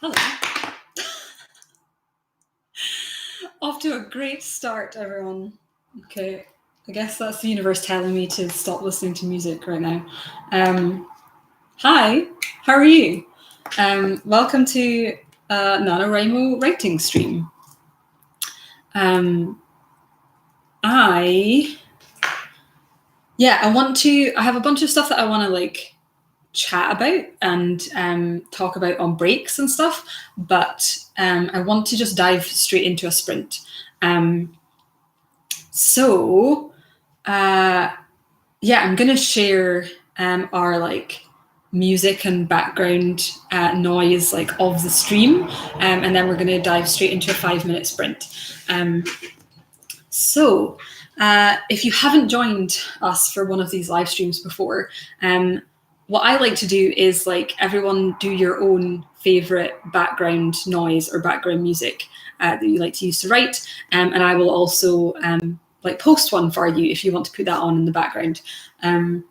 Hello. Off to a great start, everyone. Okay, I guess that's the universe telling me to stop listening to music right now. Hi, how are you? Welcome to NaNoWriMo writing stream. I have a bunch of stuff that I want to chat about and talk about on breaks and stuff, but I want to just dive straight into a sprint. I'm going to share our music and background noise of the stream, and then we're going to dive straight into a 5-minute sprint. If you haven't joined us for one of these live streams before, what I like to do is everyone do your own favorite background noise or background music that you like to use to write, and I will also post one for you if you want to put that on in the background. The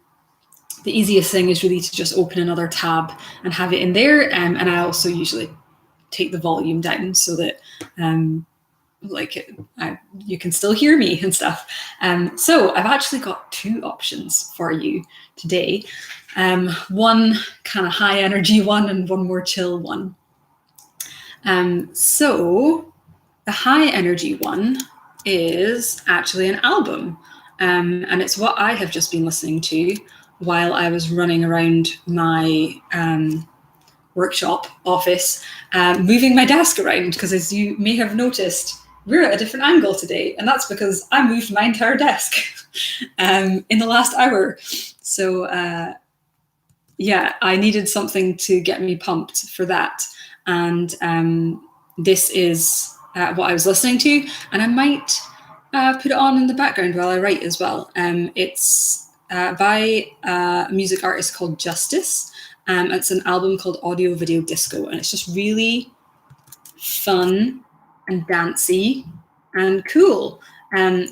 easiest thing is really to just open another tab and have it in there, and I also usually take the volume down so that you can still hear me and stuff. So I've actually got 2 options for you today. One kind of high energy one and one more chill one. So the high energy one is actually an album, and it's what I have just been listening to while I was running around my workshop office, moving my desk around, because as you may have noticed, we're at a different angle today, and that's because I moved my entire desk in the last hour. So I needed something to get me pumped for that, and this is what I was listening to, and I might put it on in the background while I write as well. It's by a music artist called Justice. It's an album called Audio Video Disco, and it's just really fun and dancey and cool.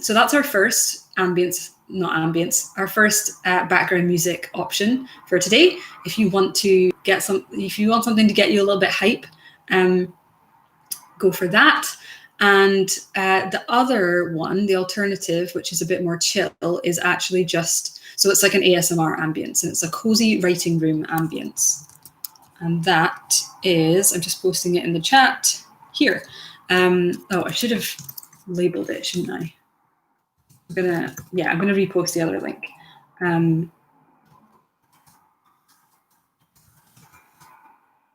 So that's our first our first background music option for today. If you want something to get you a little bit hype, go for that. And the other one, the alternative, which is a bit more chill, is actually so it's like an ASMR ambience, and it's a cozy writing room ambience. And that is, I'm just posting it in the chat here. I should have labeled it, shouldn't I? I'm gonna repost the other link.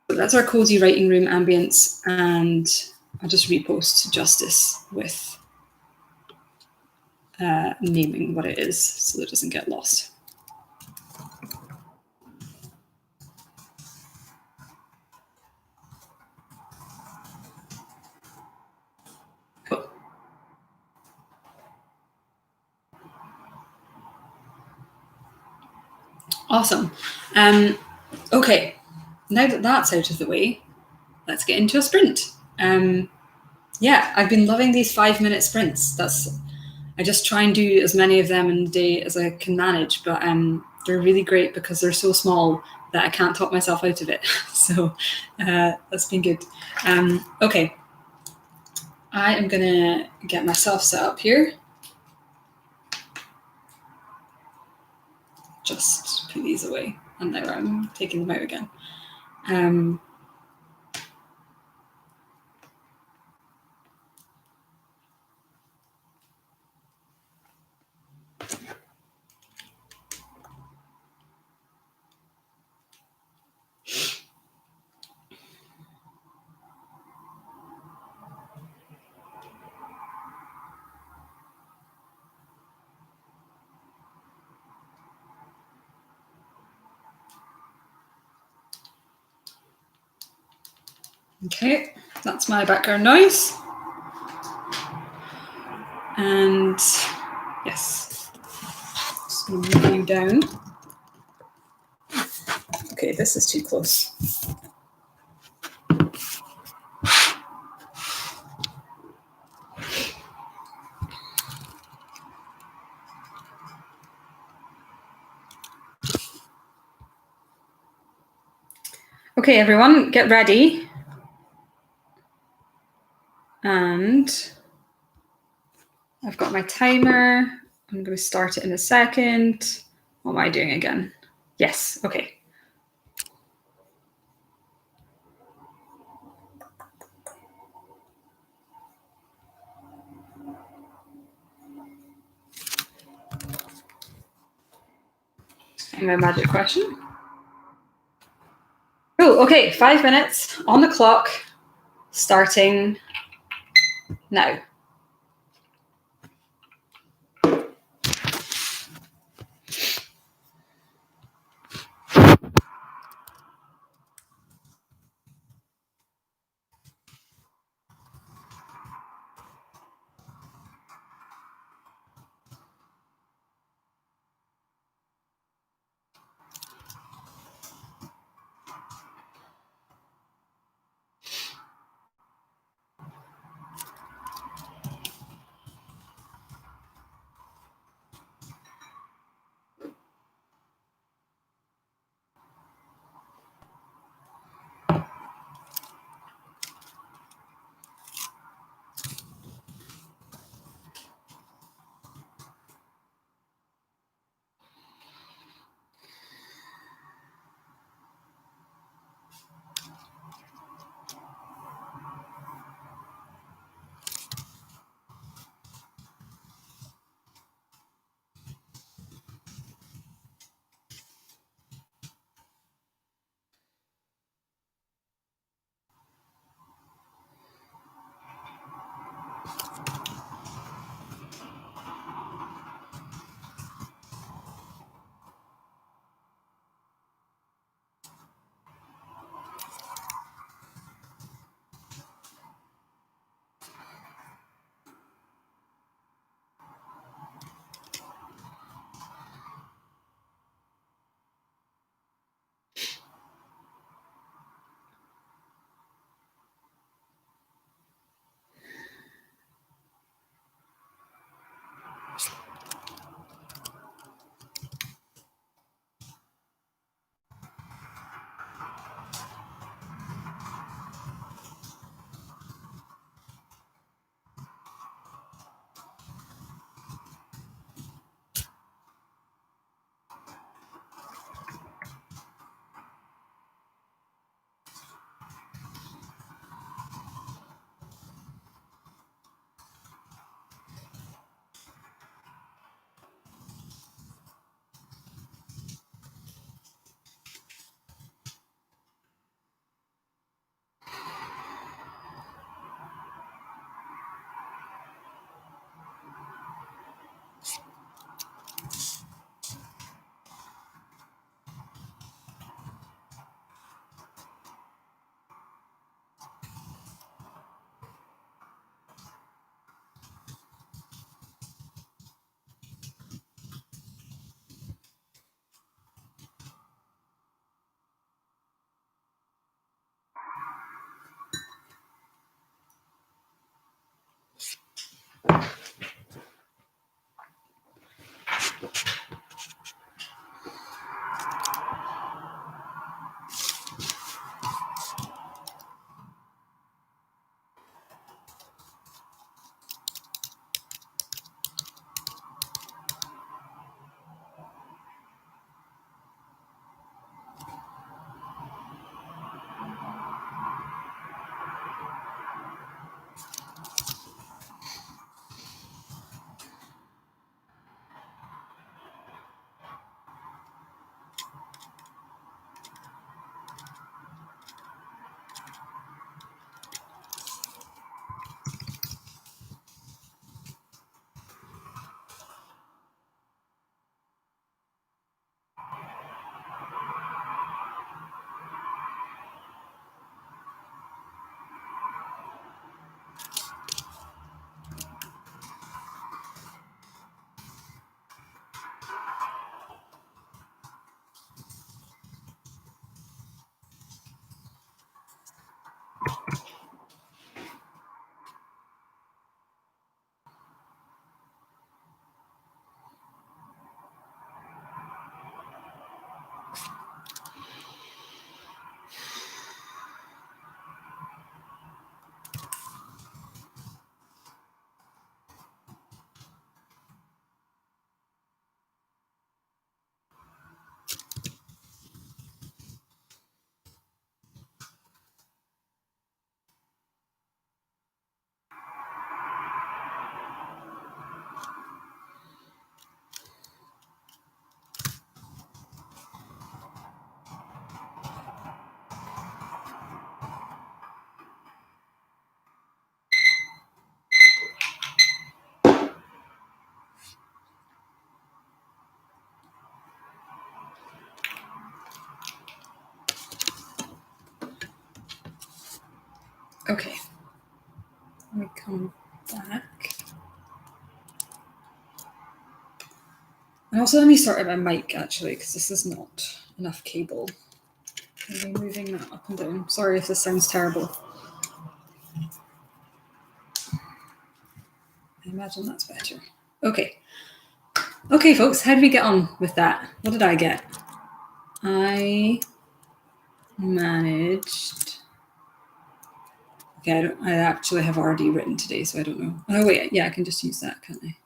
That's our cozy writing room ambience, and I'll just repost Justice with naming what it is so that it doesn't get lost. Cool. Awesome. Okay, now that that's out of the way, let's get into a sprint. I've been loving these 5-minute sprints. I just try and do as many of them in a day as I can manage, but they're really great because they're so small that I can't talk myself out of it. So that's been good. Okay, I am gonna get myself set up here. Just put these away, and there I'm taking them out again. Okay, that's my background noise. And yes, just going to move you down. Okay, this is too close. Okay, everyone, get ready. And I've got my timer. I'm going to start it in a second. What am I doing again? Yes, okay. And my magic question. Oh, okay, 5 minutes on the clock, starting now. Okay. Let me come back. And also let me sort out my mic actually, because this is not enough cable. I'm moving that up and down. Sorry if this sounds terrible. I imagine that's better. Okay. Okay, folks, how did we get on with that? What did I get? I managed. Okay, I actually have already written today, so I don't know. Oh wait, yeah, I can just use that, can't I?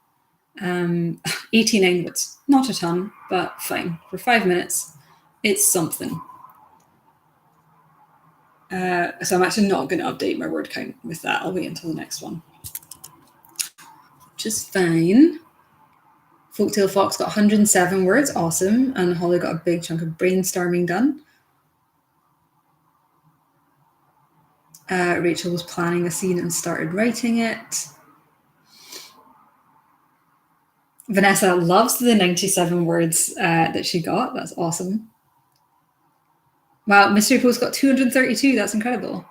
89 words, not a ton, but fine. For 5 minutes, it's something. So I'm actually not going to update my word count with that. I'll wait until the next one, which is fine. Folktale Fox got 107 words, awesome. And Holly got a big chunk of brainstorming done. Rachel was planning a scene and started writing it. Vanessa loves the 97 words that she got. That's awesome. Wow, Mystery Post got 232. That's incredible.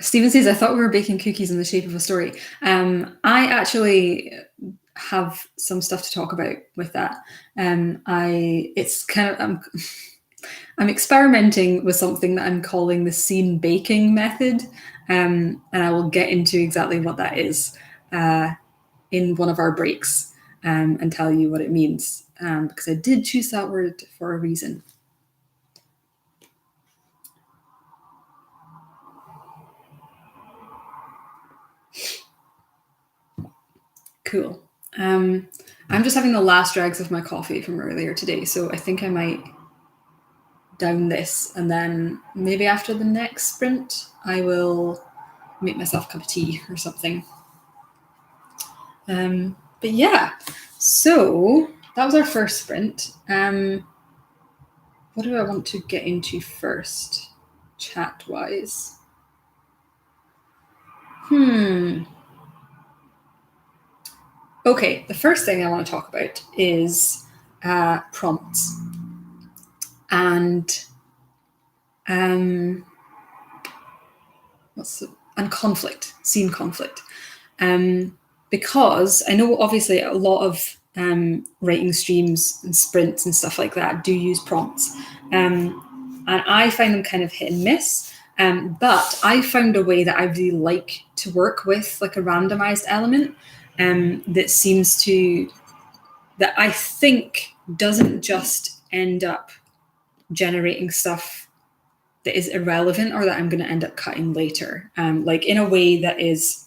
Stephen says, I thought we were baking cookies in the shape of a story. I actually have some stuff to talk about with that. It's kind of, I'm experimenting with something that I'm calling the scene baking method. And I will get into exactly what that is in one of our breaks and tell you what it means, because I did choose that word for a reason. Cool. I'm just having the last dregs of my coffee from earlier today, so I think I might down this, and then maybe after the next sprint, I will make myself a cup of tea or something. But yeah, so that was our first sprint. What do I want to get into first, chat-wise? Okay, the first thing I want to talk about is prompts and conflict, scene conflict. Because I know obviously a lot of writing streams and sprints and stuff like that do use prompts. And I find them kind of hit and miss. But I found a way that I really like to work with, like a randomized element that seems to, that I think doesn't just end up generating stuff that is irrelevant or that I'm going to end up cutting later, like in a way that is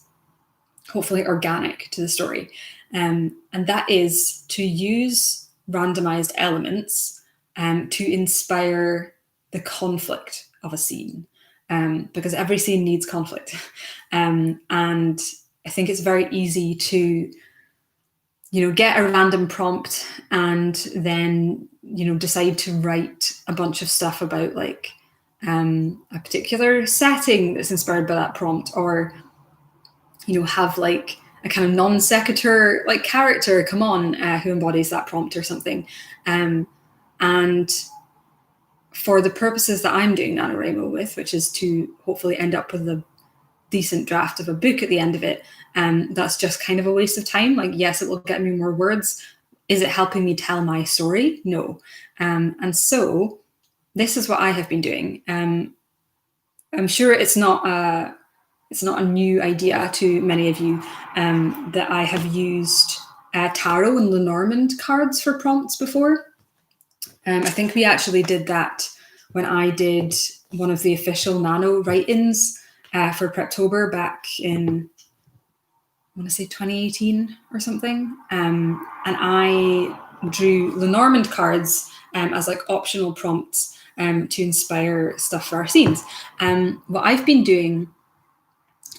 hopefully organic to the story. And that is to use randomized elements to inspire the conflict of a scene, because every scene needs conflict. And I think it's very easy to, get a random prompt and then, decide to write a bunch of stuff about like a particular setting that's inspired by that prompt, or have like a kind of non sequitur like character come on who embodies that prompt or something. And for the purposes that I'm doing NaNoWriMo with, which is to hopefully end up with a decent draft of a book at the end of it, that's just kind of a waste of time. Like, yes, it will get me more words. Is it helping me tell my story? No. And so this is what I have been doing. I'm sure it's not a new idea to many of you, that I have used tarot and Lenormand cards for prompts before. I think we actually did that when I did one of the official Nano write-ins for Preptober back in, I want to say 2018 or something. And I drew Lenormand cards as like optional prompts to inspire stuff for our scenes. What I've been doing,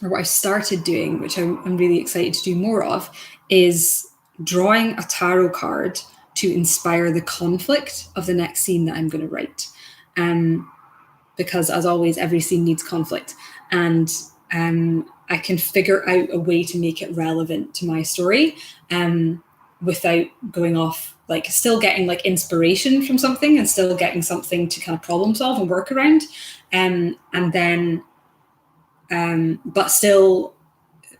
or what I started doing, which I'm really excited to do more of, is drawing a tarot card to inspire the conflict of the next scene that I'm going to write. Because as always, every scene needs conflict. And I can figure out a way to make it relevant to my story. without going off, like still getting like inspiration from something and still getting something to kind of problem solve and work around, and then but still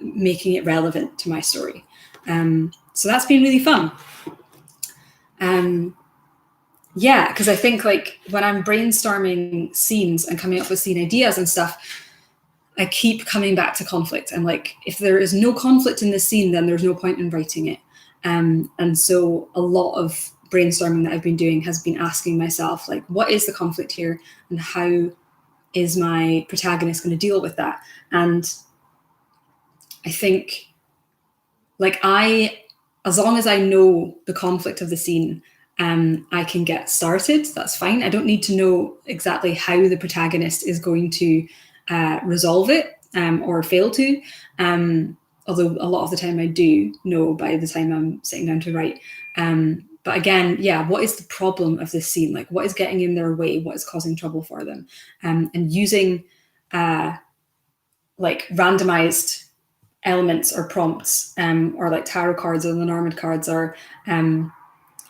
making it relevant to my story. So that's been really fun. Yeah, because I think like when I'm brainstorming scenes and coming up with scene ideas and stuff, I keep coming back to conflict. And like, if there is no conflict in this scene, then there's no point in writing it. And so a lot of brainstorming that I've been doing has been asking myself, like, what is the conflict here, and how is my protagonist going to deal with that? And I think, like, as long as I know the conflict of the scene, I can get started. That's fine. I don't need to know exactly how the protagonist is going to resolve it or fail to. Although a lot of the time I do know by the time I'm sitting down to write. But again, yeah, what is the problem of this scene? Like, what is getting in their way? What is causing trouble for them? And using like randomized elements or prompts, or like tarot cards or Lenormand cards or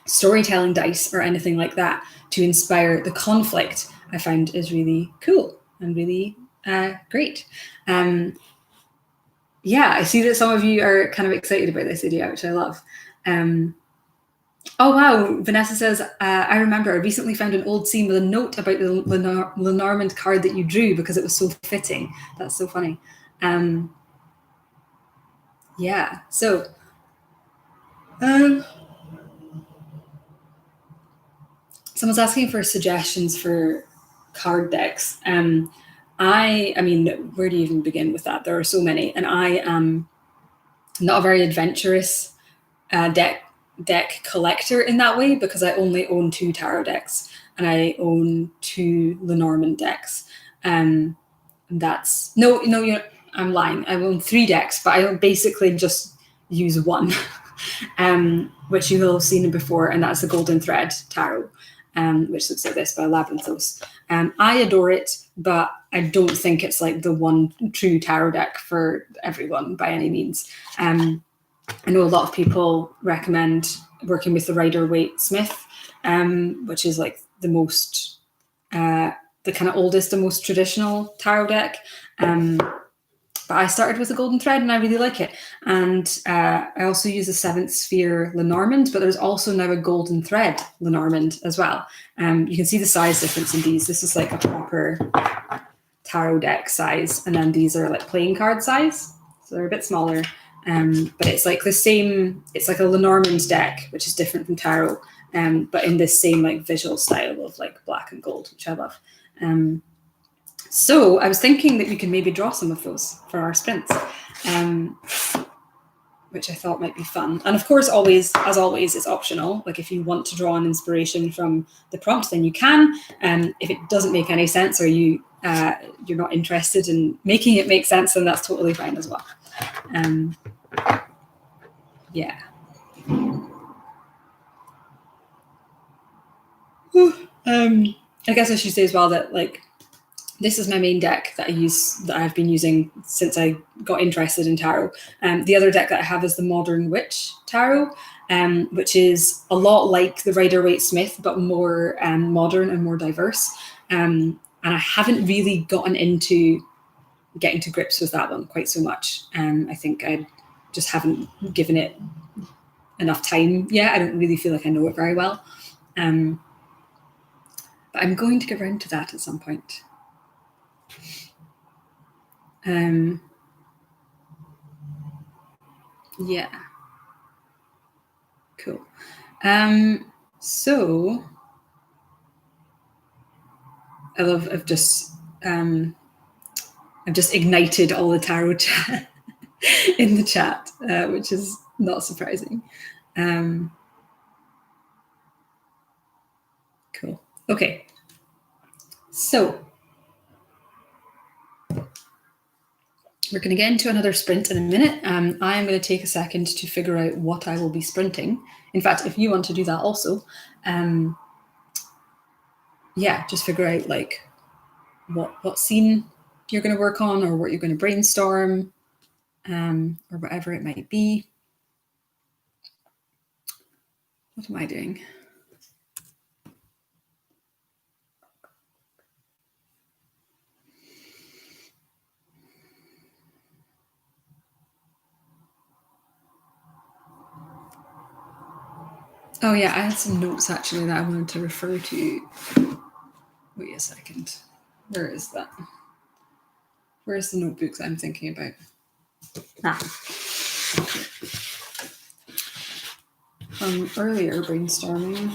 storytelling dice or anything like that to inspire the conflict, I find is really cool and really great. Yeah, I see that some of you are kind of excited about this idea, which I love. Oh wow, Vanessa says, I remember I recently found an old scene with a note about the Lenormand card that you drew because it was so fitting. That's so funny. Yeah, so someone's asking for suggestions for card decks. I mean, where do you even begin with that? There are so many, and I am not a very adventurous deck collector in that way, because I only own 2 tarot decks and I own 2 Lenormand decks. And that's I'm lying. I own 3 decks, but I basically just use one, which you will have seen before, and that's the Golden Thread Tarot, which looks like this by Labyrinthos. I adore it, but I don't think it's like the one true tarot deck for everyone by any means. I know a lot of people recommend working with the Rider-Waite-Smith, which is like the most, the kind of oldest and most traditional tarot deck. But I started with the Golden Thread and I really like it. And I also use the 7th Sphere Lenormand, but there's also now a Golden Thread Lenormand as well. You can see the size difference in these. This is like a proper tarot deck size, and then these are like playing card size, so they're a bit smaller. But it's like the same, it's like a Lenormand deck, which is different from tarot, but in this same like visual style of like black and gold, which I love. So I was thinking that we could maybe draw some of those for our sprints, which I thought might be fun. And of course, as always, it's optional. Like if you want to draw an inspiration from the prompt, then you can. If it doesn't make any sense, or you're not interested in making it make sense, then that's totally fine as well. Yeah. I guess I should say as well that like this is my main deck that I've been using since I got interested in tarot. The other deck that I have is the Modern Witch Tarot, which is a lot like the Rider-Waite-Smith, but more modern and more diverse. And I haven't really gotten into getting to grips with that one quite so much. I think I just haven't given it enough time yet. I don't really feel like I know it very well. But I'm going to get around to that at some point. Yeah. Cool. So I've just ignited all the tarot chat in the chat, which is not surprising. Cool. Okay. So we're going to get into another sprint in a minute. I am going to take a second to figure out what I will be sprinting. In fact, if you want to do that also, yeah, just figure out like what scene you're going to work on, or what you're going to brainstorm, or whatever it might be. What am I doing? Oh yeah, I had some notes actually that I wanted to refer to. Wait a second. Where is that? Where's the notebooks I'm thinking about? From earlier brainstorming.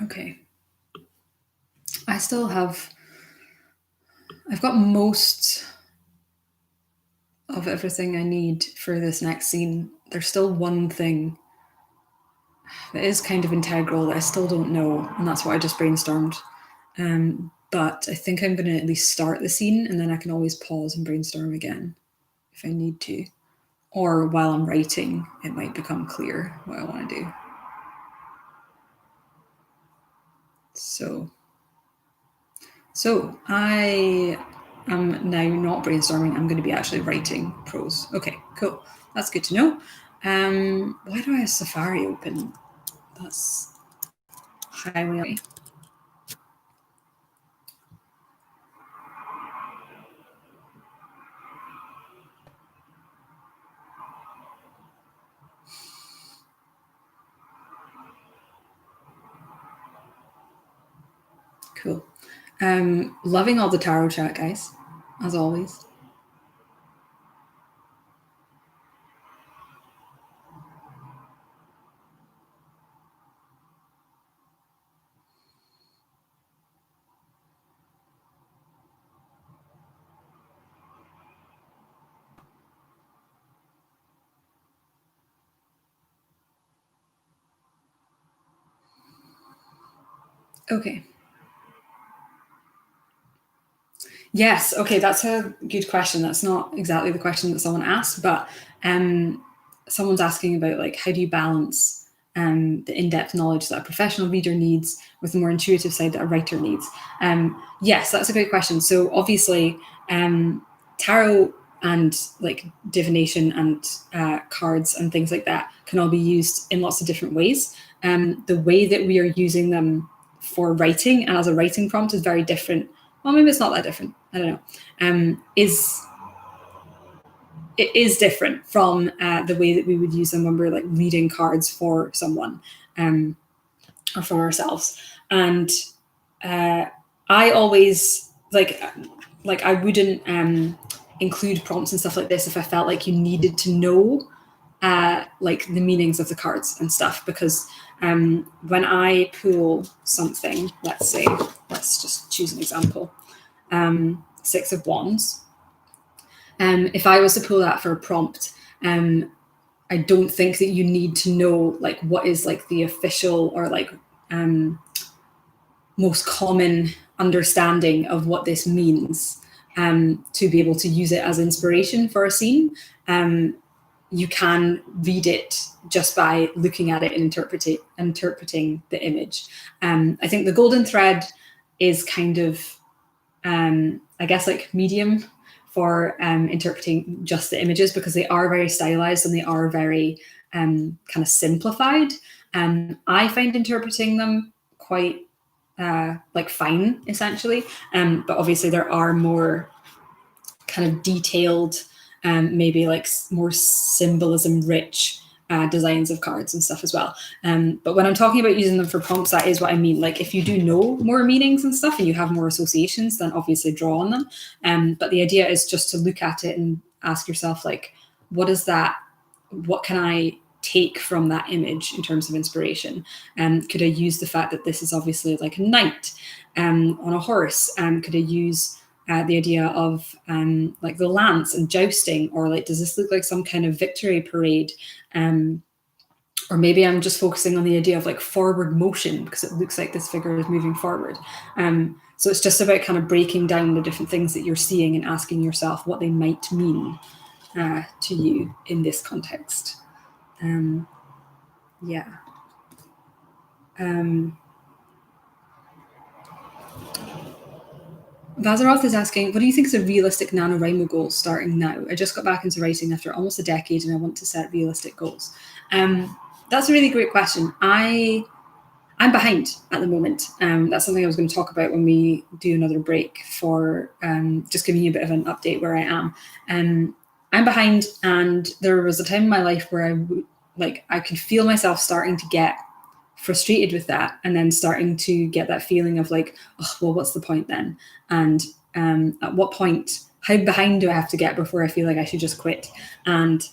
Okay. I've got most of everything I need for this next scene. There's still one thing that is kind of integral that I still don't know, and that's what I just brainstormed. But I think I'm going to at least start the scene, and then I can always pause and brainstorm again if I need to. Or while I'm writing, it might become clear what I want to do. So I am now not brainstorming. I'm going to be actually writing prose. Okay, cool. That's good to know. Why do I have Safari open? That's highly. Cool. Loving all the tarot chat, guys, as always. Okay. Yes. Okay, that's a good question. That's not exactly the question that someone asked, but someone's asking about like how do you balance the in-depth knowledge that a professional reader needs with the more intuitive side that a writer needs. Yes, that's a great question. So obviously, tarot and like divination and cards and things like that can all be used in lots of different ways. The way that we are using them for writing and as a writing prompt is very different. Well, maybe it's not that different. I don't know. It is different from the way that we would use them when we're like reading cards for someone or for ourselves. And I always like I wouldn't include prompts and stuff like this if I felt like you needed to know like the meanings of the cards and stuff, because when I pull something, let's just choose an example, Six of Wands. If I was to pull that for a prompt, I don't think that you need to know like what is like the official or like most common understanding of what this means, to be able to use it as inspiration for a scene. You can read it just by looking at it and interpreting the image. I think the golden thread is kind of, I guess, like medium for interpreting just the images, because they are very stylized and they are very kind of simplified. I find interpreting them quite like fine, essentially. But obviously there are more kind of detailed, maybe like more symbolism rich designs of cards and stuff as well. But when I'm talking about using them for prompts, that is what I mean. Like if you do know more meanings and stuff and you have more associations, then obviously draw on them. But the idea is just to look at it and ask yourself, like, what is that? What can I take from that image in terms of inspiration? Could I use the fact that this is obviously like a knight on a horse? Could I use the idea of like the lance and jousting, or like, does this look like some kind of victory parade? Or maybe I'm just focusing on the idea of like forward motion because it looks like this figure is moving forward. So it's just about kind of breaking down the different things that you're seeing and asking yourself what they might mean to you in this context. Yeah. Vazaroth is asking, what do you think is a realistic NaNoWriMo goal starting now? I just got back into writing after almost a decade and I want to set realistic goals. That's a really great question. I'm behind at the moment. That's something I was going to talk about when we do another break, for just giving you a bit of an update where I am. I'm behind, and there was a time in my life where I could feel myself starting to get frustrated with that, and then starting to get that feeling of like, oh, well, what's the point then? And at what point, how behind do I have to get before I feel like I should just quit? And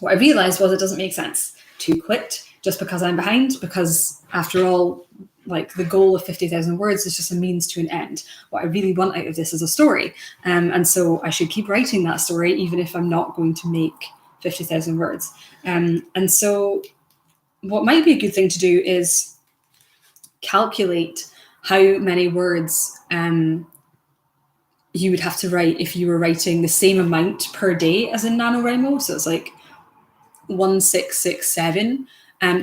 what I realized was it doesn't make sense to quit just because I'm behind, because after all, like the goal of 50,000 words is just a means to an end. What I really want out of this is a story. And so I should keep writing that story, even if I'm not going to make 50,000 words. And so what might be a good thing to do is calculate how many words you would have to write if you were writing the same amount per day as in NaNoWriMo. So it's like 1667,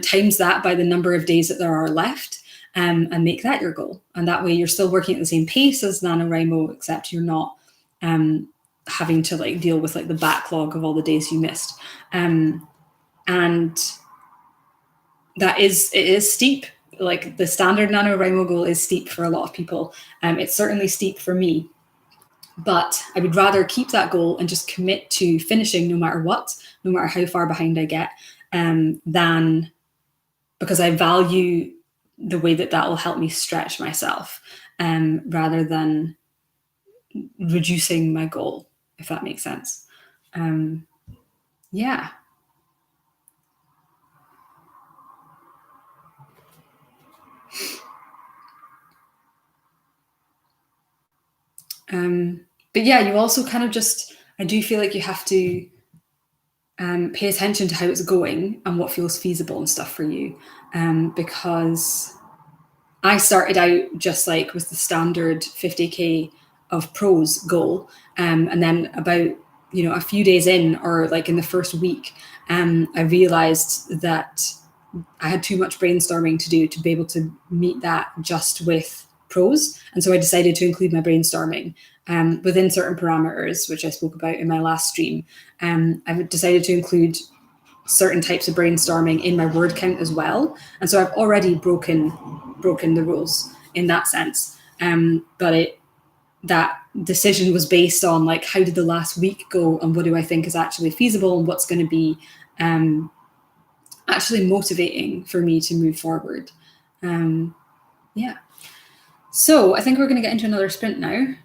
times that by the number of days that there are left, and make that your goal. And that way you're still working at the same pace as NaNoWriMo, except you're not having to like deal with like the backlog of all the days you missed. And it is steep. Like the standard NaNoWriMo goal is steep for a lot of people. It's certainly steep for me, but I would rather keep that goal and just commit to finishing no matter what, no matter how far behind I get, than, because I value the way that will help me stretch myself, rather than reducing my goal, if that makes sense. Yeah. But yeah, you also kind of just, I do feel like you have to pay attention to how it's going and what feels feasible and stuff for you. Because I started out just like with the standard 50K of prose goal. And then about, a few days in, or like in the first week, I realized that I had too much brainstorming to do to be able to meet that just with prose. And so I decided to include my brainstorming within certain parameters, which I spoke about in my last stream. I decided to include certain types of brainstorming in my word count as well. And so I've already broken the rules in that sense. But that decision was based on like, how did the last week go, and what do I think is actually feasible, and what's going to be actually motivating for me to move forward. Yeah. So I think we're going to get into another sprint now.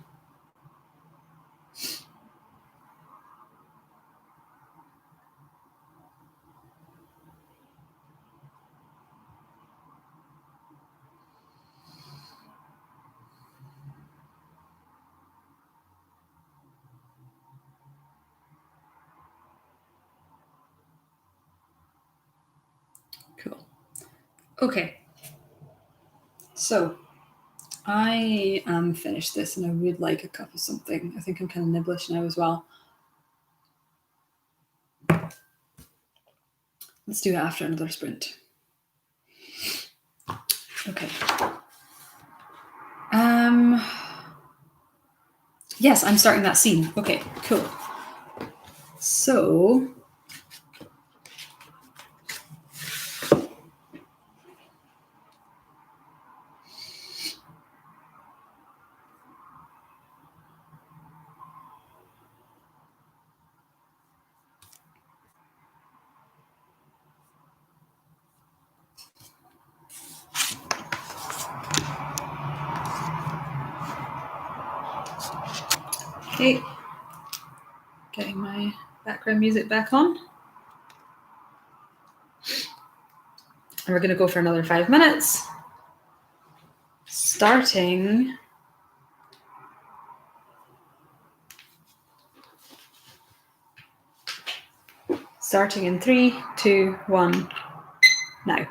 Cool. Okay. So I am finished this and I would like a cup of something. I think I'm kind of nibblish now as well. Let's do it after another sprint. Okay. Yes, I'm starting that scene. Okay, cool. So okay, getting my background music back on. And we're going to go for another 5 minutes. Starting in 3, 2, 1, now.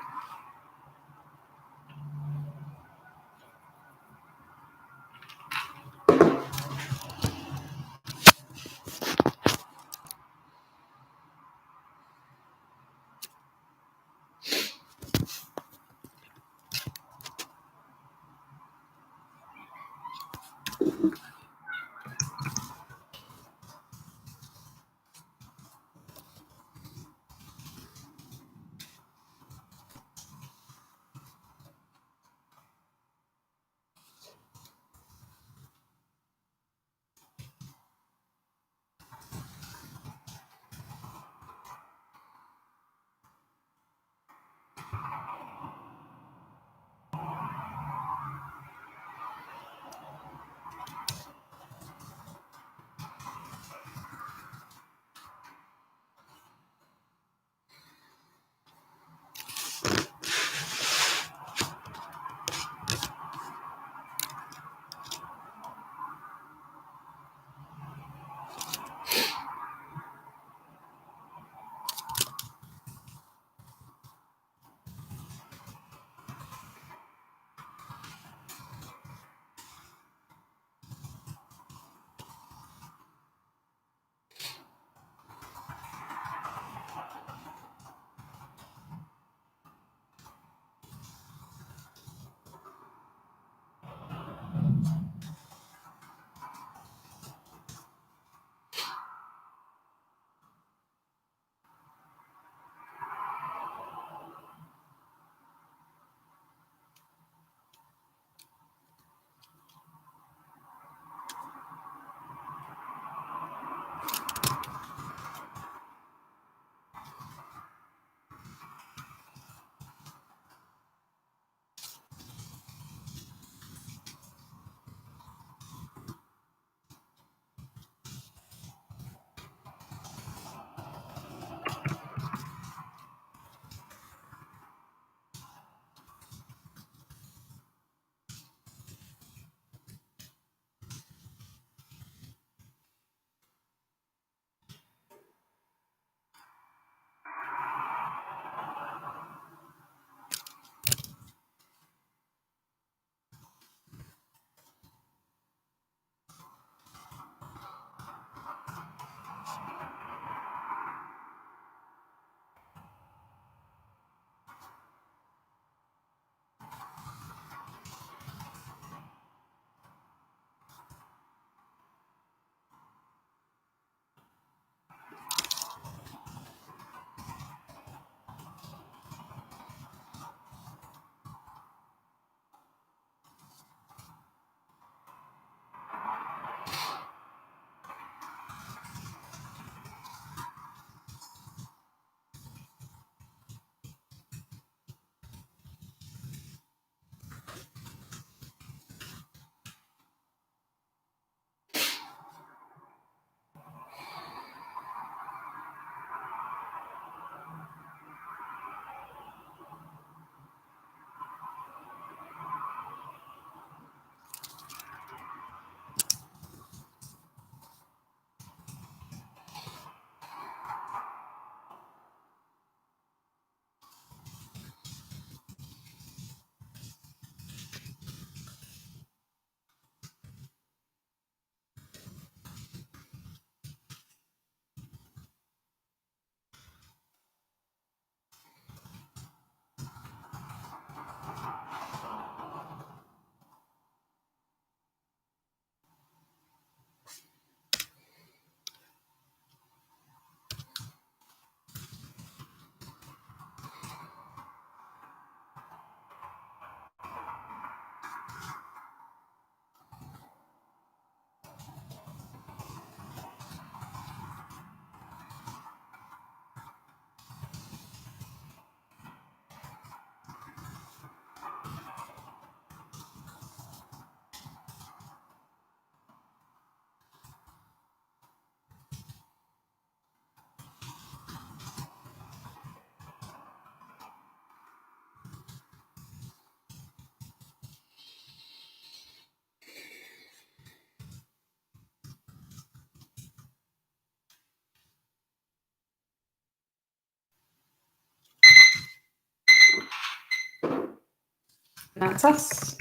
That's us.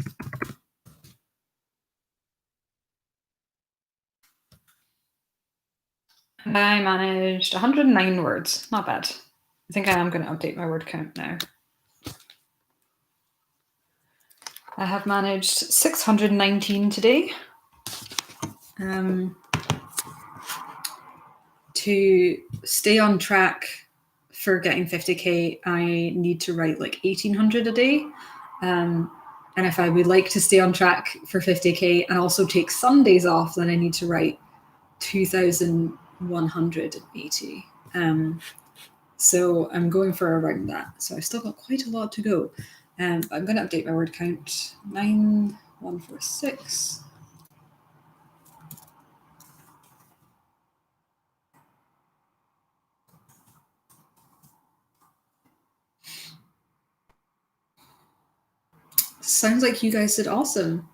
I managed 109 words. Not bad. I think I am going to update my word count now. I have managed 619 today. To stay on track for getting 50k, I need to write like 1800 a day. And if I would like to stay on track for 50k and also take Sundays off, then I need to write 2180. So I'm going for around that. So I've still got quite a lot to go. I'm going to update my word count. 9146. Sounds like you guys did awesome.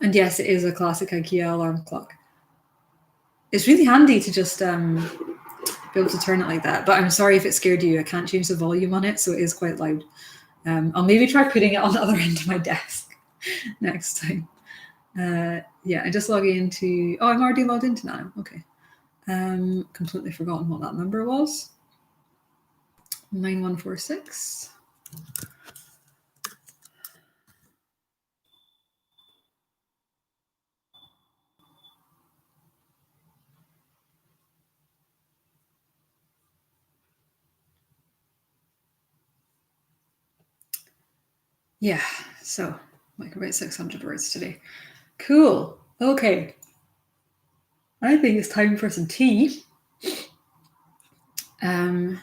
And yes, it is a classic IKEA alarm clock. It's really handy to just be able to turn it like that. But I'm sorry if it scared you. I can't change the volume on it, so it is quite loud. I'll maybe try putting it on the other end of my desk next time. Yeah, I just log into... Oh, I'm already logged into now. Okay. Completely forgotten what that number was. 9146. Yeah, so I can write 600 words today. Cool. Okay. I think it's time for some tea. And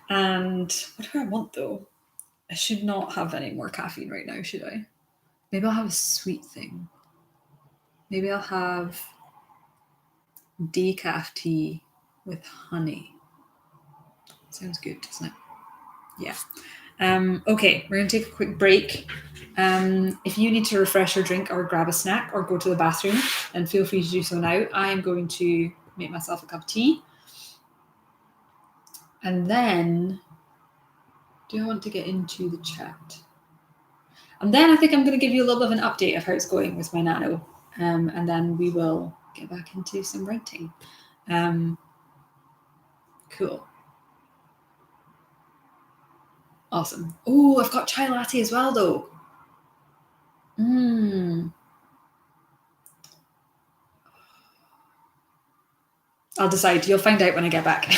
what do I want though? I should not have any more caffeine right now, should I? Maybe I'll have a sweet thing. Maybe I'll have decaf tea with honey. Sounds good, doesn't it? Yeah. Okay, we're going to take a quick break. If you need to refresh your drink or grab a snack or go to the bathroom, then feel free to do so now. I am going to make myself a cup of tea. And then, do I want to get into the chat? And then I think I'm going to give you a little bit of an update of how it's going with my nano. And then we will get back into some writing. Cool. Awesome. Oh, I've got chai latte as well, though. I'll decide. You'll find out when I get back.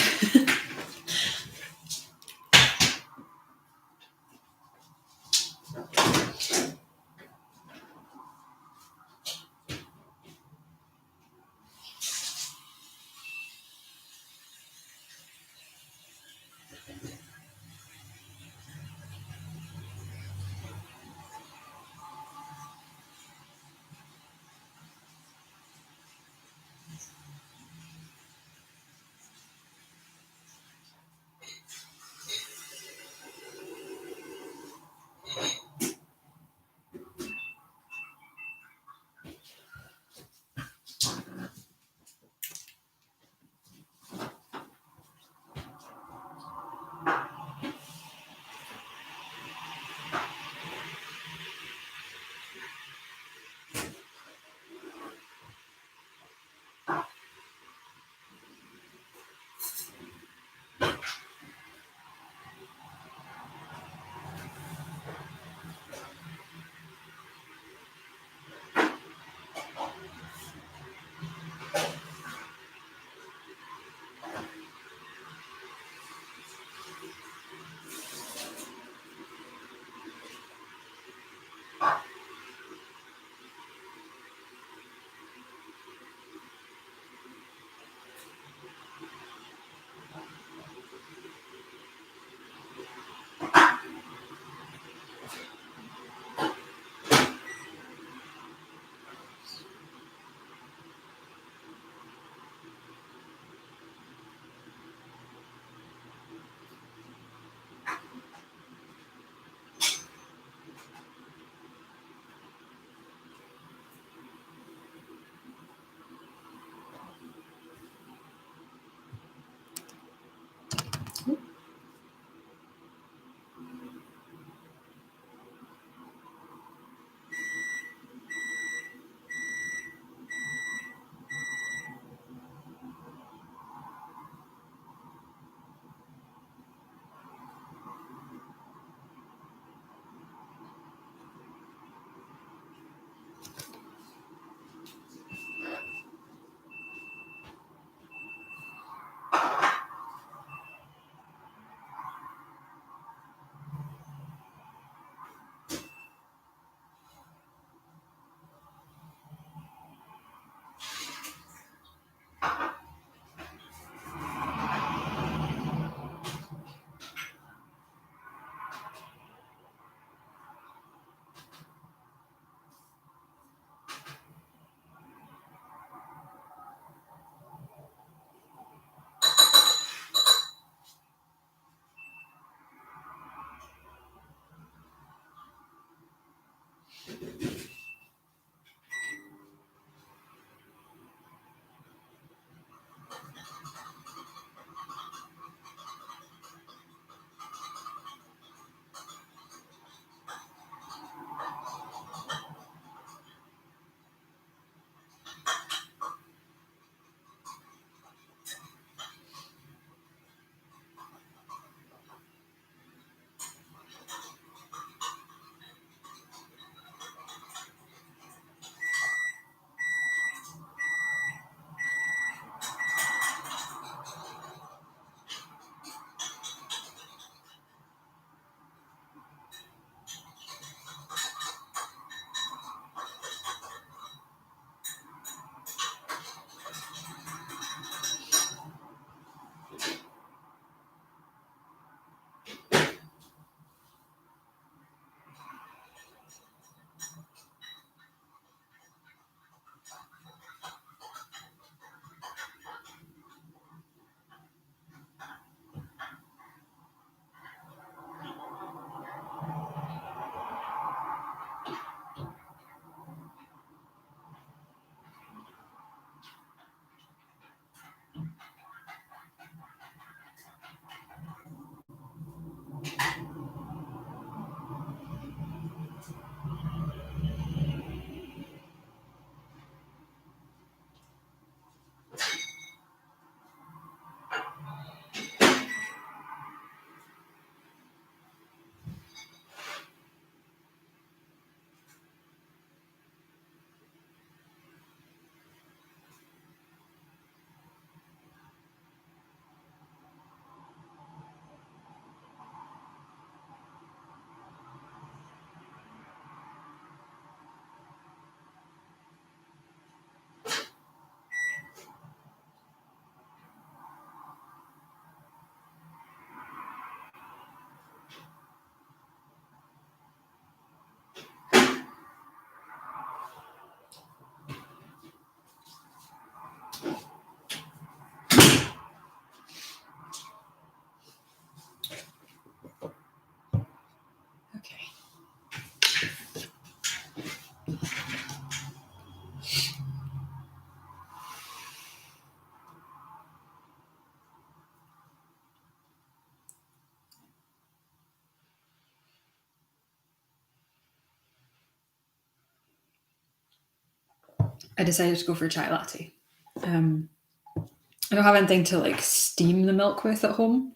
I decided to go for a chai latte. I don't have anything to like steam the milk with at home,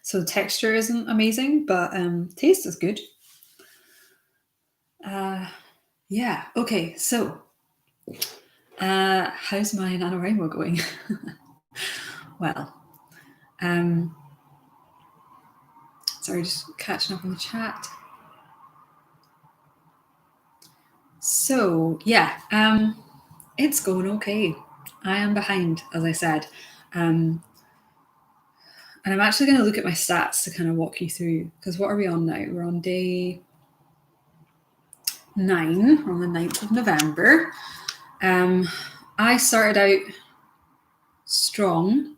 so the texture isn't amazing, but taste is good. Yeah. Okay. So, how's my NaNoWriMo going? Well, sorry, just catching up on the chat. So yeah, it's going okay. I am behind, as I said. And I'm actually going to look at my stats to kind of walk you through, because what are we on now? We're on day 9, on the 9th of November. I started out strong.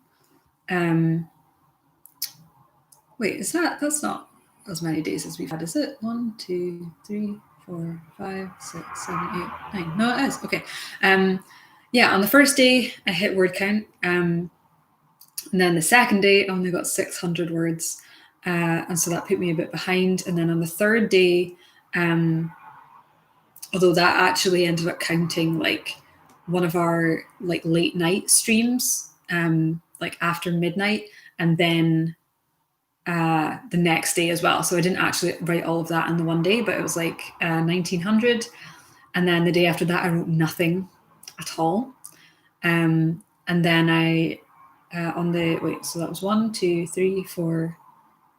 Wait, that's not as many days as we've had, is it? 1, 2, 3, 4, 5, 6, 7, 8, 9. No, it is. Okay. Yeah, on the first day, I hit word count. And then the second day, I only got 600 words. And so that put me a bit behind. And then on the third day, although that actually ended up counting like one of our like late night streams, like after midnight, and then the next day as well. So I didn't actually write all of that in the one day, but it was like 1900. And then the day after that, I wrote nothing at all. And then so that was 1, 2, 3, 4.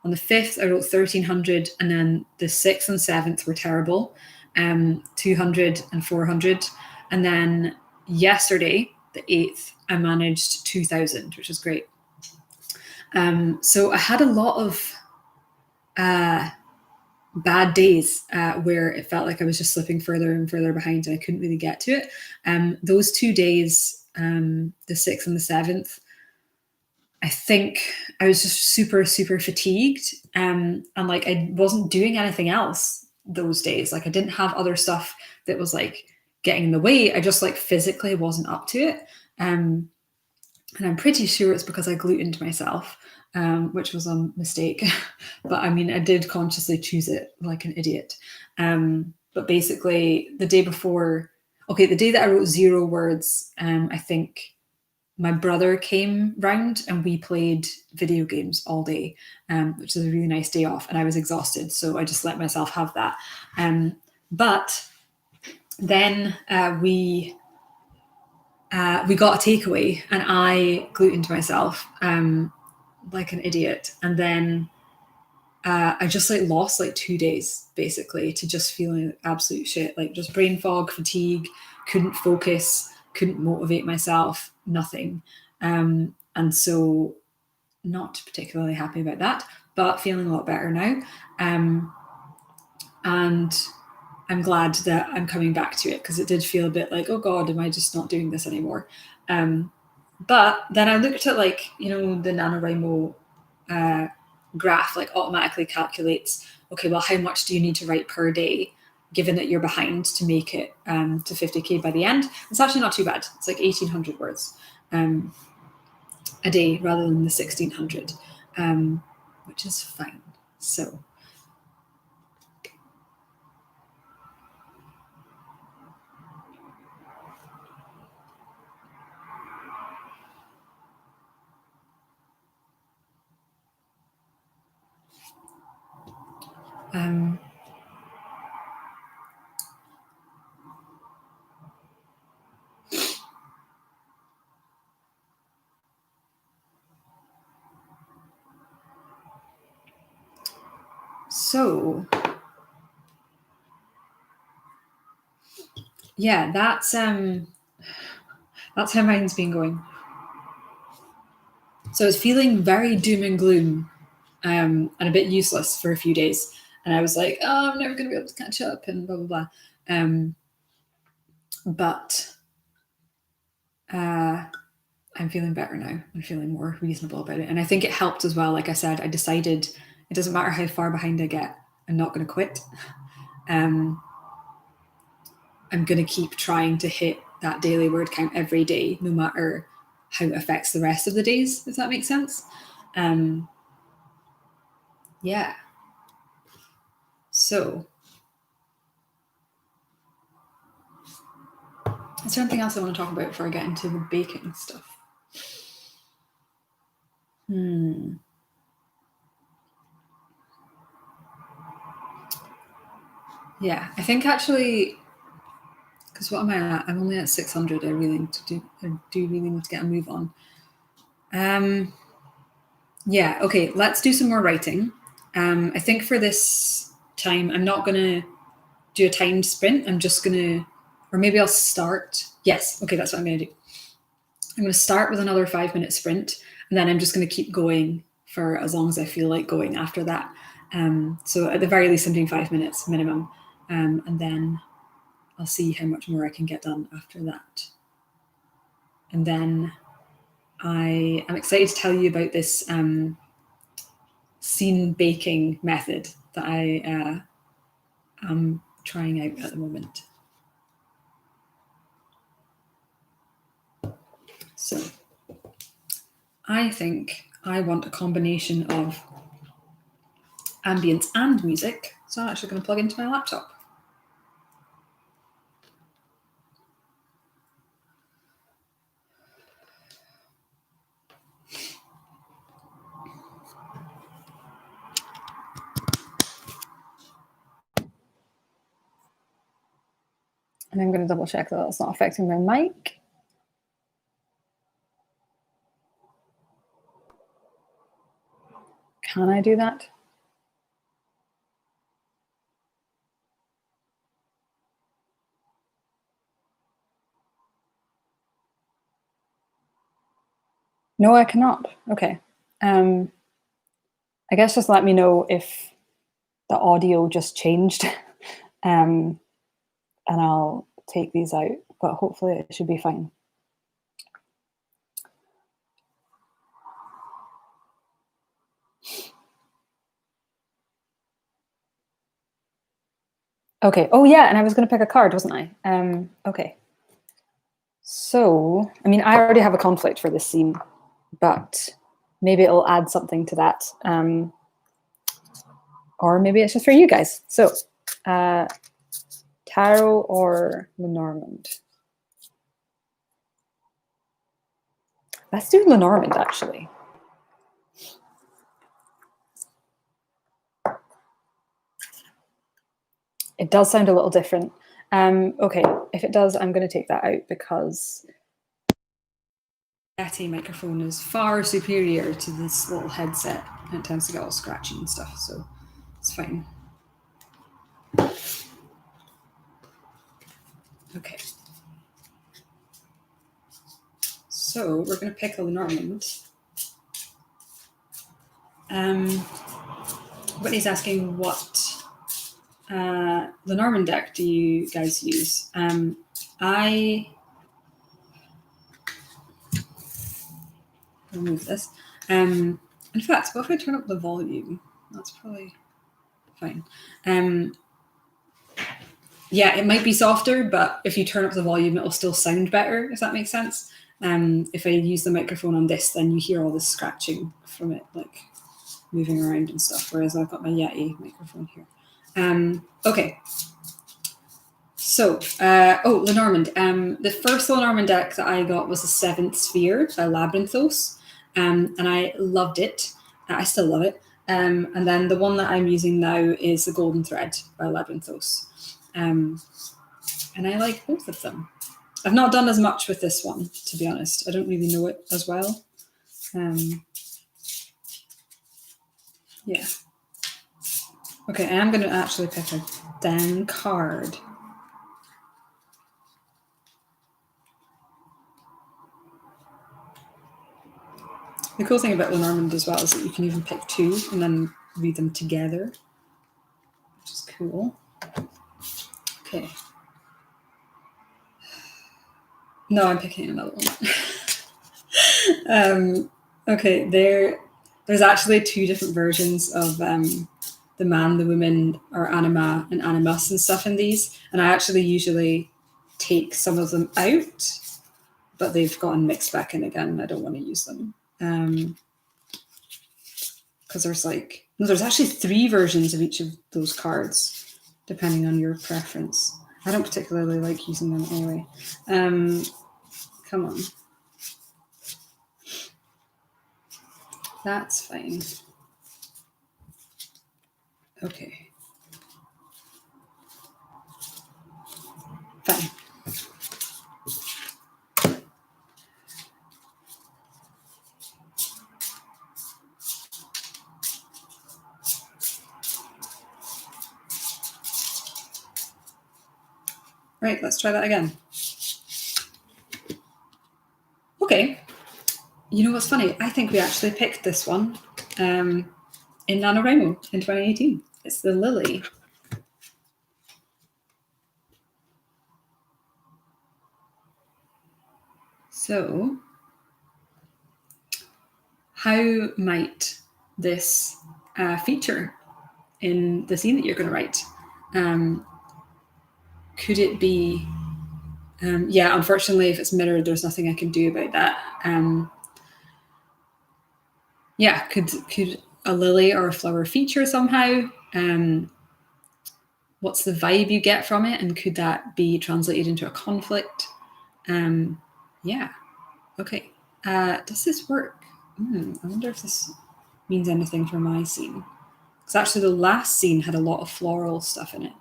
On the 5th, I wrote 1300, and then the 6th and 7th were terrible, 200 and 400. And then yesterday, the 8th, I managed 2000, which is great. So I had a lot of bad days where it felt like I was just slipping further and further behind, and I couldn't really get to it. Those 2 days, the 6th and the 7th, I think I was just super, super fatigued. And like I wasn't doing anything else those days. Like I didn't have other stuff that was like getting in the way. I just like physically wasn't up to it. And I'm pretty sure it's because I glutened myself, which was a mistake. But I mean, I did consciously choose it like an idiot. But basically, the day before, the day that I wrote 0 words, I think my brother came round and we played video games all day, which was a really nice day off. And I was exhausted, so I just let myself have that. But then we got a takeaway, and I glutened myself like an idiot. And then I just like lost like 2 days basically to just feeling like absolute shit, like just brain fog, fatigue, couldn't focus, couldn't motivate myself, nothing. And so not particularly happy about that, but feeling a lot better now. And I'm glad that I'm coming back to it, because it did feel a bit like, oh God, am I just not doing this anymore? But then I looked at like, the NaNoWriMo graph like automatically calculates, okay, well, how much do you need to write per day, given that you're behind, to make it to 50k by the end? It's actually not too bad. It's like 1800 words a day rather than the 1600, which is fine. So yeah, that's how mine's been going. So it's feeling very doom and gloom, and a bit useless for a few days. And I was like, oh, I'm never going to be able to catch up, and blah, blah, blah. But I'm feeling better now. I'm feeling more reasonable about it. And I think it helped as well. Like I said, I decided it doesn't matter how far behind I get, I'm not going to quit. I'm going to keep trying to hit that daily word count every day, no matter how it affects the rest of the days, if that makes sense. Yeah. So Is there anything else I want to talk about before I get into the baking stuff? Yeah, I think actually, because what am I at? I'm only at 600. I do really need to get a move on. Yeah, okay, let's do some more writing. I think for this time, I'm not going to do a timed sprint. I'm just going to, or maybe I'll start. Yes, okay, that's what I'm going to do. I'm going to start with another 5-minute sprint, and then I'm just going to keep going for as long as I feel like going after that. So at the very least, I'm doing 5 minutes minimum, and then I'll see how much more I can get done after that. And then I'm excited to tell you about this scene baking method that I am trying out at the moment. So I think I want a combination of ambience and music. So I'm actually going to plug into my laptop. And I'm going to double check that that's not affecting my mic. Can I do that? No, I cannot. Okay. I guess just let me know if the audio just changed, and I'll take these out, but hopefully it should be fine. Okay. Oh yeah, and I was going to pick a card, wasn't I? Okay. So, I mean, I already have a conflict for this scene, but maybe it'll add something to that. Or maybe it's just for you guys. So, Tarot or Lenormand? Let's do Lenormand, actually. It does sound a little different. Okay, if it does, I'm going to take that out because Yeti microphone is far superior to this little headset. It tends to get all scratchy and stuff, so it's fine. Okay. So we're going to pick a Lenormand. Whitney's asking what Lenormand deck do you guys use? I remove this. In fact, what if I turn up the volume? That's probably fine. Yeah, it might be softer, but if you turn up the volume, it'll still sound better, if that makes sense. If I use the microphone on this, then you hear all this scratching from it, like moving around and stuff, whereas I've got my Yeti microphone here. Okay. So, Lenormand. The first Lenormand deck that I got was the Seventh Sphere by Labyrinthos, and I loved it. I still love it. And then the one that I'm using now is the Golden Thread by Labyrinthos. And I like both of them. I've not done as much with this one, to be honest. I don't really know it as well. Yeah. Okay, I am going to actually pick a damn card. The cool thing about Lenormand as well is that you can even pick two and then read them together, which is cool. Okay. No, I'm picking another one. Okay, there's actually two different versions of the man, the woman, or anima and animus and stuff in these. And I actually usually take some of them out, but they've gotten mixed back in again. I don't want to use them. Because there's actually 3 versions of each of those cards, depending on your preference. I don't particularly like using them anyway. Come on. That's fine. Okay. Fine. Right, let's try that again. Okay. You know what's funny? I think we actually picked this one in NaNoWriMo in 2018. It's the lily. So, how might this feature in the scene that you're going to write? Could it be? Yeah, unfortunately, if it's mirrored, there's nothing I can do about that. Yeah, could a lily or a flower feature somehow? What's the vibe you get from it, and could that be translated into a conflict? Yeah. Okay. Does this work? I wonder if this means anything for my scene. Because actually, the last scene had a lot of floral stuff in it.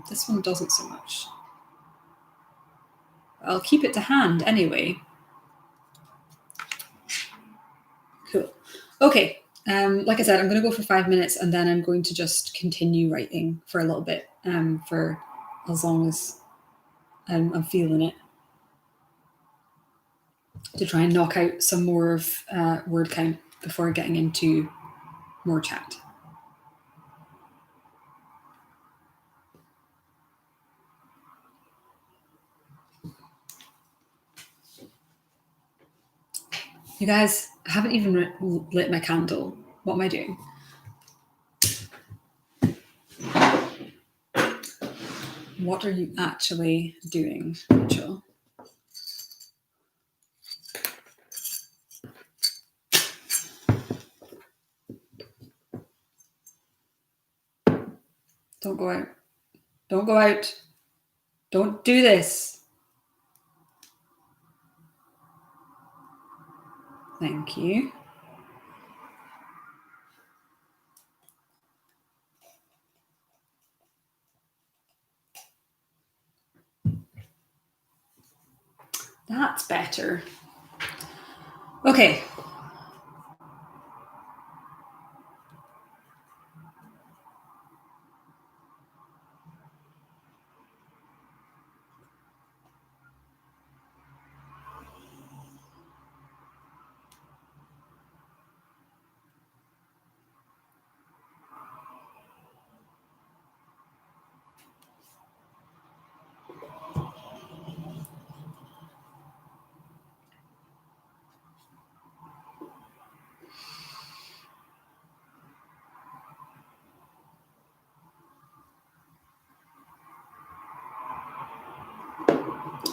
This one doesn't so much. I'll keep it to hand anyway. Cool. Okay. Like I said, I'm going to go for 5 minutes and then I'm going to just continue writing for a little bit for as long as I'm feeling it, to try and knock out some more of word count before getting into more chat. You guys, I haven't even lit my candle. What am I doing? What are you actually doing, Rachel? Don't go out. Don't go out. Don't do this. Thank you. That's better. Okay.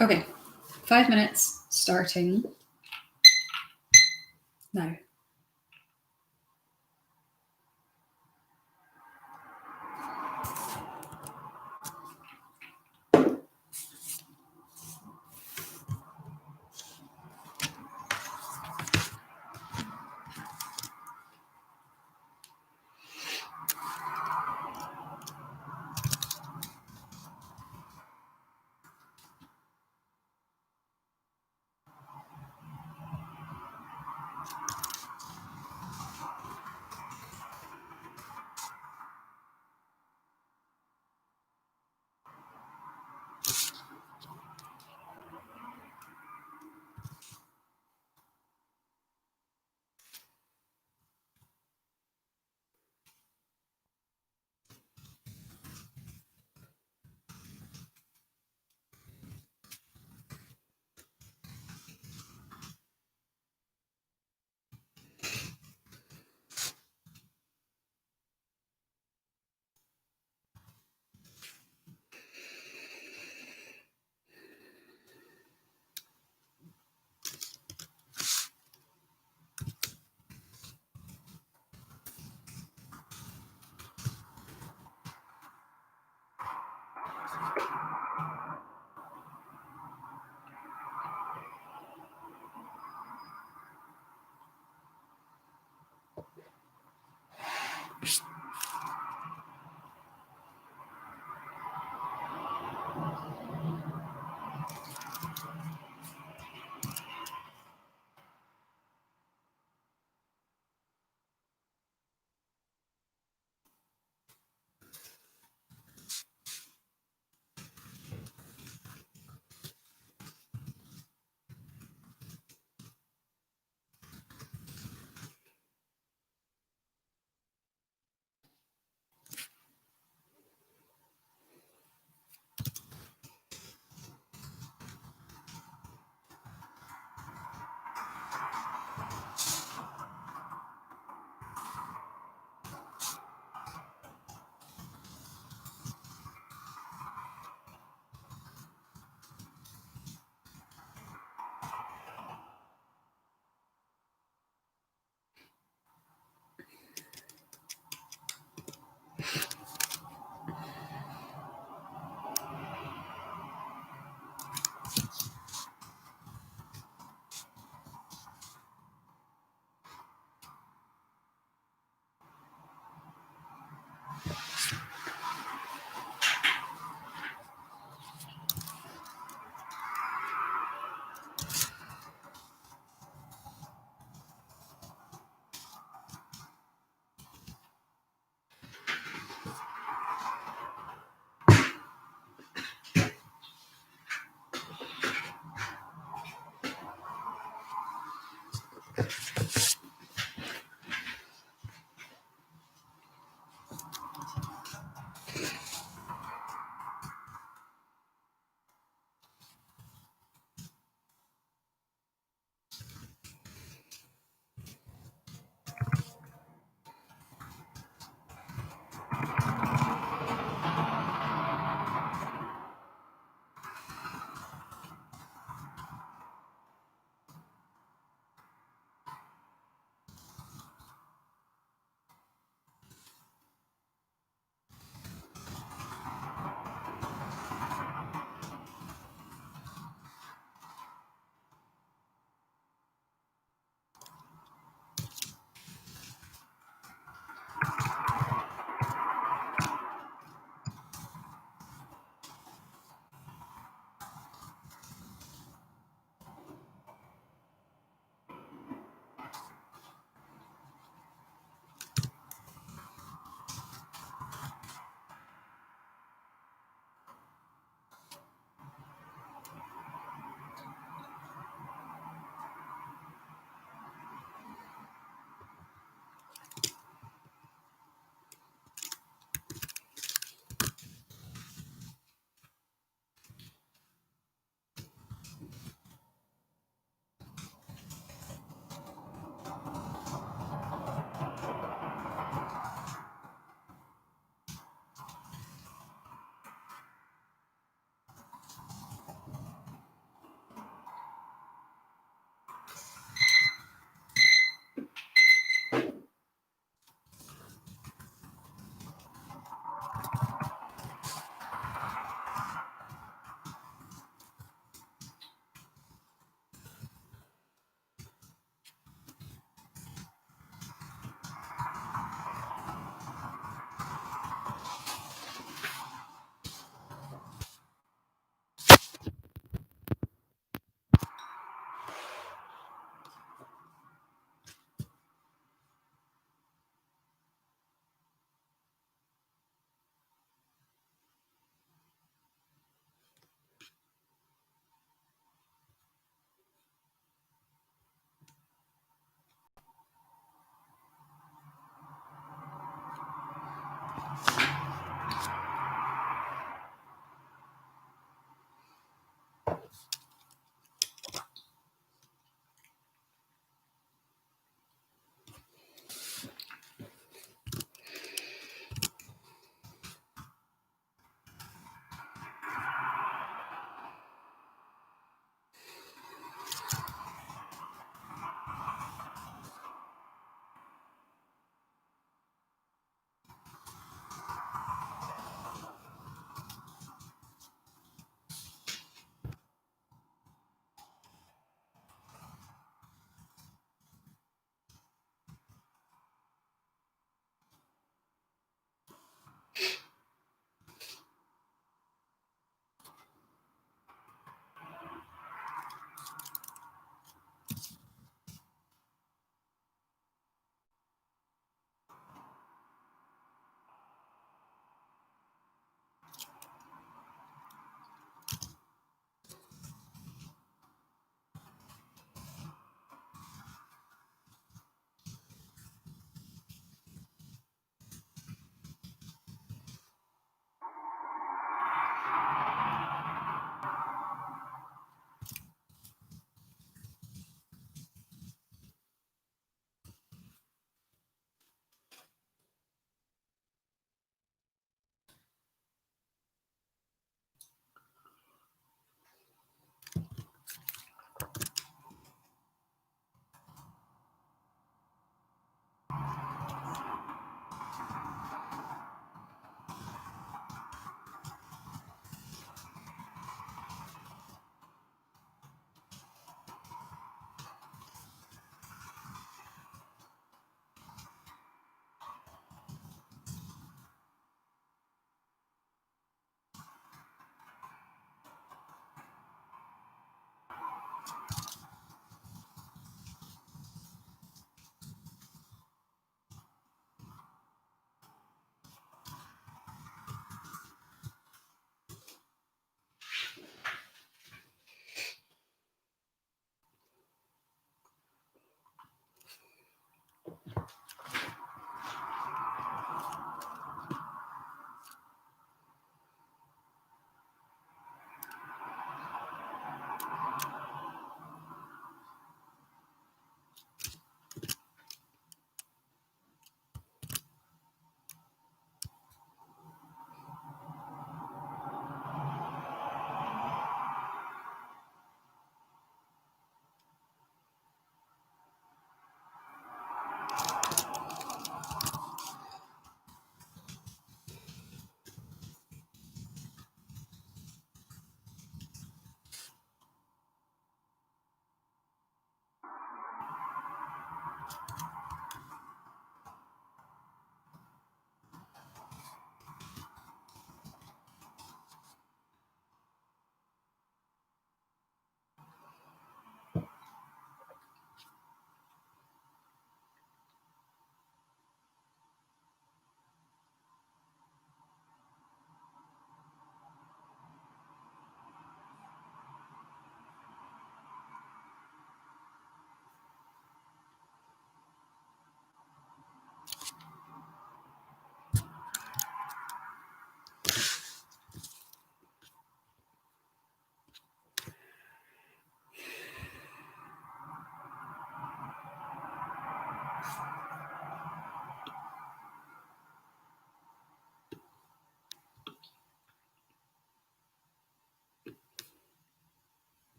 Okay. 5 minutes starting now.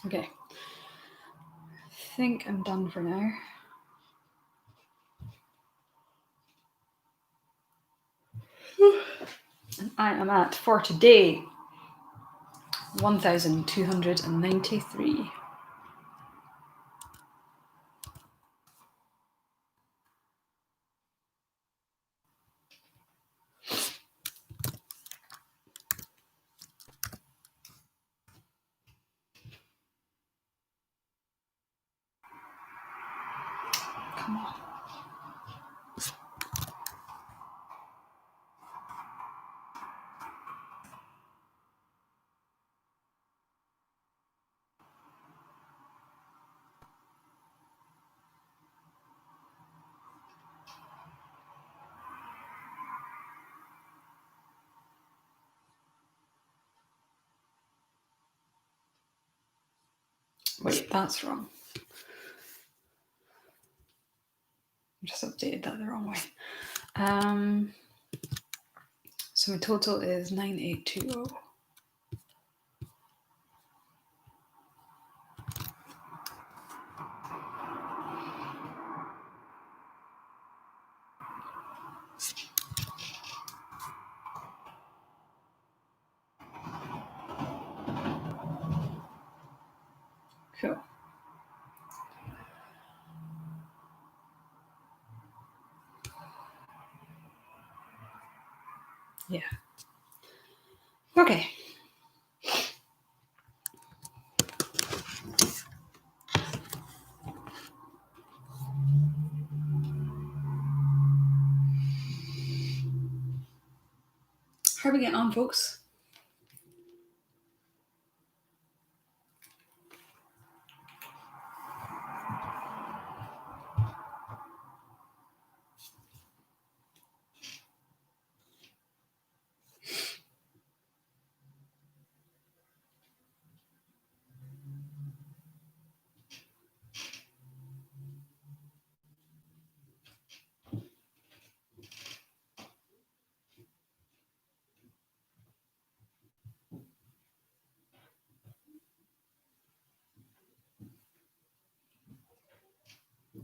Okay. I think I'm done for now. And I am at, for today, 1,293. Come Wait, that's wrong. I just updated that the wrong way. So my total is 9820. Cool. Yeah. Okay. How are we getting on, folks?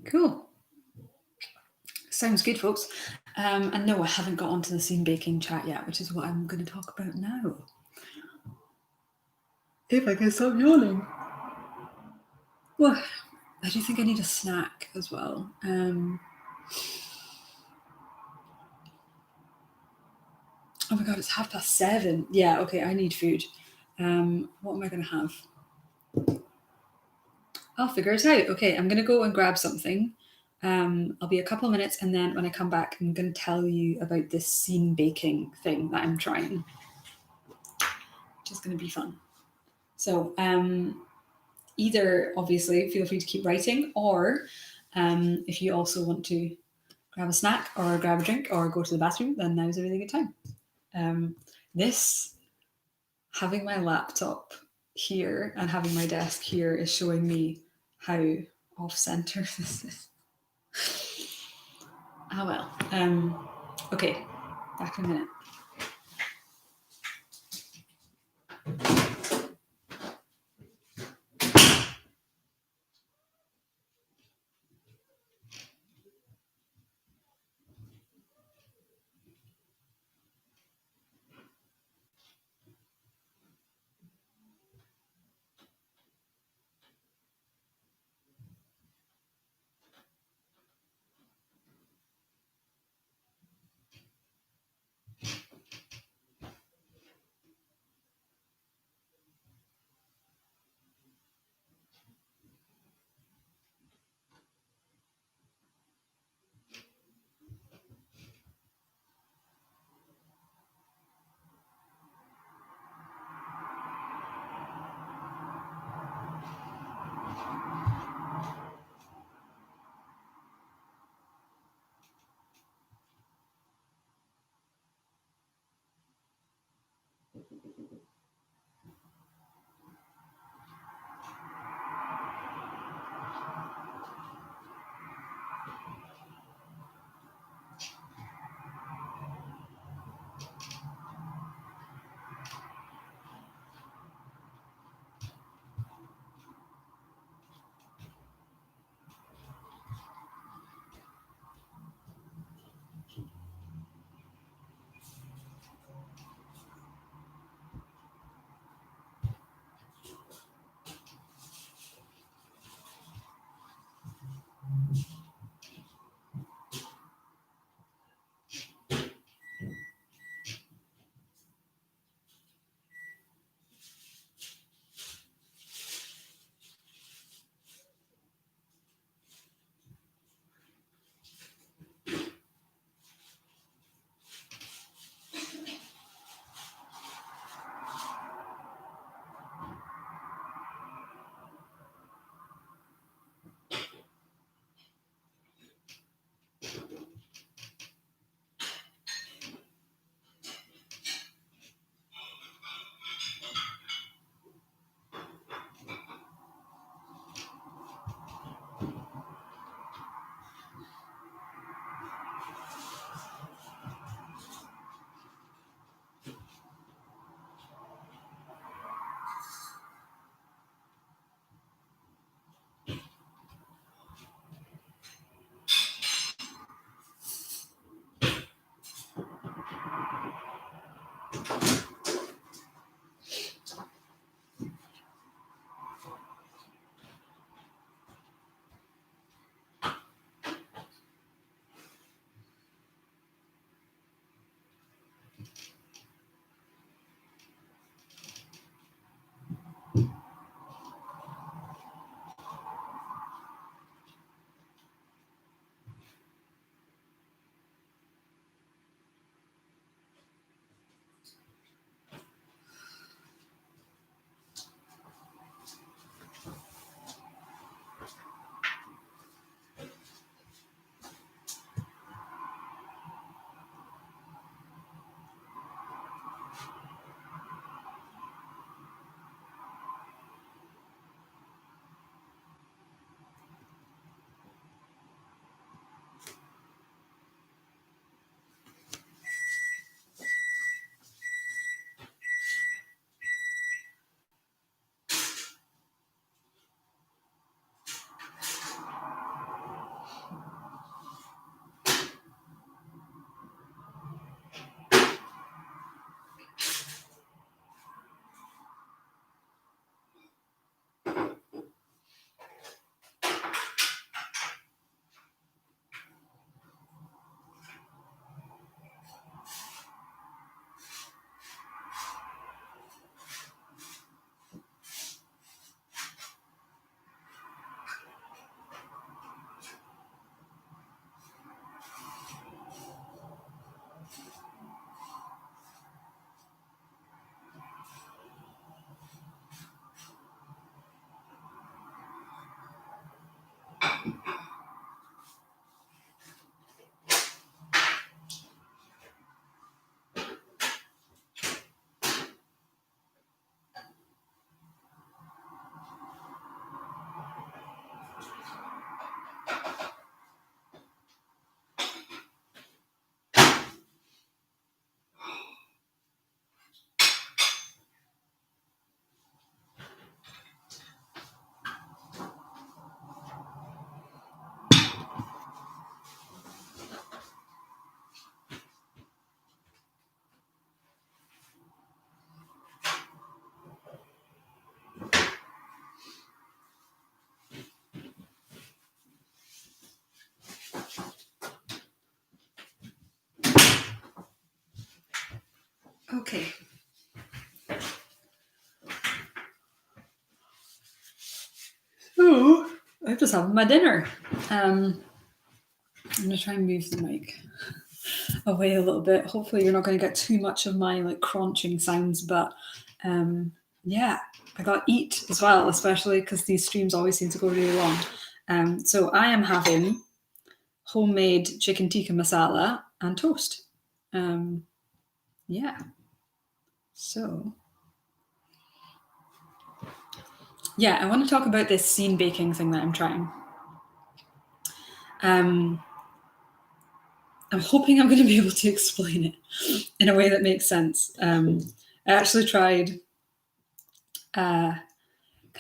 Cool. Sounds good, folks. And no, I haven't got onto the scene baking chat yet, which is what I'm going to talk about now. If I can stop yawning. Well, I do think I need a snack as well. Oh my god, it's 7:30. Yeah, okay, I need food. What am I going to have? I'll figure it out. Okay, I'm going to go and grab something. I'll be a couple of minutes, and then when I come back, I'm going to tell you about this scene baking thing that I'm trying, which is going to be fun. So, either obviously feel free to keep writing, or if you also want to grab a snack or grab a drink or go to the bathroom, then now's a really good time. This, having my laptop here and having my desk here, is showing me how off center this is. Ah well. Okay, back in a minute. Okay. So I'm just having my dinner. I'm gonna try and move the mic away a little bit. Hopefully you're not going to get too much of my like crunching sounds, but yeah, I got to eat as well, especially because these streams always seem to go really long. So I am having homemade chicken tikka masala and toast. Yeah. So yeah, I want to talk about this scene baking thing that I'm trying. I'm hoping I'm going to be able to explain it in a way that makes sense. I actually tried kind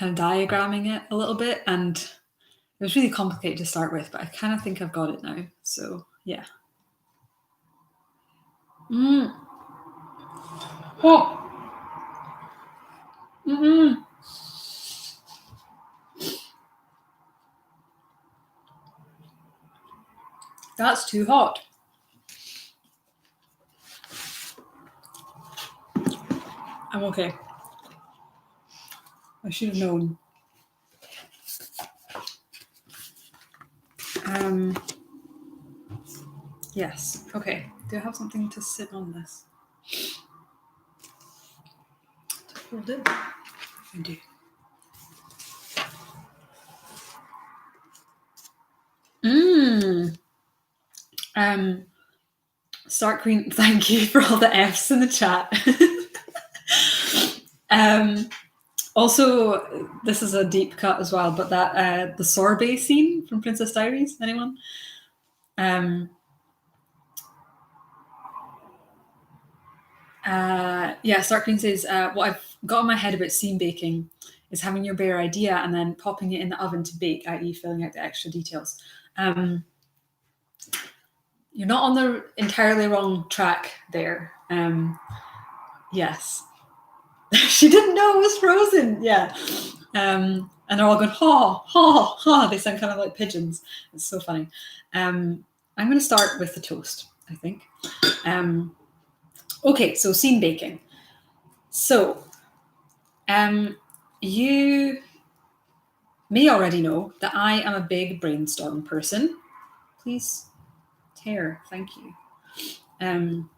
of diagramming it a little bit, and it was really complicated to start with, but I kind of think I've got it now. So yeah. Oh. That's too hot. I'm okay. I should have known. Yes. Okay. Do I have something to sit on this? To hold it? I do. Stark Queen, thank you for all the Fs in the chat. Also, this is a deep cut as well, but that the sorbet scene from Princess Diaries, anyone? Yeah, Stark Queen says, what I've got in my head about scene baking is having your bare idea and then popping it in the oven to bake, i.e. filling out the extra details. You're not on the entirely wrong track there. Yes. She didn't know it was frozen. Yeah. And they're all going, ha, ha, ha. They sound kind of like pigeons. It's so funny. I'm going to start with the toast, I think. Okay, so scene baking. So you may already know that I am a big brainstorm person. Please, Tare, thank you. I'm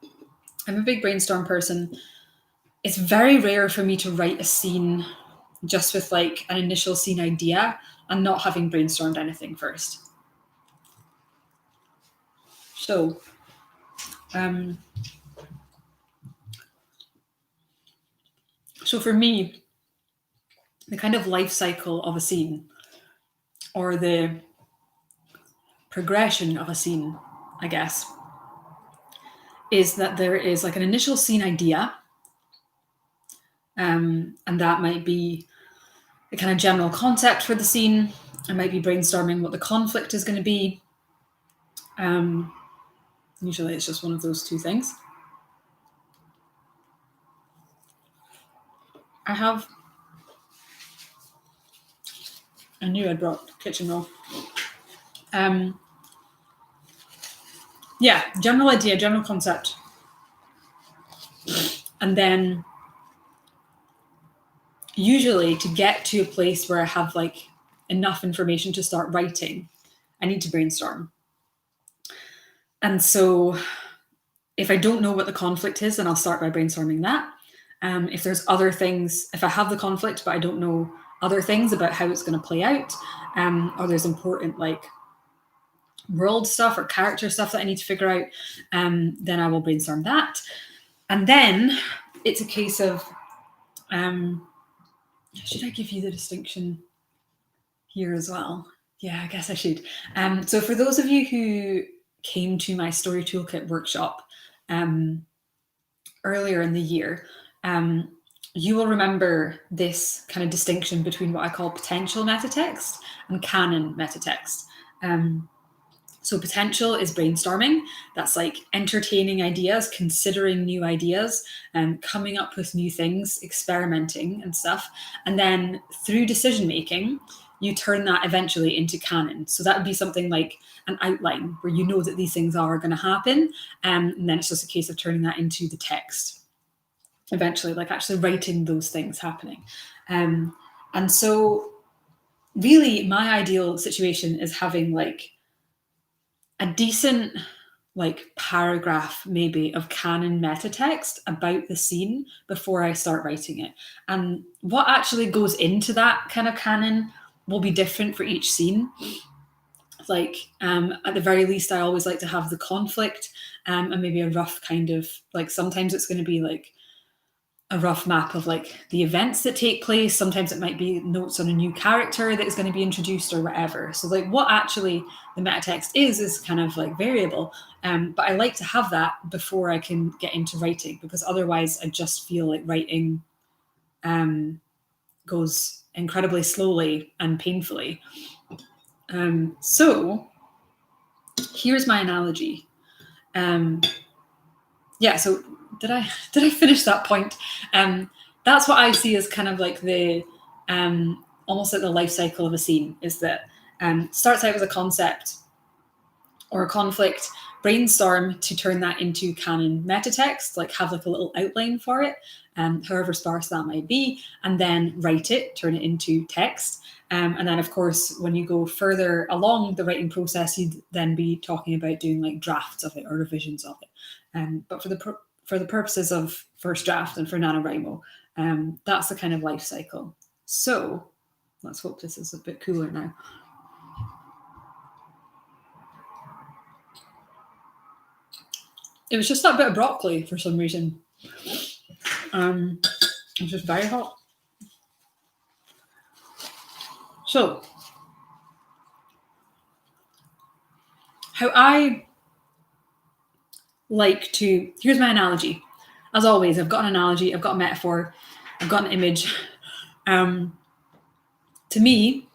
a big brainstorm person. It's very rare for me to write a scene just with like an initial scene idea and not having brainstormed anything first. So, so for me, the kind of life cycle of a scene or the progression of a scene, I guess, is that there is like an initial scene idea, and that might be the kind of general concept for the scene. I might be brainstorming what the conflict is going to be. Usually it's just one of those two things. I knew I'd brought kitchen roll. Yeah, general idea, general concept. And then usually to get to a place where I have like enough information to start writing, I need to brainstorm. And so if I don't know what the conflict is, then I'll start by brainstorming that. If there's other things, if I have the conflict, but I don't know other things about how it's going to play out, or there's important like world stuff or character stuff that I need to figure out, then I will brainstorm that. And then it's a case of, should I give you the distinction here as well? Yeah, I guess I should. So for those of you who came to my Story Toolkit workshop earlier in the year, you will remember this kind of distinction between what I call potential metatext and canon metatext. So potential is brainstorming. That's like entertaining ideas, considering new ideas, and coming up with new things, experimenting and stuff. And then through decision making, you turn that eventually into canon. So that would be something like an outline where you know that these things are going to happen. And then it's just a case of turning that into the text. eventually, like actually writing those things happening. And so really my ideal situation is having like a decent like paragraph maybe of canon meta text about the scene before I start writing it. And what actually goes into that kind of canon will be different for each scene. Like at the very least, I always like to have the conflict and maybe a rough kind of like, sometimes it's going to be like a rough map of like the events that take place. Sometimes it might be notes on a new character that is going to be introduced or whatever. So like what actually the meta text is kind of like variable. But I like to have that before I can get into writing, because otherwise I just feel like writing goes incredibly slowly and painfully. So here's my analogy. Yeah, so did I finish that point? That's what I see as kind of like the almost like the life cycle of a scene, is that starts out as a concept or a conflict, brainstorm to turn that into canon meta text, like have like a little outline for it, however sparse that might be, and then write it, turn it into text. And then, of course, when you go further along the writing process, you'd then be talking about doing like drafts of it or revisions of it. But for the purposes of first draft and for NaNoWriMo, that's the kind of life cycle. So let's hope this is a bit cooler now. It was just that bit of broccoli for some reason. It's just very hot. So, how I like to, here's my analogy. As always, I've got an analogy, I've got a metaphor, I've got an image. To me,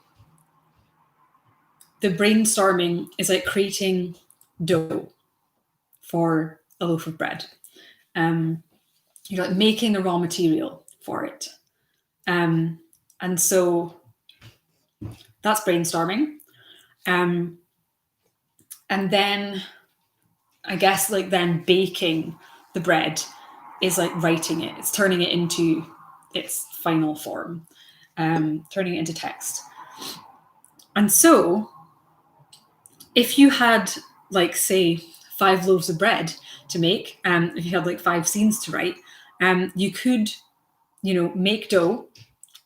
the brainstorming is like creating dough for a loaf of bread. You're like making the raw material for it. And so that's brainstorming. And then I guess like then baking the bread is like writing it. It's turning it into its final form, turning it into text. And so if you had like, say, 5 loaves of bread to make, if you had like 5 scenes to write, you could, make dough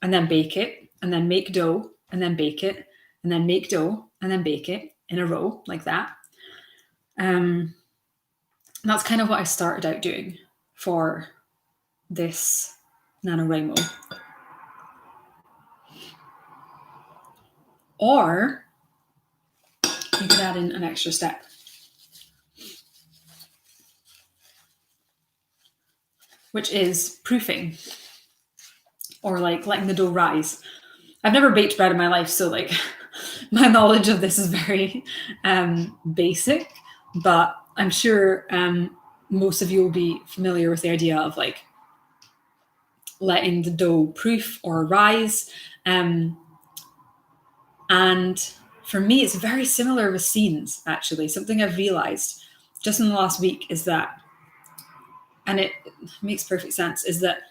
and then bake it, and then make dough and then bake it, and then make dough and then bake it in a row like that. That's kind of what I started out doing for this NaNoWriMo. Or you could add in an extra step. Which is proofing, or like letting the dough rise. I've never baked bread in my life, so like my knowledge of this is very basic, but I'm sure most of you will be familiar with the idea of like letting the dough proof or rise. And for me, it's very similar with scenes, actually. Something I've realized just in the last week is that, and it makes perfect sense, is that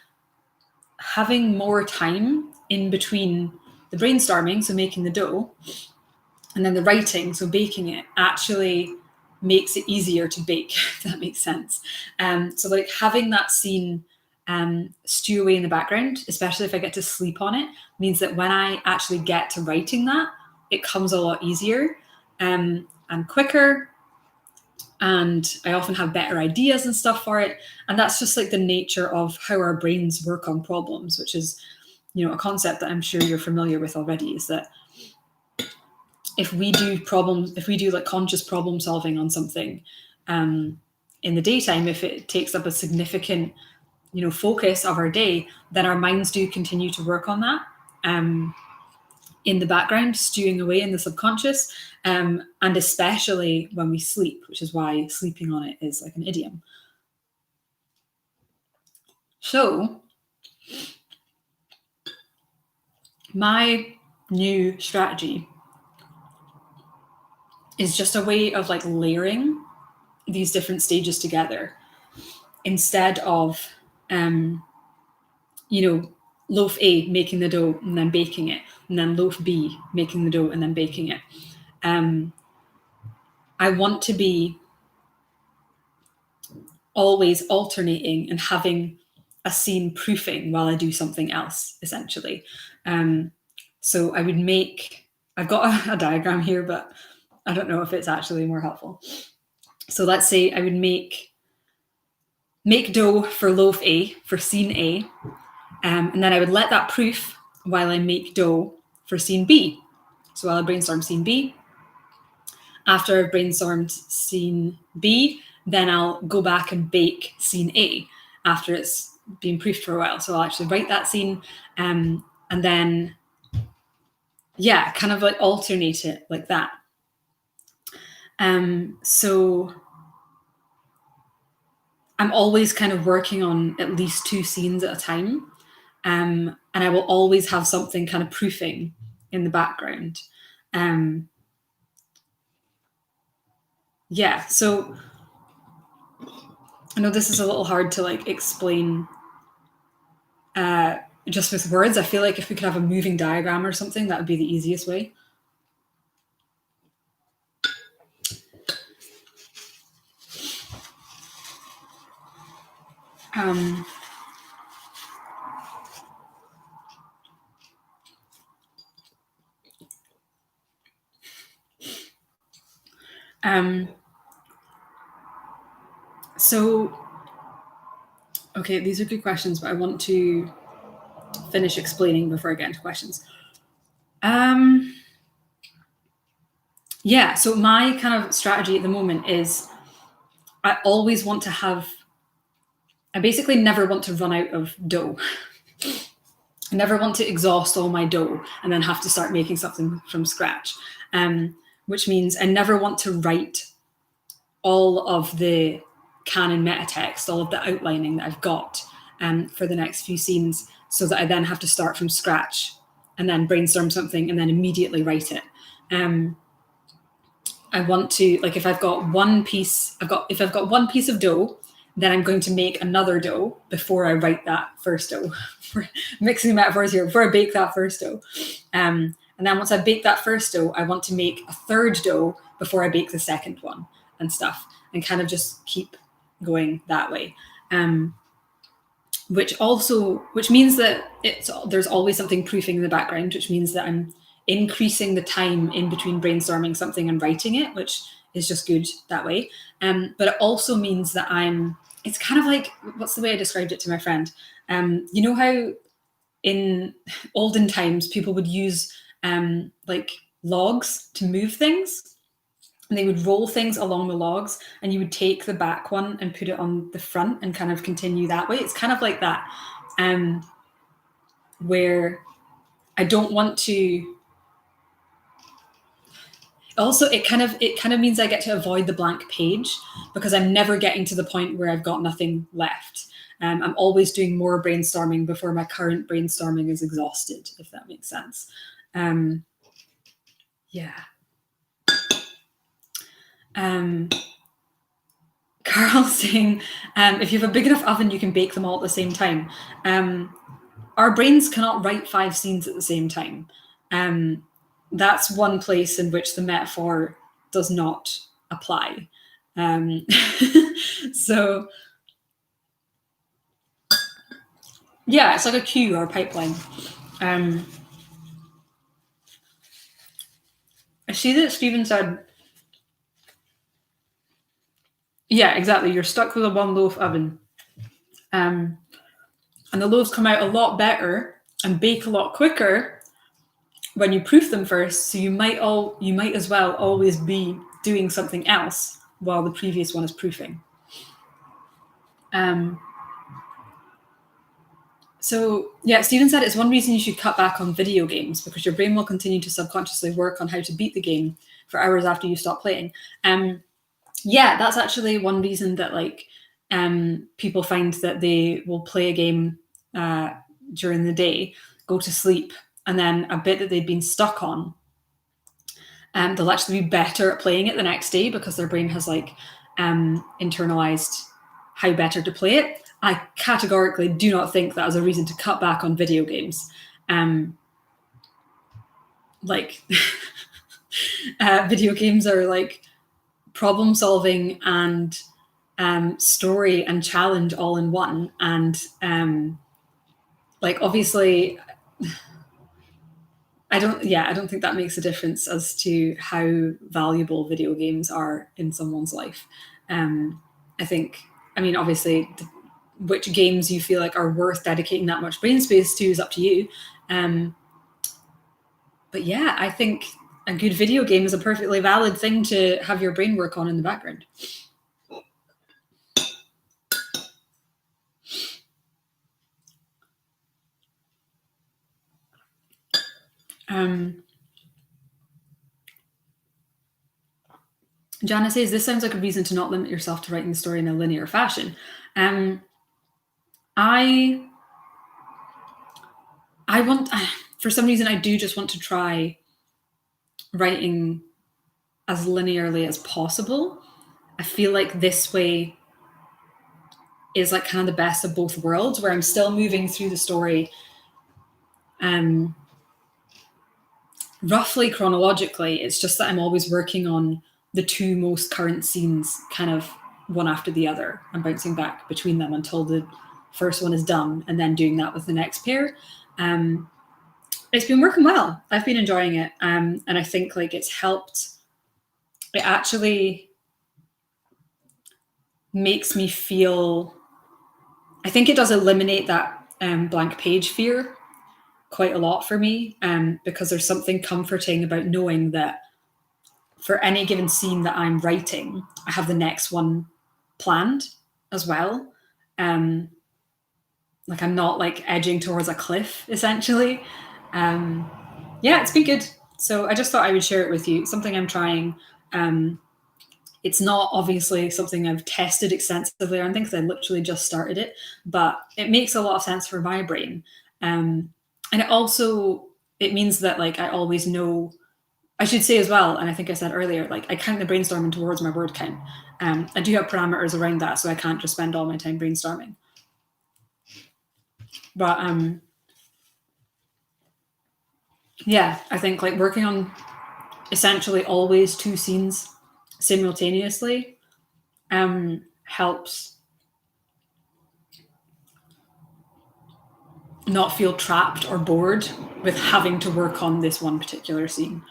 having more time in between the brainstorming, so making the dough, and then the writing, so baking it, actually makes it easier to bake, if that makes sense. So like having that scene stew away in the background, especially if I get to sleep on it, means that when I actually get to writing that, it comes a lot easier and quicker. And I often have better ideas and stuff for it. And that's just like the nature of how our brains work on problems, which is, a concept that I'm sure you're familiar with already, is that if we do like conscious problem solving on something in the daytime, if it takes up a significant, focus of our day, then our minds do continue to work on that in the background, stewing away in the subconscious, and especially when we sleep, which is why sleeping on it is like an idiom. So my new strategy is just a way of like layering these different stages together instead of loaf A, making the dough and then baking it, and then loaf B, making the dough and then baking it. I want to be always alternating and having a scene proofing while I do something else, essentially. So I would make, I've got a diagram here, but I don't know if it's actually more helpful. So let's say I would make dough for loaf A, for scene A, and then I would let that proof while I make dough for scene B. So while I brainstorm scene B, after I've brainstormed scene B, then I'll go back and bake scene A after it's been proofed for a while. So I'll actually write that scene, and then, yeah, kind of like alternate it like that. So I'm always kind of working on at least 2 scenes at a time. And I will always have something kind of proofing in the background. Yeah, so I know this is a little hard to like explain just with words. I feel like if we could have a moving diagram or something, that would be the easiest way. So, okay, these are good questions, but I want to finish explaining before I get into questions. Yeah, so my kind of strategy at the moment is I always want to have, I basically never want to run out of dough. I never want to exhaust all my dough and then have to start making something from scratch, which means I never want to write all of the canon meta text, all of the outlining that I've got for the next few scenes, so that I then have to start from scratch and then brainstorm something and then immediately write it. I want to, like, if I've got one piece of dough, then I'm going to make another dough before I write that first dough. We're mixing metaphors here, before I bake that first dough. And then once I bake that first dough, I want to make a third dough before I bake the second one and stuff, and kind of just keep going that way. Which means that there's always something proofing in the background, which means that I'm increasing the time in between brainstorming something and writing it, which is just good that way. But it also means that it's kind of like, what's the way I described it to my friend? You know how in olden times people would use like logs to move things? And they would roll things along the logs, and you would take the back one and put it on the front and kind of continue that way. It's kind of like that, where I don't want to. Also, it kind of means I get to avoid the blank page, because I'm never getting to the point where I've got nothing left. I'm always doing more brainstorming before my current brainstorming is exhausted, if that makes sense. Yeah. Carl saying, if you have a big enough oven, you can bake them all at the same time. Our brains cannot write 5 scenes at the same time. That's one place in which the metaphor does not apply. So, yeah, it's like a queue or a pipeline. I see that Stephen said, yeah, exactly. You're stuck with a 1 loaf oven. And the loaves come out a lot better and bake a lot quicker when you proof them first. So you might as well always be doing something else while the previous one is proofing. So yeah, Stephen said it's one reason you should cut back on video games, because your brain will continue to subconsciously work on how to beat the game for hours after you stop playing. Yeah, that's actually one reason that people find that they will play a game during the day, go to sleep, and then a bit that they've been stuck on, they'll actually be better at playing it the next day, because their brain has internalized how better to play it. I categorically do not think that as a reason to cut back on video games. Like video games are like problem solving and story and challenge all in one. And like obviously I don't think that makes a difference as to how valuable video games are in someone's life. I think, I mean, obviously, which games you feel like are worth dedicating that much brain space to is up to you. But yeah, I think a good video game is a perfectly valid thing to have your brain work on in the background. Jana says, this sounds like a reason to not limit yourself to writing the story in a linear fashion. I want, for some reason, I do just want to try writing as linearly as possible. I feel like this way is like kind of the best of both worlds, where I'm still moving through the story roughly chronologically. It's just that I'm always working on the two most current scenes kind of one after the other and bouncing back between them until the first one is done, and then doing that with the next pair. It's been working well. I've been enjoying it. And I think like it's helped. It actually makes me feel, I think it does eliminate that blank page fear quite a lot for me, because there's something comforting about knowing that for any given scene that I'm writing, I have the next one planned as well. Like I'm not like edging towards a cliff, essentially. Yeah, it's been good. So I just thought I would share it with you. It's something I'm trying. It's not obviously something I've tested extensively or anything because I literally just started it, but it makes a lot of sense for my brain. And it means that like I always know, I should say as well, and I think I said earlier, like I count the brainstorming towards my word count. I do have parameters around that, so I can't just spend all my time brainstorming. But yeah, I think like working on essentially always two scenes simultaneously helps not feel trapped or bored with having to work on this one particular scene.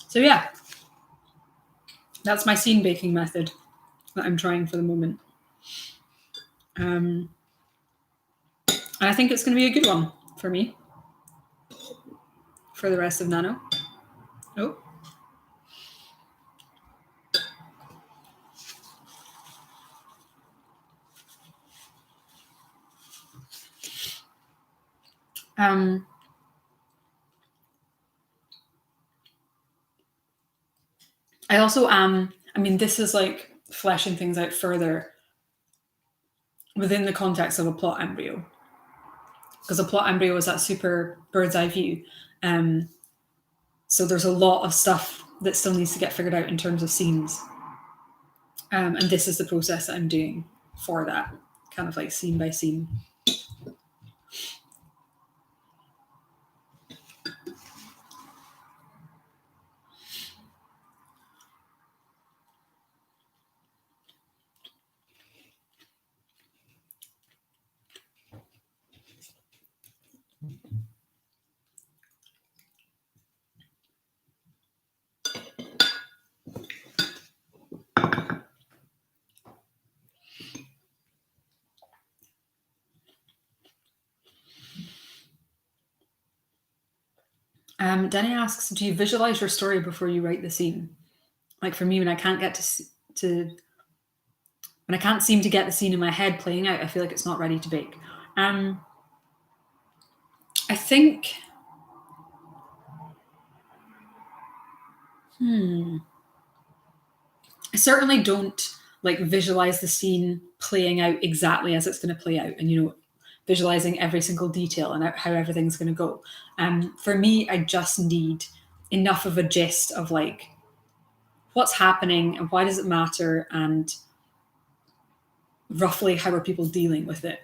So yeah, that's my scene baking method that I'm trying for the moment. And I think it's going to be a good one for me for the rest of Nano. Oh. I also am, I mean, this is like fleshing things out further within the context of a plot embryo. Because a plot embryo is that super bird's eye view. So there's a lot of stuff that still needs to get figured out in terms of scenes. And this is the process that I'm doing for that, kind of like scene by scene. Denny asks, do you visualize your story before you write the scene? Like for me, when I can't get when I can't seem to get the scene in my head playing out, I feel like it's not ready to bake. I think, I certainly don't like visualize the scene playing out exactly as it's going to play out, and visualizing every single detail and how everything's going to go. For me, I just need enough of a gist of like what's happening and why does it matter, and roughly how are people dealing with it.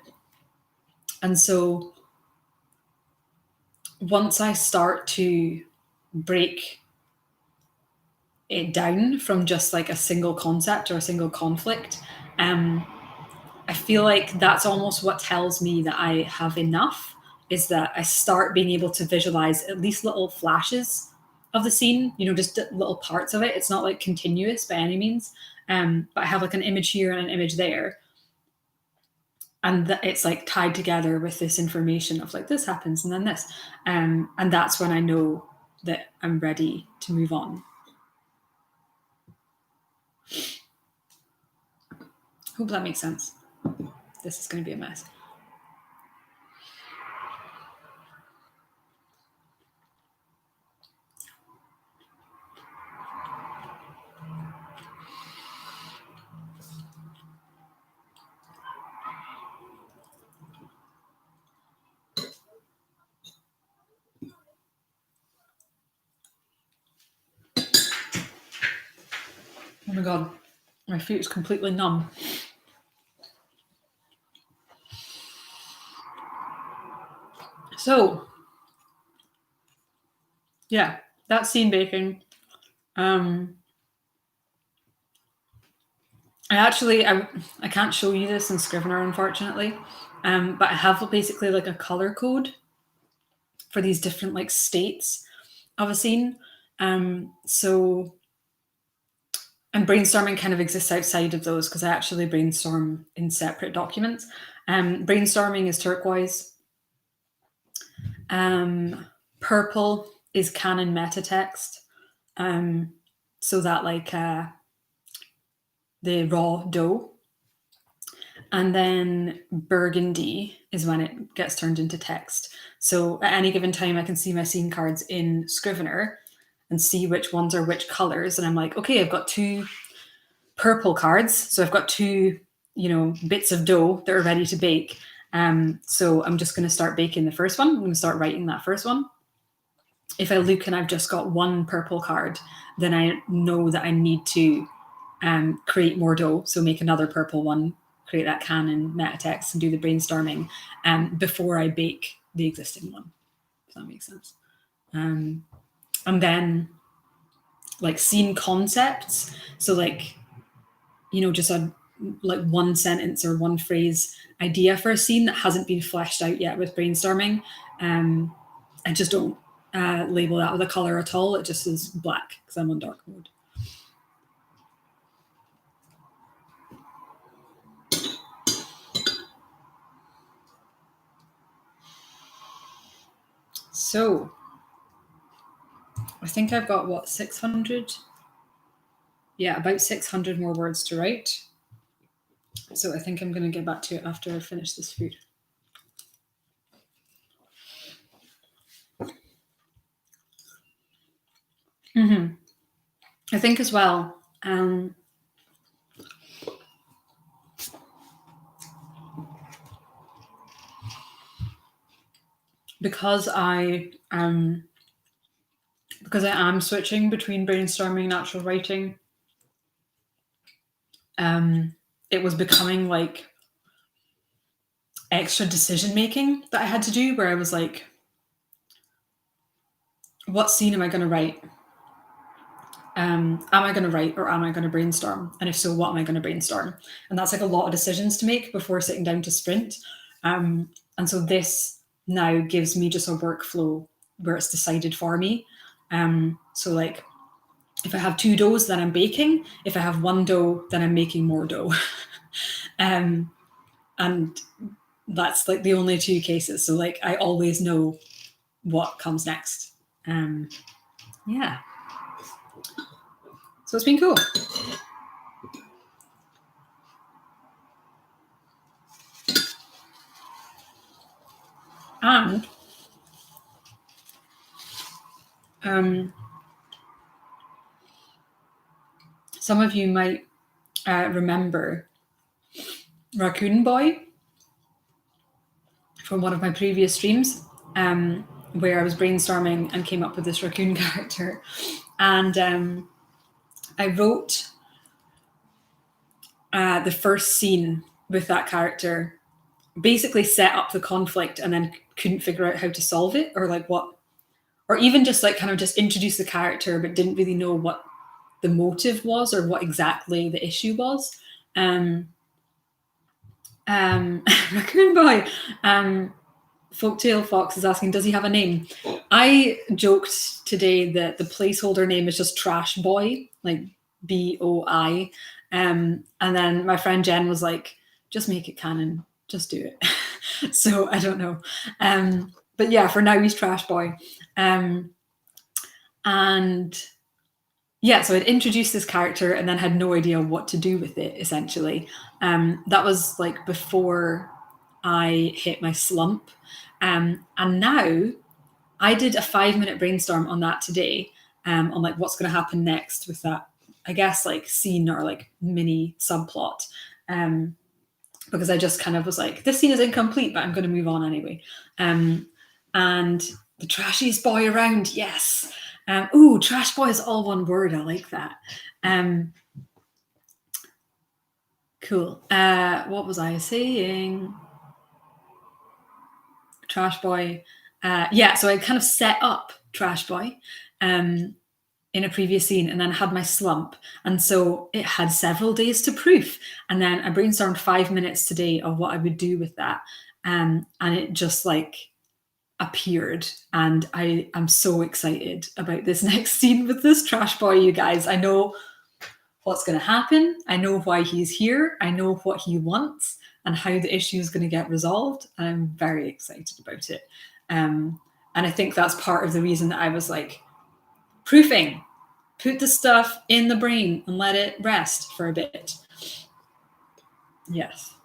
And so once I start to break it down from just like a single concept or a single conflict, I feel like that's almost what tells me that I have enough, is that I start being able to visualize at least little flashes of the scene, just little parts of it. It's not like continuous by any means, but I have like an image here and an image there. And it's like tied together with this information of like this happens and then this. And that's when I know that I'm ready to move on. Hope that makes sense. This is going to be a mess. Oh my God, my feet is completely numb. So, yeah, that's scene baking. I can't show you this in Scrivener, unfortunately, but I have basically like a color code for these different like states of a scene. So, and brainstorming kind of exists outside of those because I actually brainstorm in separate documents. Brainstorming is turquoise. Purple is canon meta text. So that like the raw dough. And then burgundy is when it gets turned into text. So at any given time, I can see my scene cards in Scrivener and see which ones are which colors. And I'm like, okay, I've got 2 purple cards. So I've got 2, bits of dough that are ready to bake. So I'm just going to start baking the first one. I'm going to start writing that first one. If I look and I've just got 1 purple card, then I know that I need to create more dough. So make another purple one, create that canon meta text, and do the brainstorming before I bake the existing one. If that makes sense. And then like scene concepts. So like, just a like 1 sentence or 1 phrase idea for a scene that hasn't been fleshed out yet with brainstorming. I just don't label that with a color at all. It just is black because I'm on dark mode. So I think I've got 600? Yeah, about 600 more words to write. So I think I'm going to get back to it after I finish this food. I think as well, because I am switching between brainstorming and natural writing, it was becoming like extra decision making that I had to do, where I was like, what scene am I going to write? Am I going to write or am I going to brainstorm? And if so, what am I going to brainstorm? And that's like a lot of decisions to make before sitting down to sprint. And so this now gives me just a workflow where it's decided for me. So like if I have 2 doughs, then I'm baking. If I have 1 dough, then I'm making more dough. And that's like the only 2 cases. So like I always know what comes next. Yeah. So it's been cool. And some of you might remember Raccoon Boy from one of my previous streams, where I was brainstorming and came up with this raccoon character. And I wrote the first scene with that character, basically set up the conflict and then couldn't figure out how to solve it, or like what, or even just like kind of just introduce the character but didn't really know what the motive was or what exactly the issue was. Raccoon Boy, Folktale Fox is asking, does he have a name? I joked today that the placeholder name is just Trash Boy, like BOI. And then my friend Jen was like, just make it canon, just do it. So I don't know. But yeah, for now he's Trash Boy. And yeah, so I'd introduced this character and then had no idea what to do with it, essentially. That was like before I hit my slump. And now I did a 5-minute brainstorm on that today, on like what's going to happen next with that, I guess, like scene or like mini subplot. Because I just kind of was like, this scene is incomplete, but I'm going to move on anyway. And the trashiest boy around, yes. Ooh, trash boy is all one word. I like that. Cool. What was I saying? Trash Boy. Yeah, so I kind of set up Trash Boy in a previous scene and then had my slump. And so it had several days to proof. And then I brainstormed 5 minutes today of what I would do with that. And it just like appeared. And I am so excited about this next scene with this Trash Boy, you guys. I know what's going to happen. I know why he's here. I know what he wants and how the issue is going to get resolved. And I'm very excited about it. And I think that's part of the reason that I was like, proofing, put the stuff in the brain and let it rest for a bit. Yes.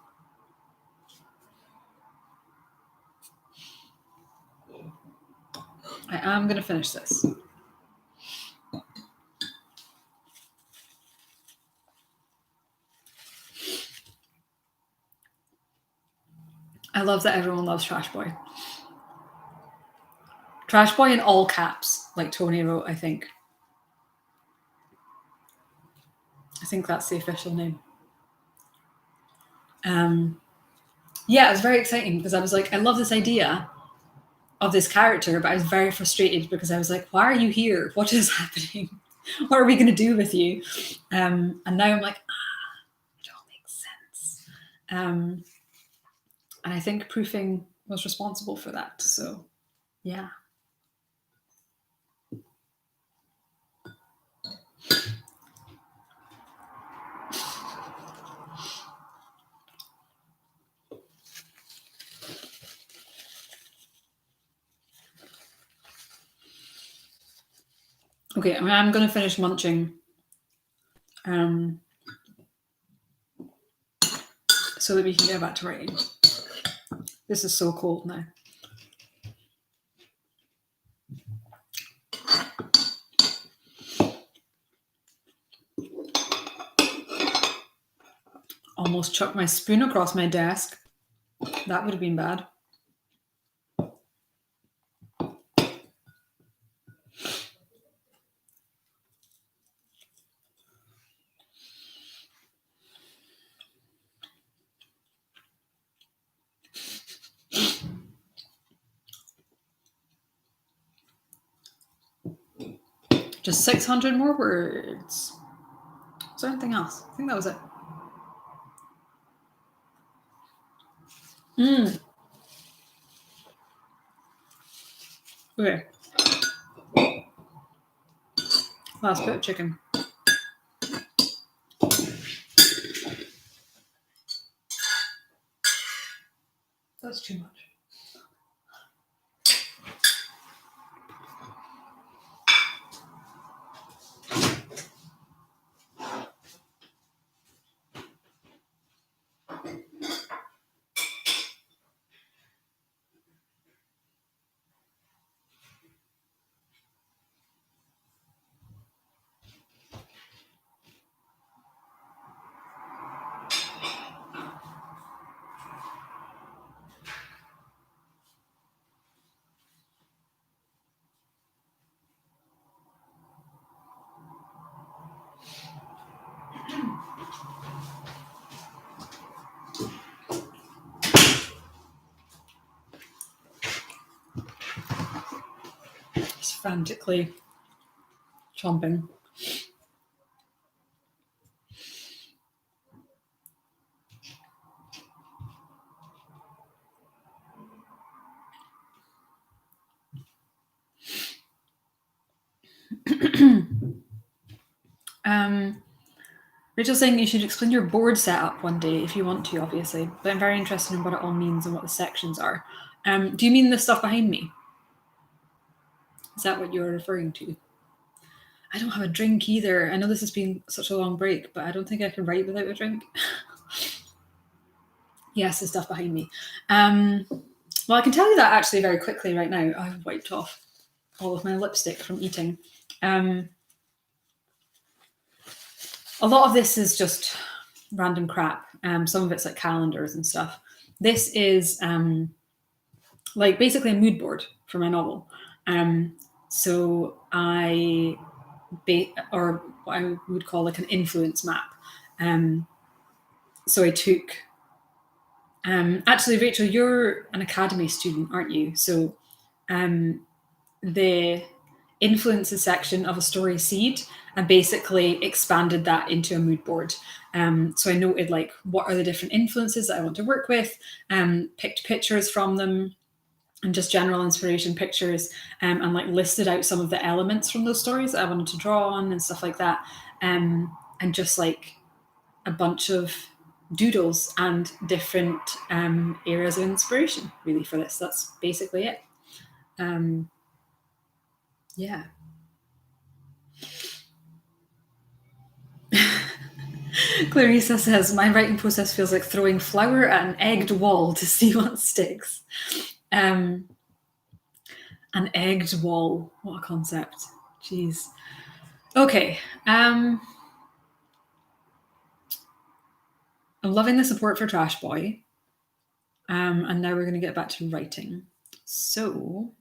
I am going to finish this. I love that everyone loves Trash Boy. Trash Boy in all caps, like Tony wrote, I think. I think that's the official name. Yeah, it was very exciting because I was like, I love this idea of this character, but I was very frustrated because I was like, why are you here? What is happening? What are we going to do with you? And now I'm like, it all makes sense. And I think proofing was responsible for that. So, yeah. Okay, I'm going to finish munching. So that we can get back to writing. This is so cold now. Almost chucked my spoon across my desk. That would have been bad. Just 600 more words. Was there anything else? I think that was it. Okay. Last bit of chicken. That's too much. frantically chomping. Rachel's saying you should explain your board setup one day if you want to, obviously. But I'm very interested in what it all means and what the sections are. Do you mean the stuff behind me? Is that what you're referring to? I don't have a drink either. I know this has been such a long break, but I don't think I can write without a drink. Yes, the stuff behind me. Well, I can tell you that actually very quickly right now. I've wiped off all of my lipstick from eating. A lot of this is just random crap. Some of it's like calendars and stuff. This is like basically a mood board for my novel. So or what I would call like an influence map. So I took. Actually, Rachel, you're an academy student, aren't you? So the influences section of a story seed and basically expanded that into a mood board. So I noted like what are the different influences that I want to work with, picked pictures from them and just general inspiration pictures, and like listed out some of the elements from those stories that I wanted to draw on and stuff like that. And just like a bunch of doodles and different areas of inspiration really for this. That's basically it. Yeah. Clarissa says, my writing process feels like throwing flour at an egged wall to see what sticks. An egged wall. What a concept. Jeez. Okay. I'm loving the support for Trash Boy. And now we're going to get back to writing. So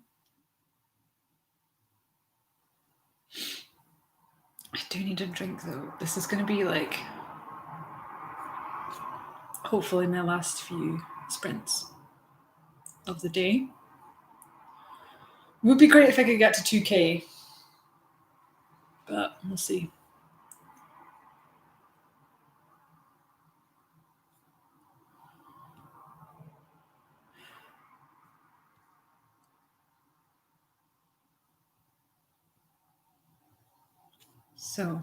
I do need a drink though. This is going to be like hopefully my last few sprints of the day. It would be great if I could get to 2K, but we'll see. So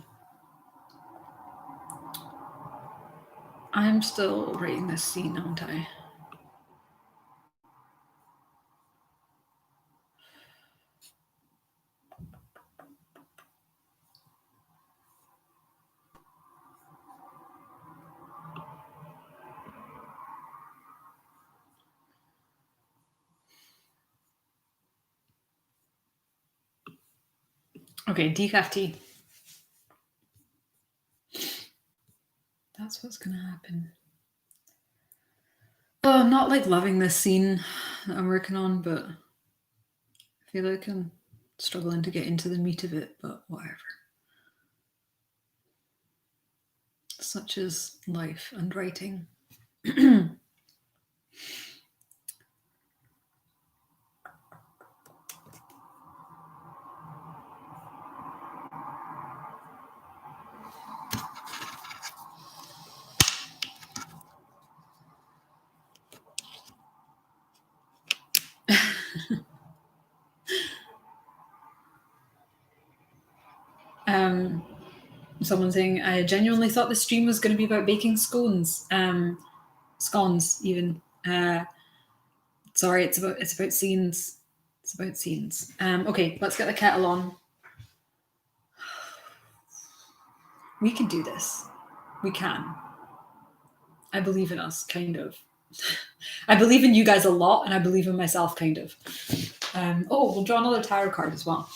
I'm still writing this scene, aren't I? Okay, decaf tea. That's what's gonna happen. Oh, I'm not like loving this scene that I'm working on, but I feel like I'm struggling to get into the meat of it, but whatever. Such is life and writing. Someone saying, I genuinely thought the stream was going to be about baking scones. Scones, even. Sorry, it's about scenes. It's about scenes. Okay, let's get the kettle on. We can do this. We can. I believe in us, kind of. I believe in you guys a lot, and I believe in myself, kind of. We'll draw another tarot card as well.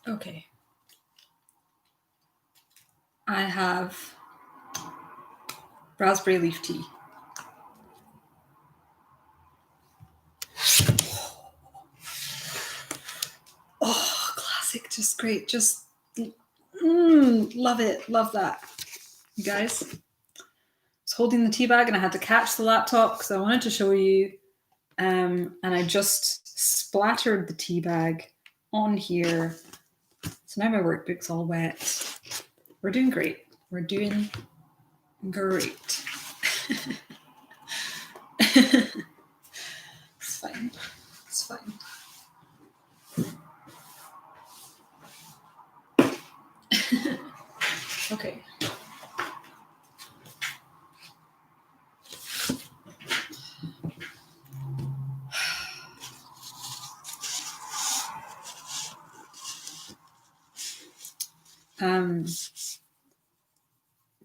Okay. I have raspberry leaf tea. Oh, classic. Just great. Just love it. Love that. You guys. I was holding the tea bag and I had to catch the laptop because I wanted to show you. And I just splattered the tea bag on here. So now my workbook's all wet. We're doing great. We're doing great. It's fine. It's fine. Okay.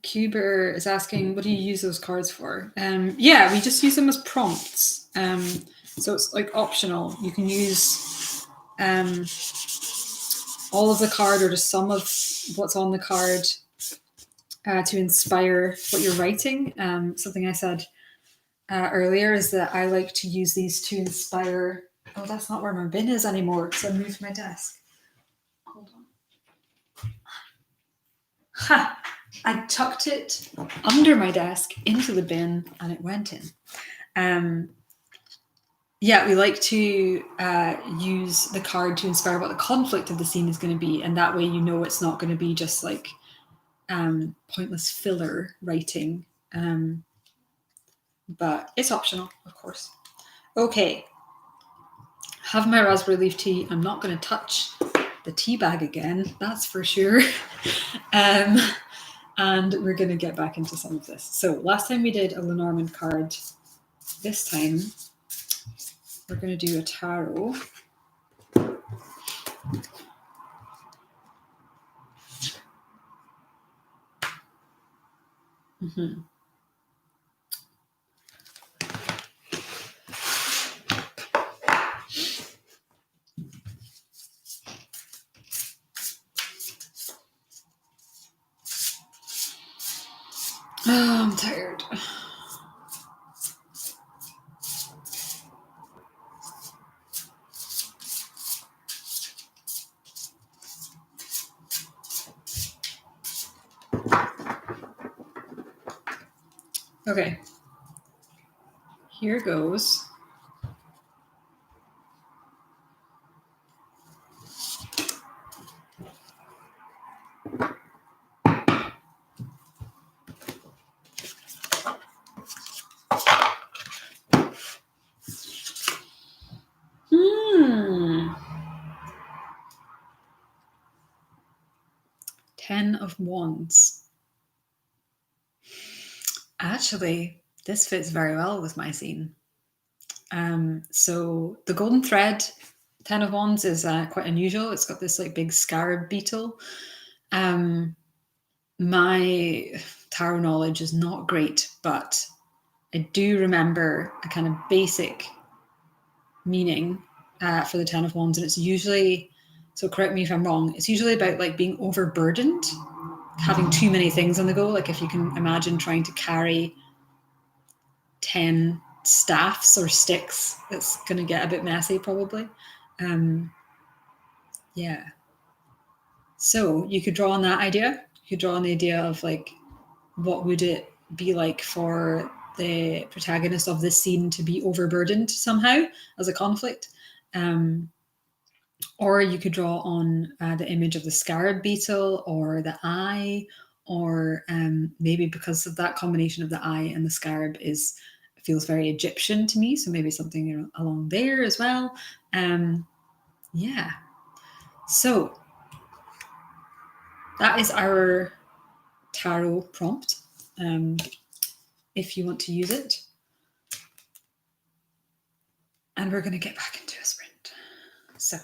Cuber is asking, what do you use those cards for? Yeah, we just use them as prompts. So it's like optional. You can use all of the card or just some of what's on the card to inspire what you're writing. Something I said earlier is that I like to use these to inspire. Oh, that's not where my bin is anymore, so I moved my desk. Hold on. Ha! I tucked it under my desk into the bin and it went in. Yeah, we like to use the card to inspire what the conflict of the scene is going to be, and that way you know it's not going to be just like pointless filler writing. But it's optional, of course. Okay, have my raspberry leaf tea. I'm not going to touch the tea bag again, that's for sure. And we're going to get back into some of this. So last time we did a Lenormand card. This time we're going to do a tarot. Mm-hmm. Oh, I'm tired. Okay, here goes. Ten of Wands. Actually, this fits very well with my scene. So the golden thread, Ten of Wands, is quite unusual. It's got this like big scarab beetle. My tarot knowledge is not great, but I do remember a kind of basic meaning for the Ten of Wands, and it's usually, so correct me if I'm wrong, it's usually about like being overburdened, having too many things on the go. Like if you can imagine trying to carry 10 staffs or sticks, it's going to get a bit messy probably. Yeah. So you could draw on that idea. You could draw on the idea of like, what would it be like for the protagonist of this scene to be overburdened somehow as a conflict? Or you could draw on the image of the scarab beetle or the eye, or maybe because of that combination of the eye and the scarab feels very Egyptian to me. So maybe something along there as well. Yeah. So that is our tarot prompt. If you want to use it. And we're going to get back into a sprint. So.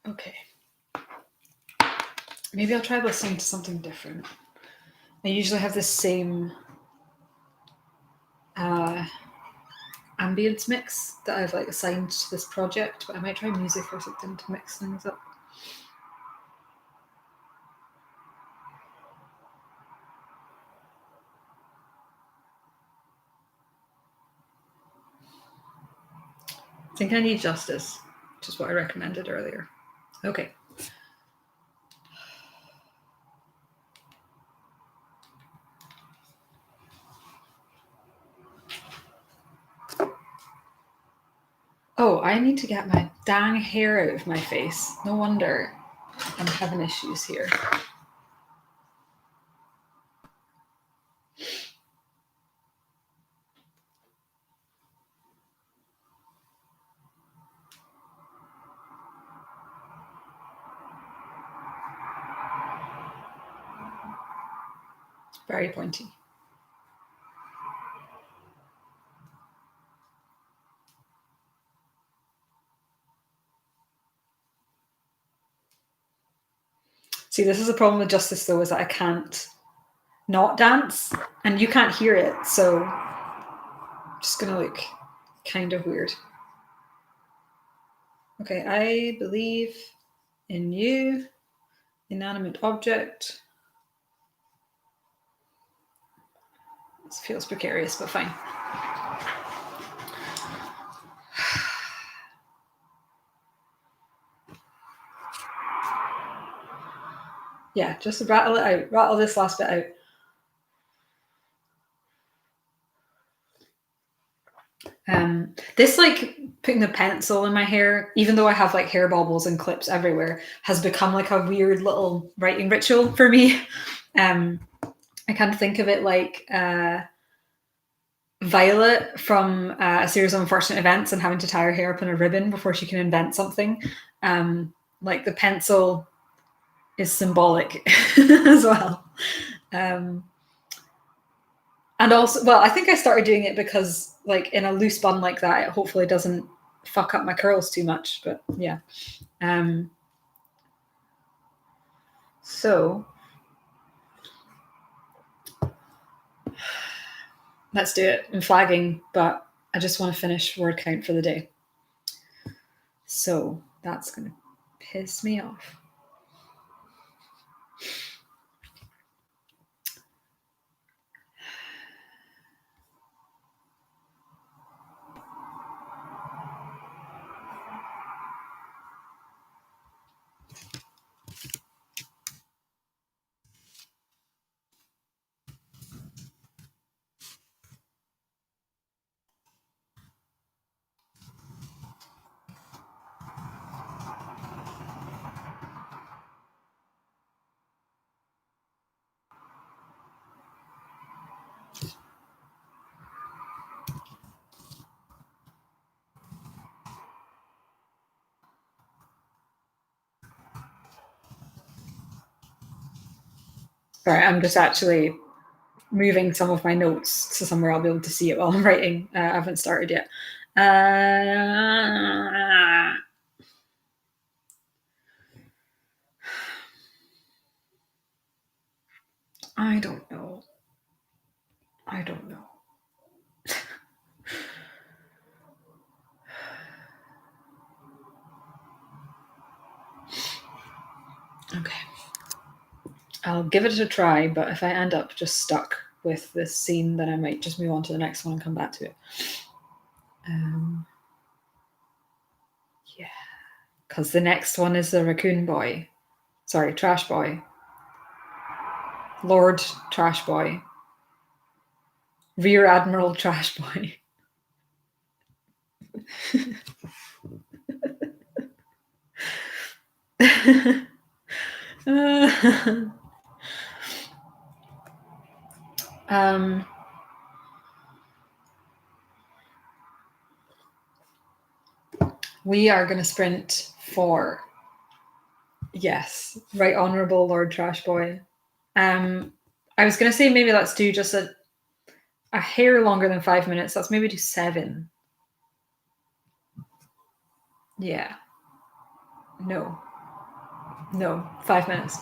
Okay. Maybe I'll try listening to something different. I usually have the same ambience mix that I've like assigned to this project, but I might try music or something to mix things up. I think I need justice, which is what I recommended earlier. Okay. Oh, I need to get my dang hair out of my face. No wonder I'm having issues here. Very pointy. See, this is the problem with justice, though, is that I can't not dance, and you can't hear it, so I'm just gonna look kind of weird. Okay, I believe in you, inanimate object. This feels precarious, but fine. Yeah, just rattle it out. Rattle this last bit out. This like putting the pencil in my hair, even though I have like hair baubles and clips everywhere, has become like a weird little writing ritual for me. I kind of think of it like Violet from A Series of Unfortunate Events and having to tie her hair up in a ribbon before she can invent something. Like the pencil is symbolic as well. And also, well, I think I started doing it because, like, in a loose bun like that, it hopefully doesn't fuck up my curls too much. But yeah. So let's do it in flagging, but I just want to finish word count for the day. So that's going to piss me off. Sorry, I'm just actually moving some of my notes to somewhere I'll be able to see it while I'm writing. I haven't started yet. I don't know. Okay. I'll give it a try, but if I end up just stuck with this scene, then I might just move on to the next one and come back to it. Yeah, because the next one is the raccoon boy. Sorry, trash boy. Lord Trash Boy. Rear Admiral Trash Boy. We are going to sprint for, yes, Right Honourable Lord Trash Boy. I was going to say maybe let's do just a hair longer than 5 minutes. Let's maybe do 7. Yeah. No. No, 5 minutes.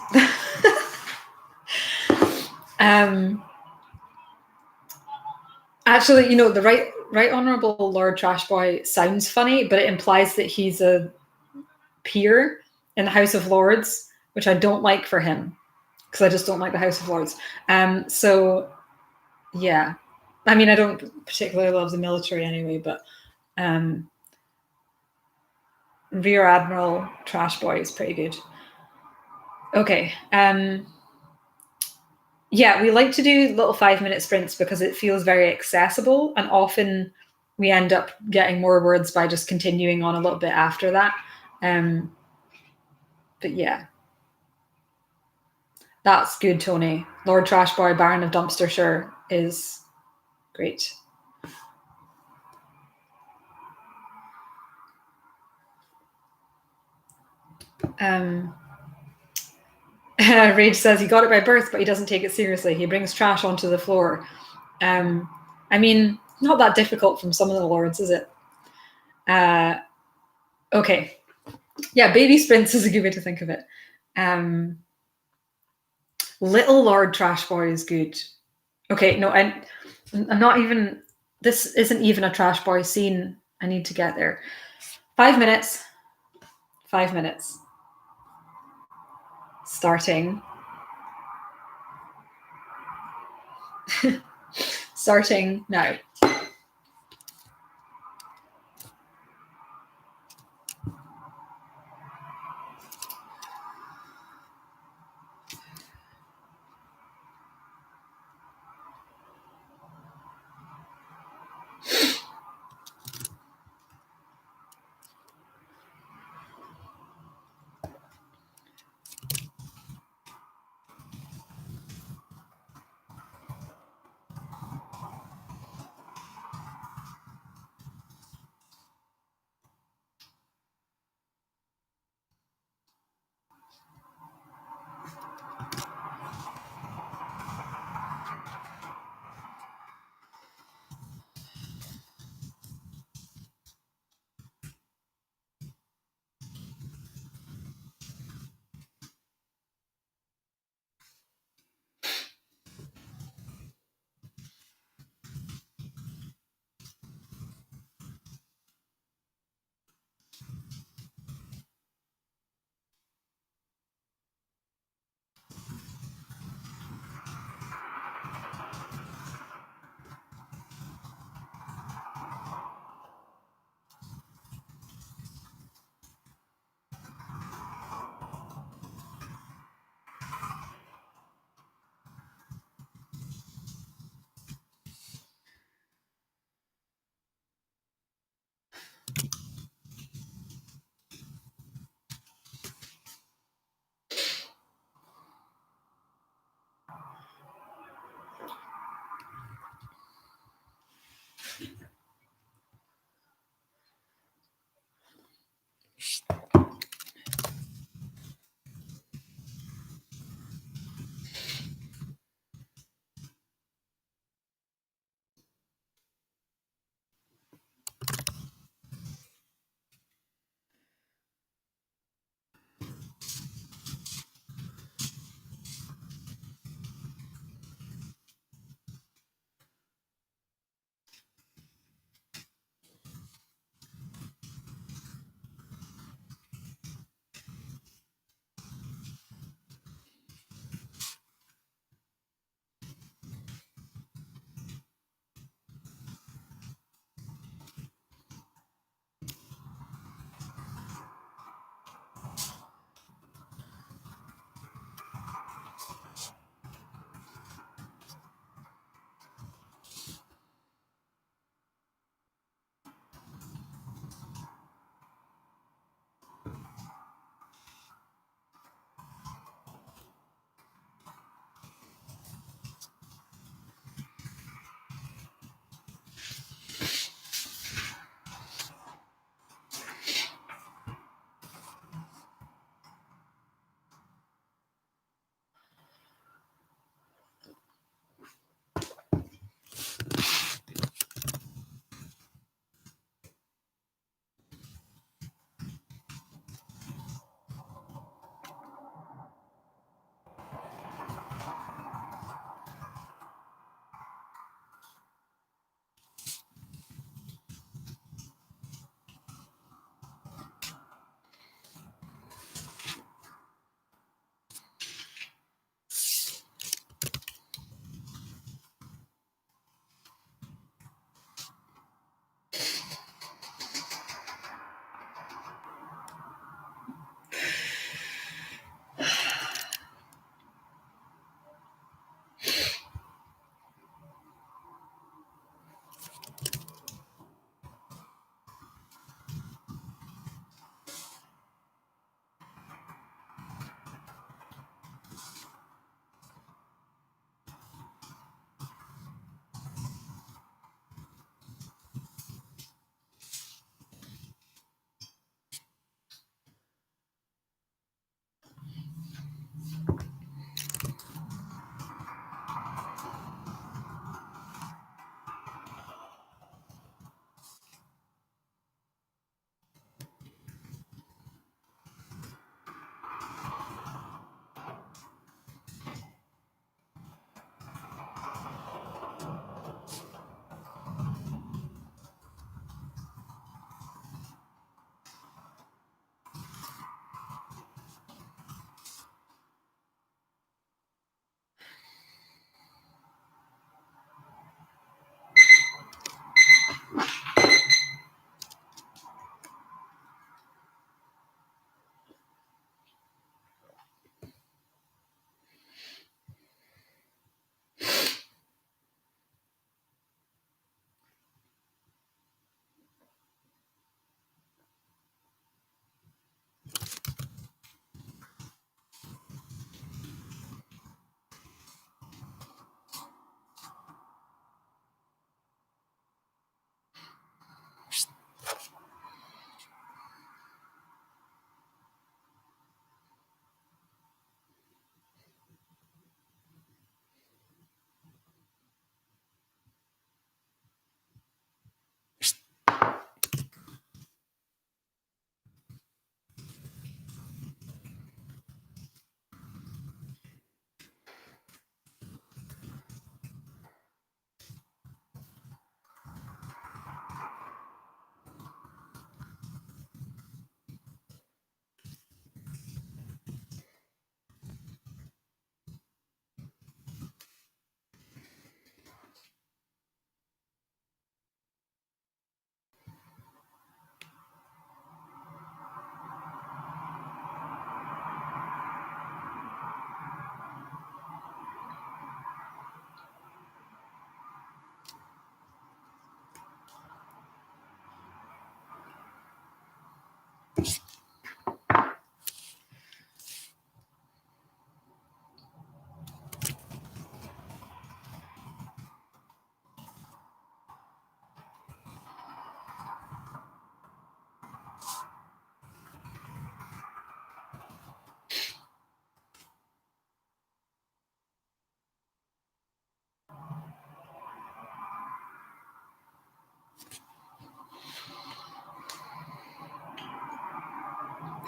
Actually, you know, the Right Honourable Lord Trashboy sounds funny, but it implies that he's a peer in the House of Lords, which I don't like for him, because I just don't like the House of Lords. So, yeah. I mean, I don't particularly love the military anyway, but Rear Admiral Trashboy is pretty good. Okay. Yeah, we like to do little 5-minute sprints because it feels very accessible, and often we end up getting more words by just continuing on a little bit after that. But yeah, that's good, Tony. Lord Trashboy, Baron of Dumpstershire is great. Rage says he got it by birth, but he doesn't take it seriously. He brings trash onto the floor. I mean, not that difficult from some of the lords, is it? Okay. Yeah, baby sprints is a good way to think of it. Little Lord Trashboy is good. Okay, no, I'm not even. This isn't even a Trashboy scene. I need to get there. 5 minutes. 5 minutes. Starting. Starting now.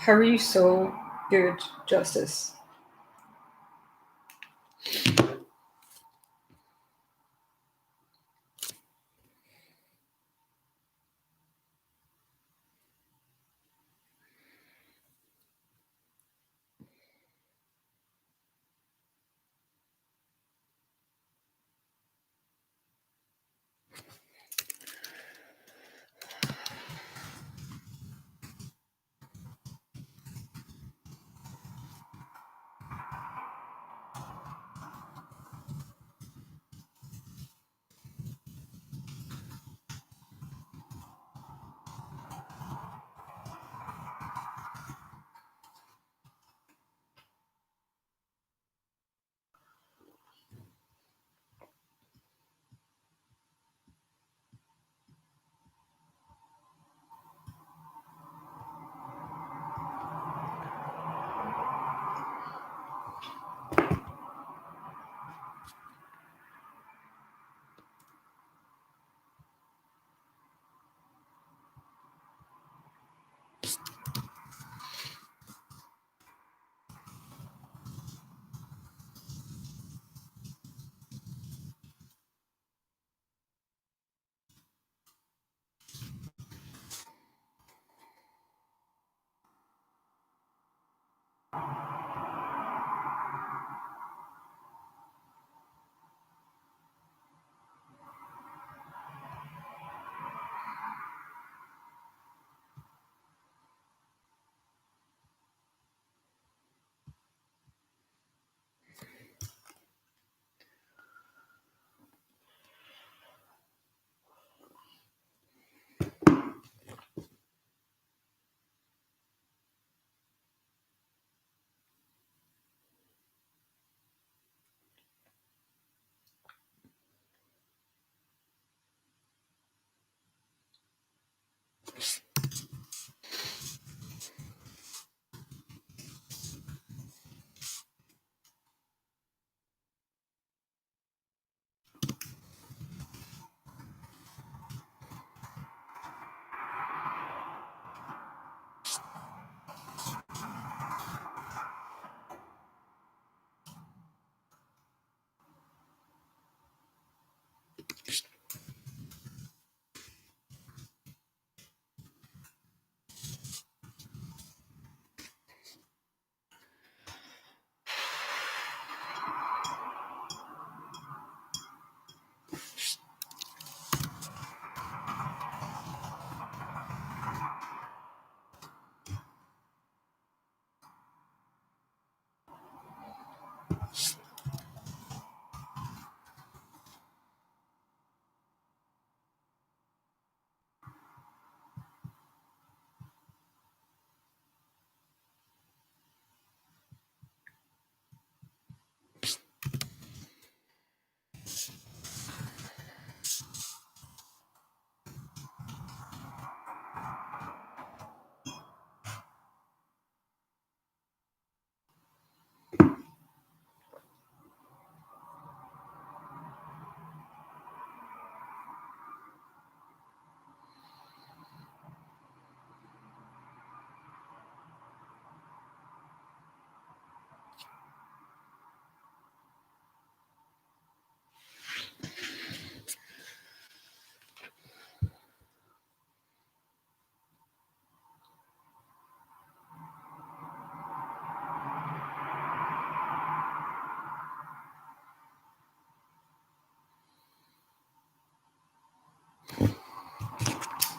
How are you so good, Justice?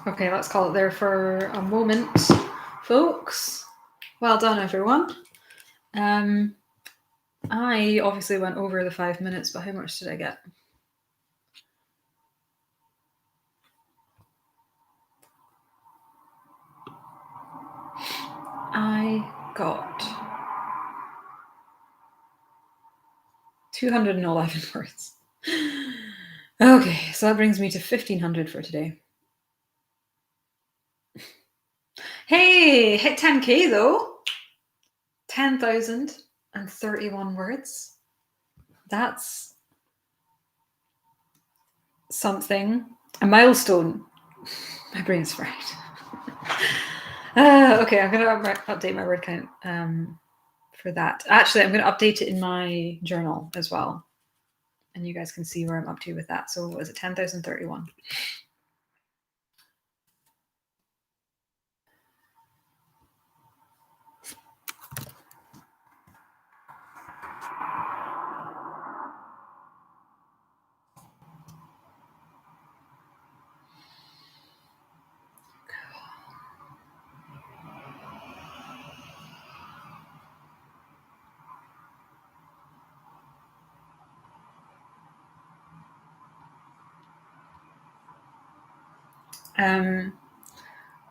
Okay, let's call it there for a moment, folks. Well done, everyone. I obviously went over the 5 minutes, but how much did I get? I got 211 words. Okay, so that brings me to 1,500 for today. Hey, hit 10K though. 10,031 words. That's something. A milestone. My brain's fried. Okay, I'm going to update my word count for that. Actually, I'm going to update it in my journal as well. And you guys can see where I'm up to with that. So what is it? 10,031.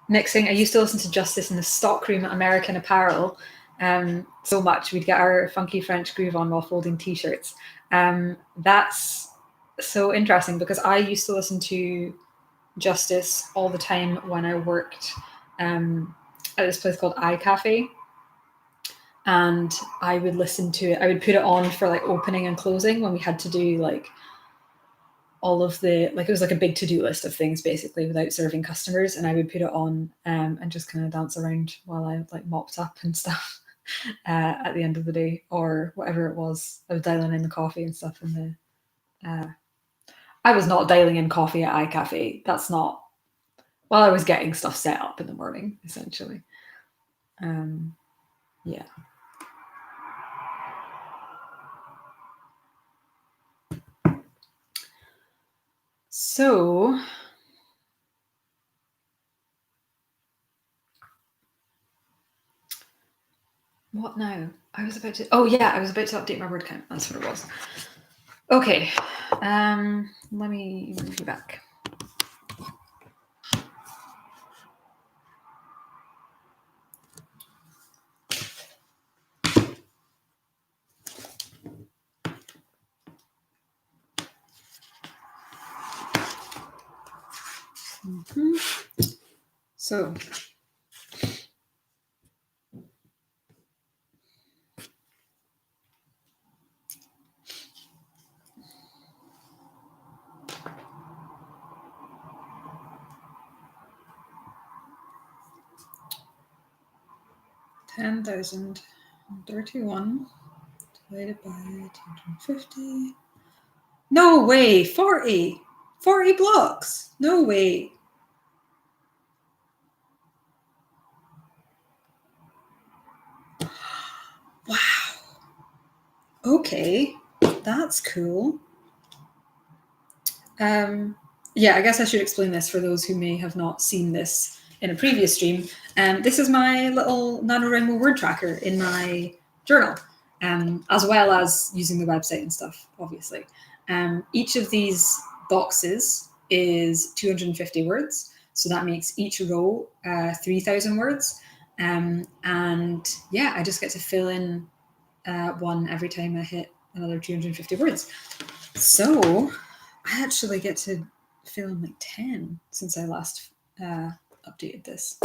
Next thing, I used to listen to Justice in the stockroom at American Apparel so much. We'd get our funky French groove on while folding t-shirts. That's so interesting because I used to listen to Justice all the time when I worked at this place called iCafe. And I would listen to it. I would put it on for like opening and closing when we had to do like all of the, like, it was like a big to-do list of things basically without serving customers, and I would put it on and just kind of dance around while I like mopped up and stuff at the end of the day or whatever it was. I was dialing in the coffee and stuff in the I was not dialing in coffee at iCafe. That's not, well, I was getting stuff set up in the morning essentially. Yeah. So what now? I was about to update my word count. That's what it was. Okay. Let me move you back. So 10,031 divided by 250. No way, 40 blocks. No way. Wow. Okay, that's cool. Yeah, I guess I should explain this for those who may have not seen this in a previous stream. This is my little NaNoWrimo word tracker in my journal, as well as using the website and stuff, obviously. Each of these boxes is 250 words, so that makes each row 3,000 words. And yeah, I just get to fill in one every time I hit another 250 words. So I actually get to fill in like 10 since I last updated this.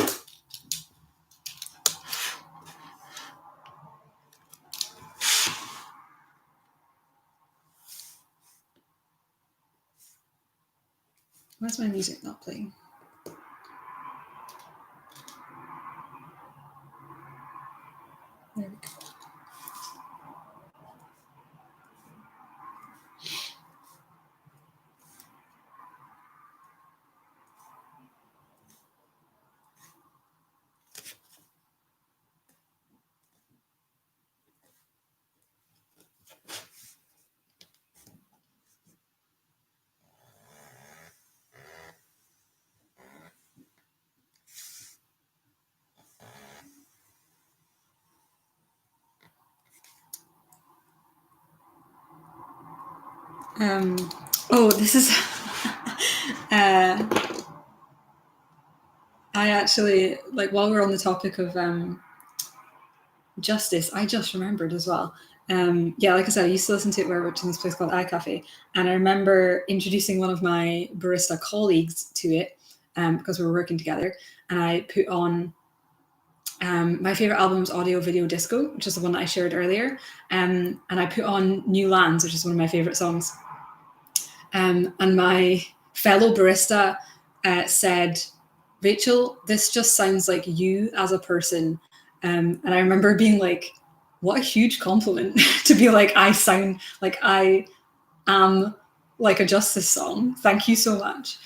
Why's my music not playing? There we go. This is I actually, like, while we're on the topic of Justice, I just remembered as well. Yeah, like I said, I used to listen to it where I worked in this place called iCafe, and I remember introducing one of my barista colleagues to it because we were working together, and I put on my favorite album is Audio Video Disco, which is the one that I shared earlier, and I put on New Lands, which is one of my favorite songs. And my fellow barista said, Rachel, this just sounds like you as a person. And I remember being like, what a huge compliment to be like, I sound like I am like a Justice song. Thank you so much.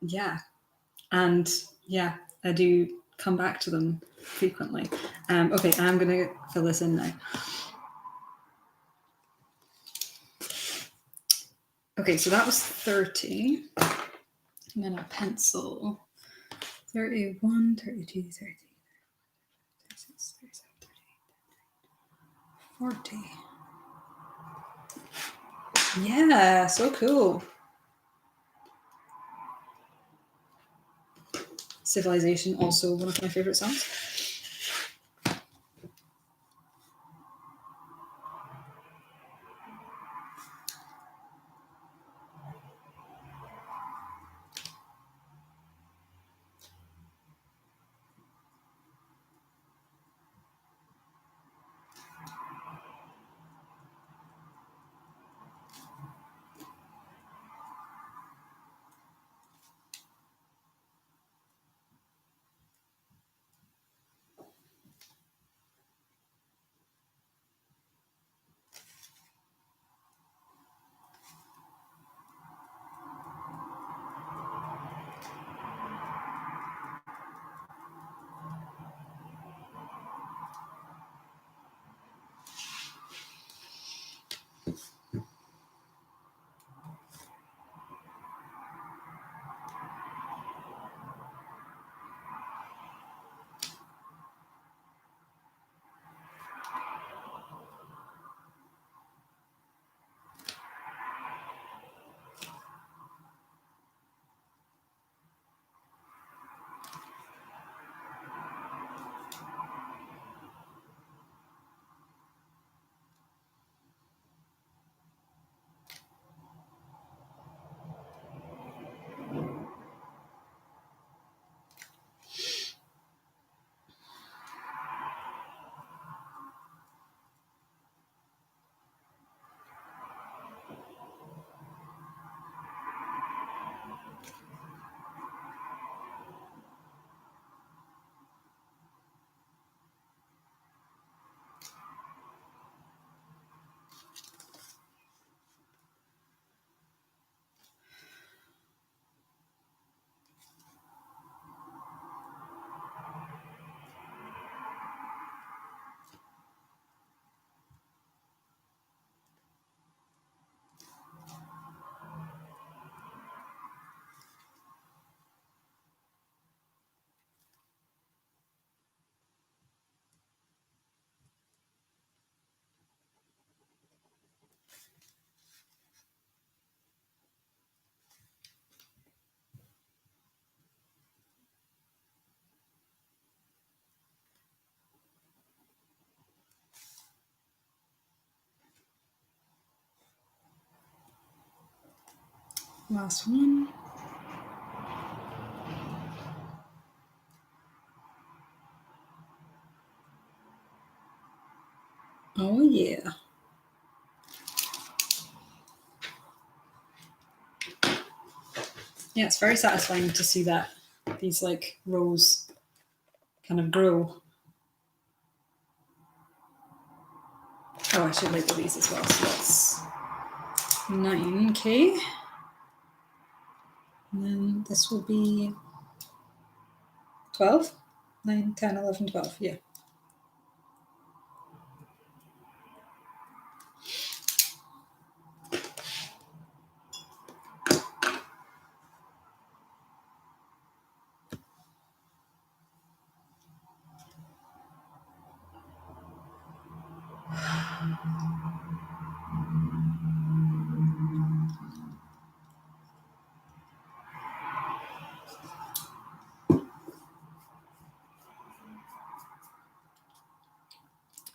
Yeah. And yeah, I do come back to them frequently. Okay, I'm going to fill this in now. Okay, so that was 30. And then a pencil. 31, 32, 33, 36, 37, 38, 40. Yeah, so cool. Civilization, also one of my favorite songs. Last one. Oh yeah. Yeah, it's very satisfying to see that these like rows kind of grow. Oh, I should label these as well. So that's 9K. And then this will be 12. 9, 10, 11, 12. Yeah.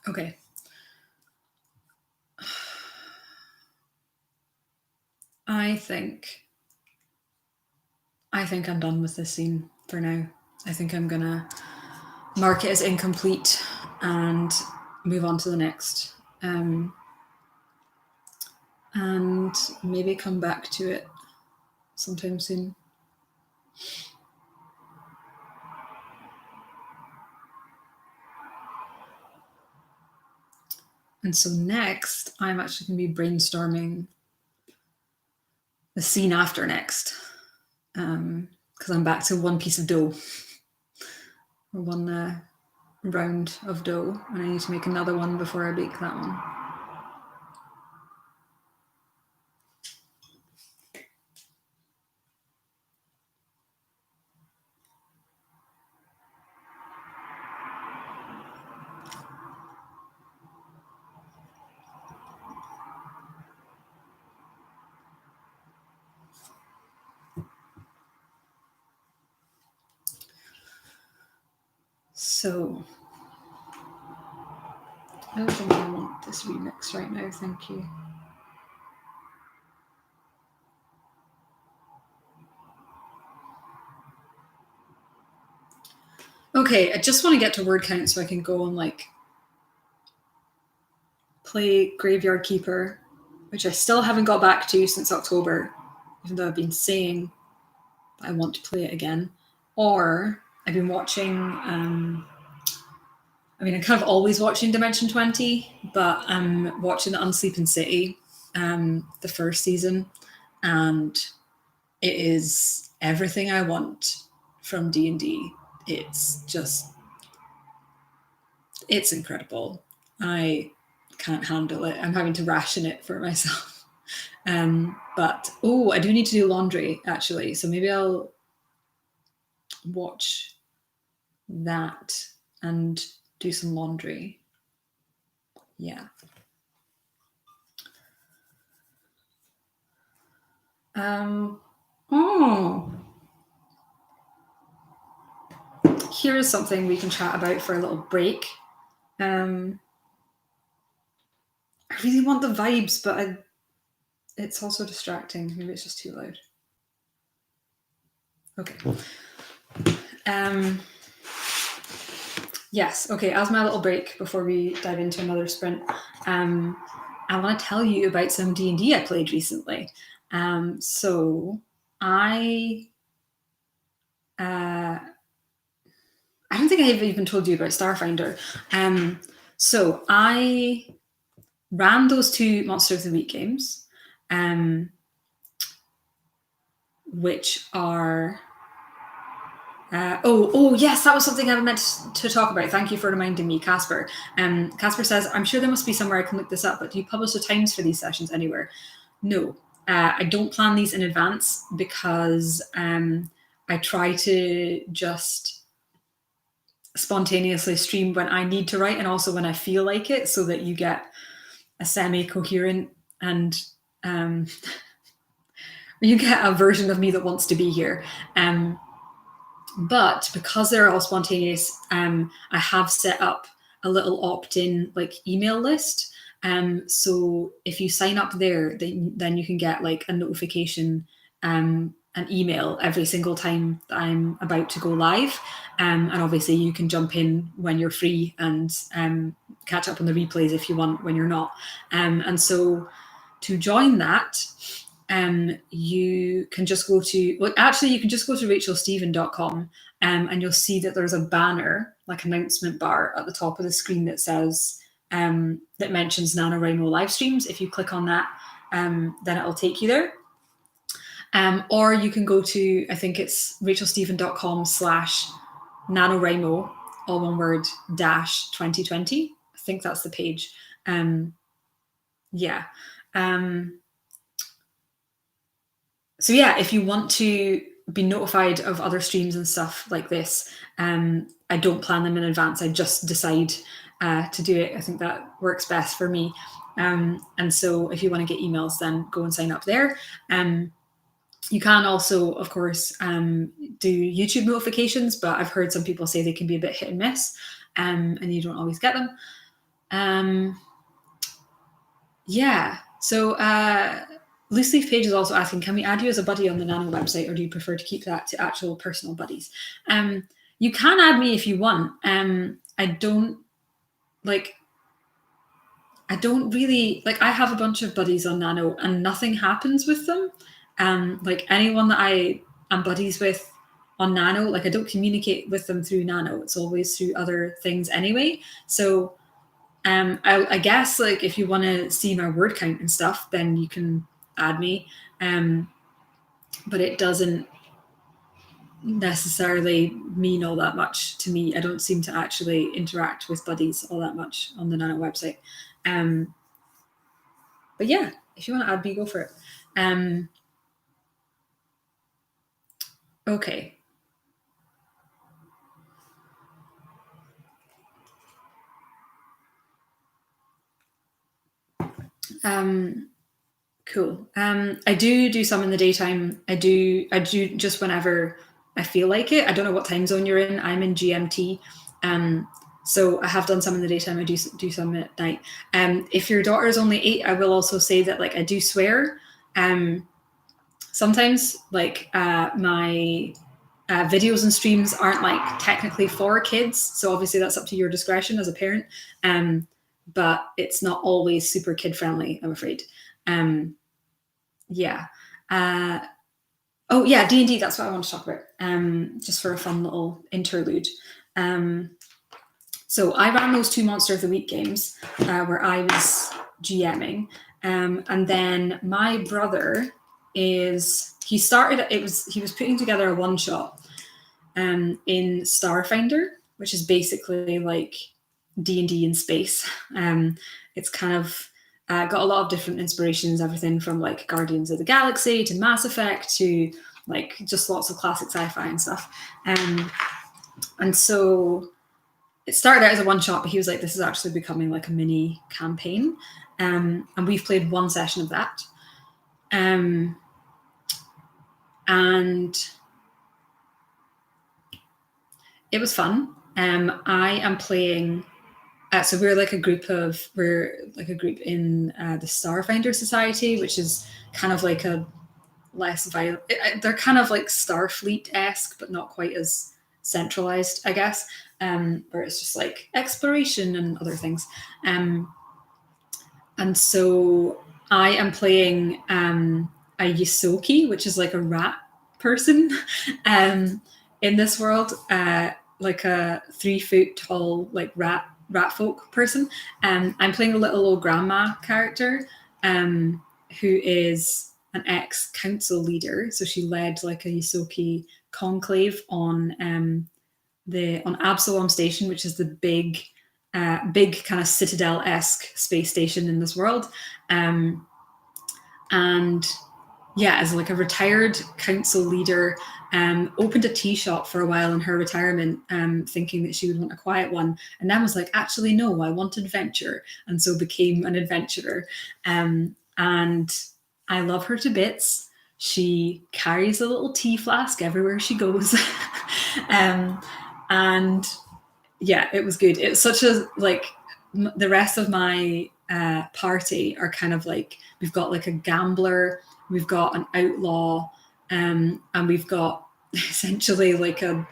Okay. I think I'm done with this scene for now. I think I'm gonna mark it as incomplete and move on to the next. And maybe come back to it sometime soon. And so next, I'm actually going to be brainstorming the scene after next, because I'm back to one piece of dough, or one round of dough, and I need to make another one before I bake that one. So I don't think I want this remix right now, thank you. Okay, I just want to get to word count so I can go and like play Graveyard Keeper, which I still haven't got back to since October, even though I've been saying I want to play it again. Or I've been watching, I'm kind of always watching Dimension 20, but I'm watching Unsleeping City, the first season, and it is everything I want from D&D. It's incredible. I can't handle it. I'm having to ration it for myself. But I do need to do laundry actually, so maybe I'll watch that and do some laundry. Yeah. Here's something we can chat about for a little break. I really want the vibes, but it's also distracting. Maybe it's just too loud. Okay. Yes. Okay. As my little break before we dive into another sprint, I want to tell you about some D&D I played recently. So I don't think I've even told you about Starfinder. So I ran those 2 Monster of the Week games, which are... yes, that was something I meant to talk about. Thank you for reminding me, Casper. Casper says, I'm sure there must be somewhere I can look this up, but do you publish the times for these sessions anywhere? No, I don't plan these in advance because I try to just spontaneously stream when I need to write and also when I feel like it, so that you get a semi-coherent and you get a version of me that wants to be here. But because they're all spontaneous, I have set up a little opt-in like email list. So if you sign up there, then you can get like a notification, an email every single time that I'm about to go live. And obviously you can jump in when you're free and catch up on the replays if you want when you're not. And so to join that, you can just go to, you can just go to rachelsteven.com, and you'll see that there's a banner, like announcement bar at the top of the screen that says, that mentions NaNoWriMo live streams. If you click on that, then it'll take you there. Or you can go to, I think it's rachelsteven.com/NaNoWriMo, all one word, -2020. I think that's the page. So yeah, if you want to be notified of other streams and stuff like this, I don't plan them in advance. I just decide to do it. I think that works best for me. And so if you want to get emails, then go and sign up there. You can also, of course, do YouTube notifications, but I've heard some people say they can be a bit hit and miss, and you don't always get them. So Loose Leaf Page is also asking, can we add you as a buddy on the Nano website, or do you prefer to keep that to actual personal buddies? You can add me if you want. I don't really, I have a bunch of buddies on Nano and nothing happens with them. Like anyone that I am buddies with on Nano. Like, I don't communicate with them through Nano. It's always through other things anyway. So I guess, like, if you want to see my word count and stuff, then you can add me. But it doesn't necessarily mean all that much to me. I don't seem to actually interact with buddies all that much on the Nano website. But yeah, if you want to add me, go for it. Okay. Cool. I do some in the daytime. I do just whenever I feel like it. I don't know what time zone you're in. I'm in GMT. So I have done some in the daytime. I do some at night. If your daughter is only 8, I will also say that, like, I do swear. Sometimes, like, my videos and streams aren't, like, technically for kids. So obviously that's up to your discretion as a parent. But it's not always super kid friendly, I'm afraid. Yeah. Oh yeah, D&D, that's what I want to talk about. Just for a fun little interlude. So I ran those 2 Monster of the Week games where I was GMing. And then my brother he was putting together a one-shot in Starfinder, which is basically like D&D in space. It's kind of got a lot of different inspirations, everything from, like, Guardians of the Galaxy to Mass Effect to, like, just lots of classic sci-fi and stuff. And so it started out as a one-shot, but he was like, this is actually becoming like a mini campaign. And we've played 1 session of that. And it was fun. I am playing... so we're like a group in the Starfinder Society, which is kind of like a less violent. They're kind of like Starfleet-esque, but not quite as centralized, I guess. Where it's just like exploration and other things. And so I am playing a Yisoki, which is like a rat person in this world, like a 3-foot tall, like rat folk person. I'm playing a little old grandma character who is an ex-council leader. So she led like a Yisoki conclave on Absalom Station, which is the big kind of Citadel-esque space station in this world. And yeah, as like a retired council leader, opened a tea shop for a while in her retirement, thinking that she would want a quiet one, and then was like, actually, no, I want adventure, and so became an adventurer. And I love her to bits. She carries a little tea flask everywhere she goes. And yeah, it was good. It's such a, like, the rest of my party are kind of like, we've got like a gambler, we've got an outlaw, and we've got essentially like a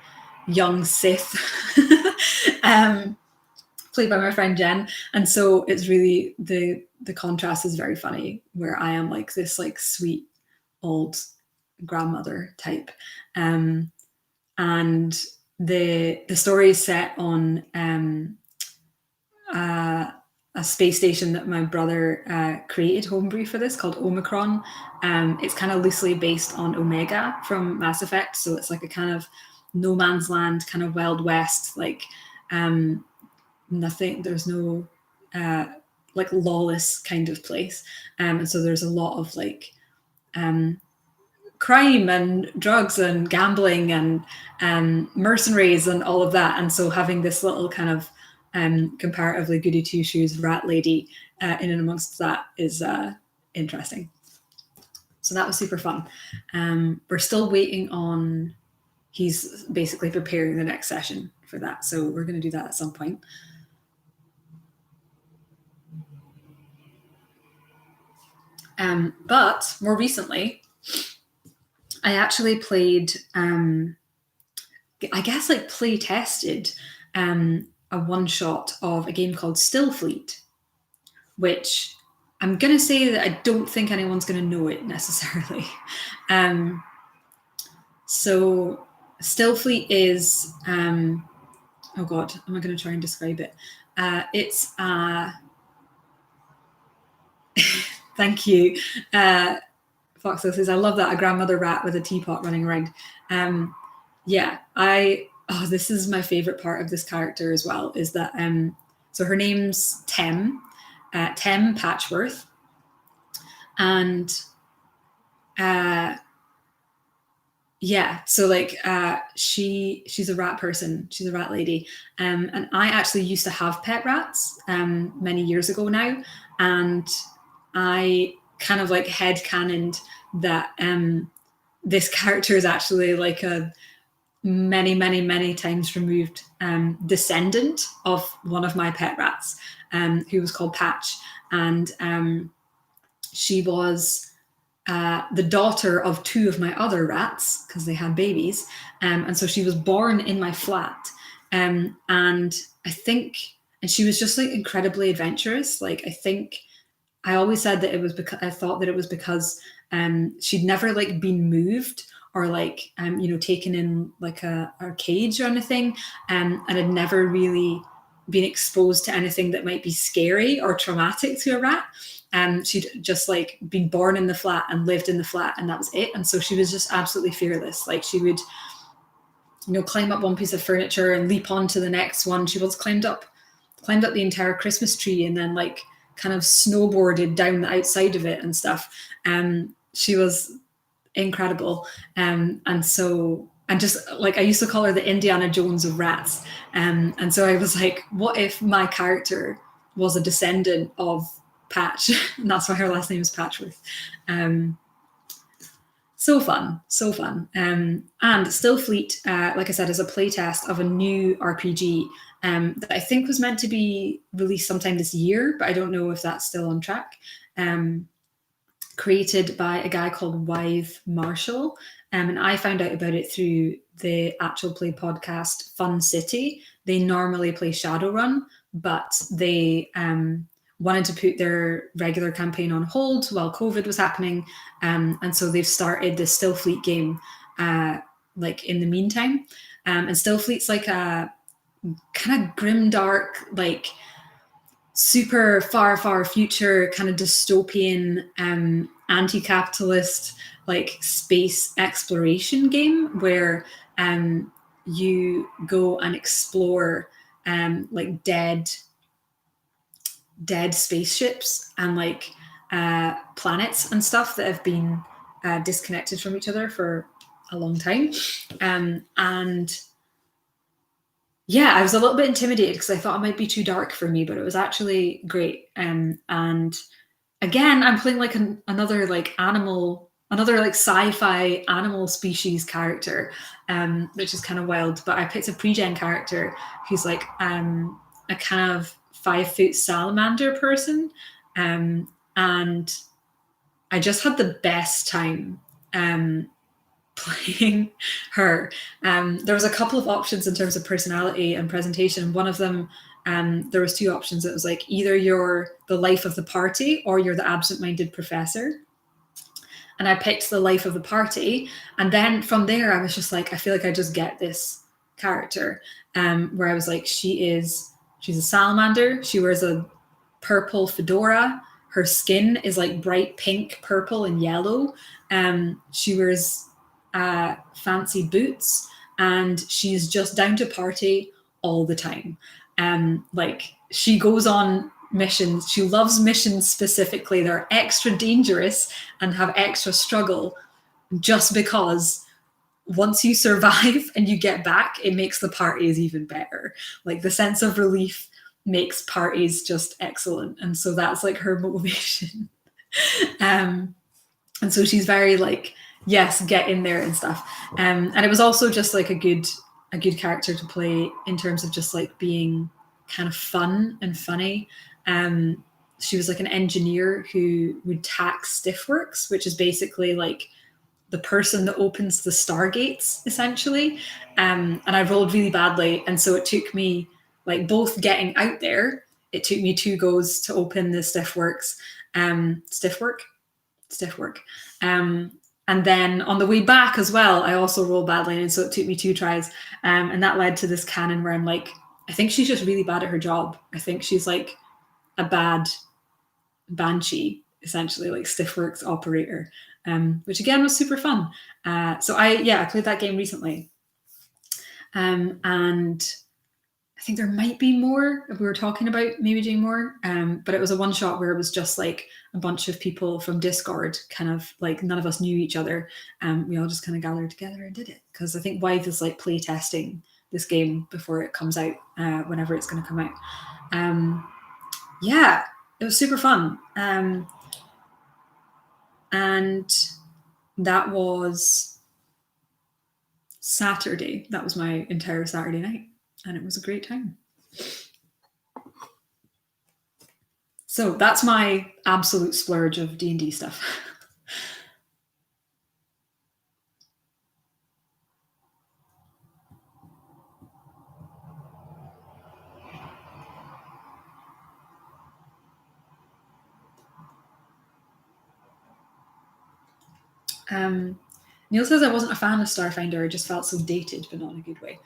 young Sith played by my friend Jen. And so it's really, the contrast is very funny, where I am like this like sweet old grandmother type. And the story is set on a space station that my brother created homebrew for this, called Omicron. It's kind of loosely based on Omega from Mass Effect, so it's like a kind of no man's land, kind of Wild West, like nothing. There's no like lawless kind of place, and so there's a lot of like crime and drugs and gambling and mercenaries and all of that. And so having this little kind of comparatively goody two shoes rat lady in and amongst that is interesting. So that was super fun. We're still waiting on, he's basically preparing the next session for that, so we're going to do that at some point. But more recently, I actually played, I guess like play tested a one-shot of a game called Stillfleet, which I'm going to say that I don't think anyone's going to know it necessarily. So Stillfleet is oh god, am I going to try and describe it? It's thank you. Foxel says, I love that, a grandmother rat with a teapot running around. Yeah, this is my favorite part of this character as well, is that so her name's Tem Patchworth, and yeah, so like she's a rat person, she's a rat lady, and I actually used to have pet rats many years ago now, and I kind of like headcanoned that this character is actually like a many times removed descendant of one of my pet rats, who was called Patch, and she was the daughter of two of my other rats because they had babies, and so she was born in my flat, and I think, and she was just like incredibly adventurous. Like I always said that it was because I thought that it was because she'd never like been moved or like taken in like a cage or anything, and had never really been exposed to anything that might be scary or traumatic to a rat. She'd just like been born in the flat and lived in the flat, and that was it. And so she was just absolutely fearless. Like she would, climb up one piece of furniture and leap onto the next one. She once climbed up the entire Christmas tree and then like kind of snowboarded down the outside of it and stuff. She was incredible. And just like I used to call her the Indiana Jones of rats. And so I was like, what if my character was a descendant of Patch? And that's why her last name is Patchworth. So fun. And Stillfleet, like I said, is a playtest of a new RPG that I think was meant to be released sometime this year, but I don't know if that's still on track. Created by a guy called Wythe Marshall. And I found out about it through the actual play podcast Fun City. They normally play Shadowrun, but they wanted to put their regular campaign on hold while COVID was happening. And so they've started the Stillfleet game like in the meantime. And Stillfleet's like a kind of grimdark, like super far future kind of dystopian anti-capitalist like space exploration game where you go and explore like dead spaceships and like planets and stuff that have been disconnected from each other for a long time. And yeah, I was a little bit intimidated because I thought it might be too dark for me, but it was actually great. And again, I'm playing like another like sci-fi animal species character, which is kind of wild. But I picked a pre-gen character who's like a kind of 5-foot salamander person, and I just had the best time playing her. There was a couple of options in terms of personality and presentation. One of them, there was two options. It was like either you're the life of the party or you're the absent-minded professor. And I picked the life of the party. And then from there, I was just like, I feel like I just get this character, where I was like, she's a salamander. She wears a purple fedora. Her skin is like bright pink, purple, and yellow. She wears fancy boots, and she's just down to party all the time. Like she goes on missions. She loves missions specifically. They're extra dangerous and have extra struggle just because once you survive and you get back, it makes the parties even better. Like the sense of relief makes parties just excellent. And so that's like her motivation. And so she's very like, yes, get in there and stuff. And it was also just like a good character to play in terms of just like being kind of fun and funny. She was like an engineer who would tax Stiffworks, which is basically like the person that opens the stargates, essentially. And I rolled really badly. And so it took me like both getting out there, it took me 2 goes to open the Stiffwork. And then on the way back as well, I also rolled badly, and so it took me 2 tries. And that led to this canon where I'm like, I think she's just really bad at her job. I think she's like a bad banshee, essentially, like Stiffworks operator, which again was super fun. So I played that game recently. And I think there might be more. We were talking about maybe doing more, but it was a one shot where it was just like a bunch of people from Discord, kind of like none of us knew each other. We all just kind of gathered together and did it, because I think Wythe is like play testing this game before it comes out, whenever it's going to come out. Yeah, it was super fun. And that was Saturday. That was my entire Saturday night, and it was a great time. So that's my absolute splurge of D&D stuff. Neil says I wasn't a fan of Starfinder. I just felt so dated, but not in a good way.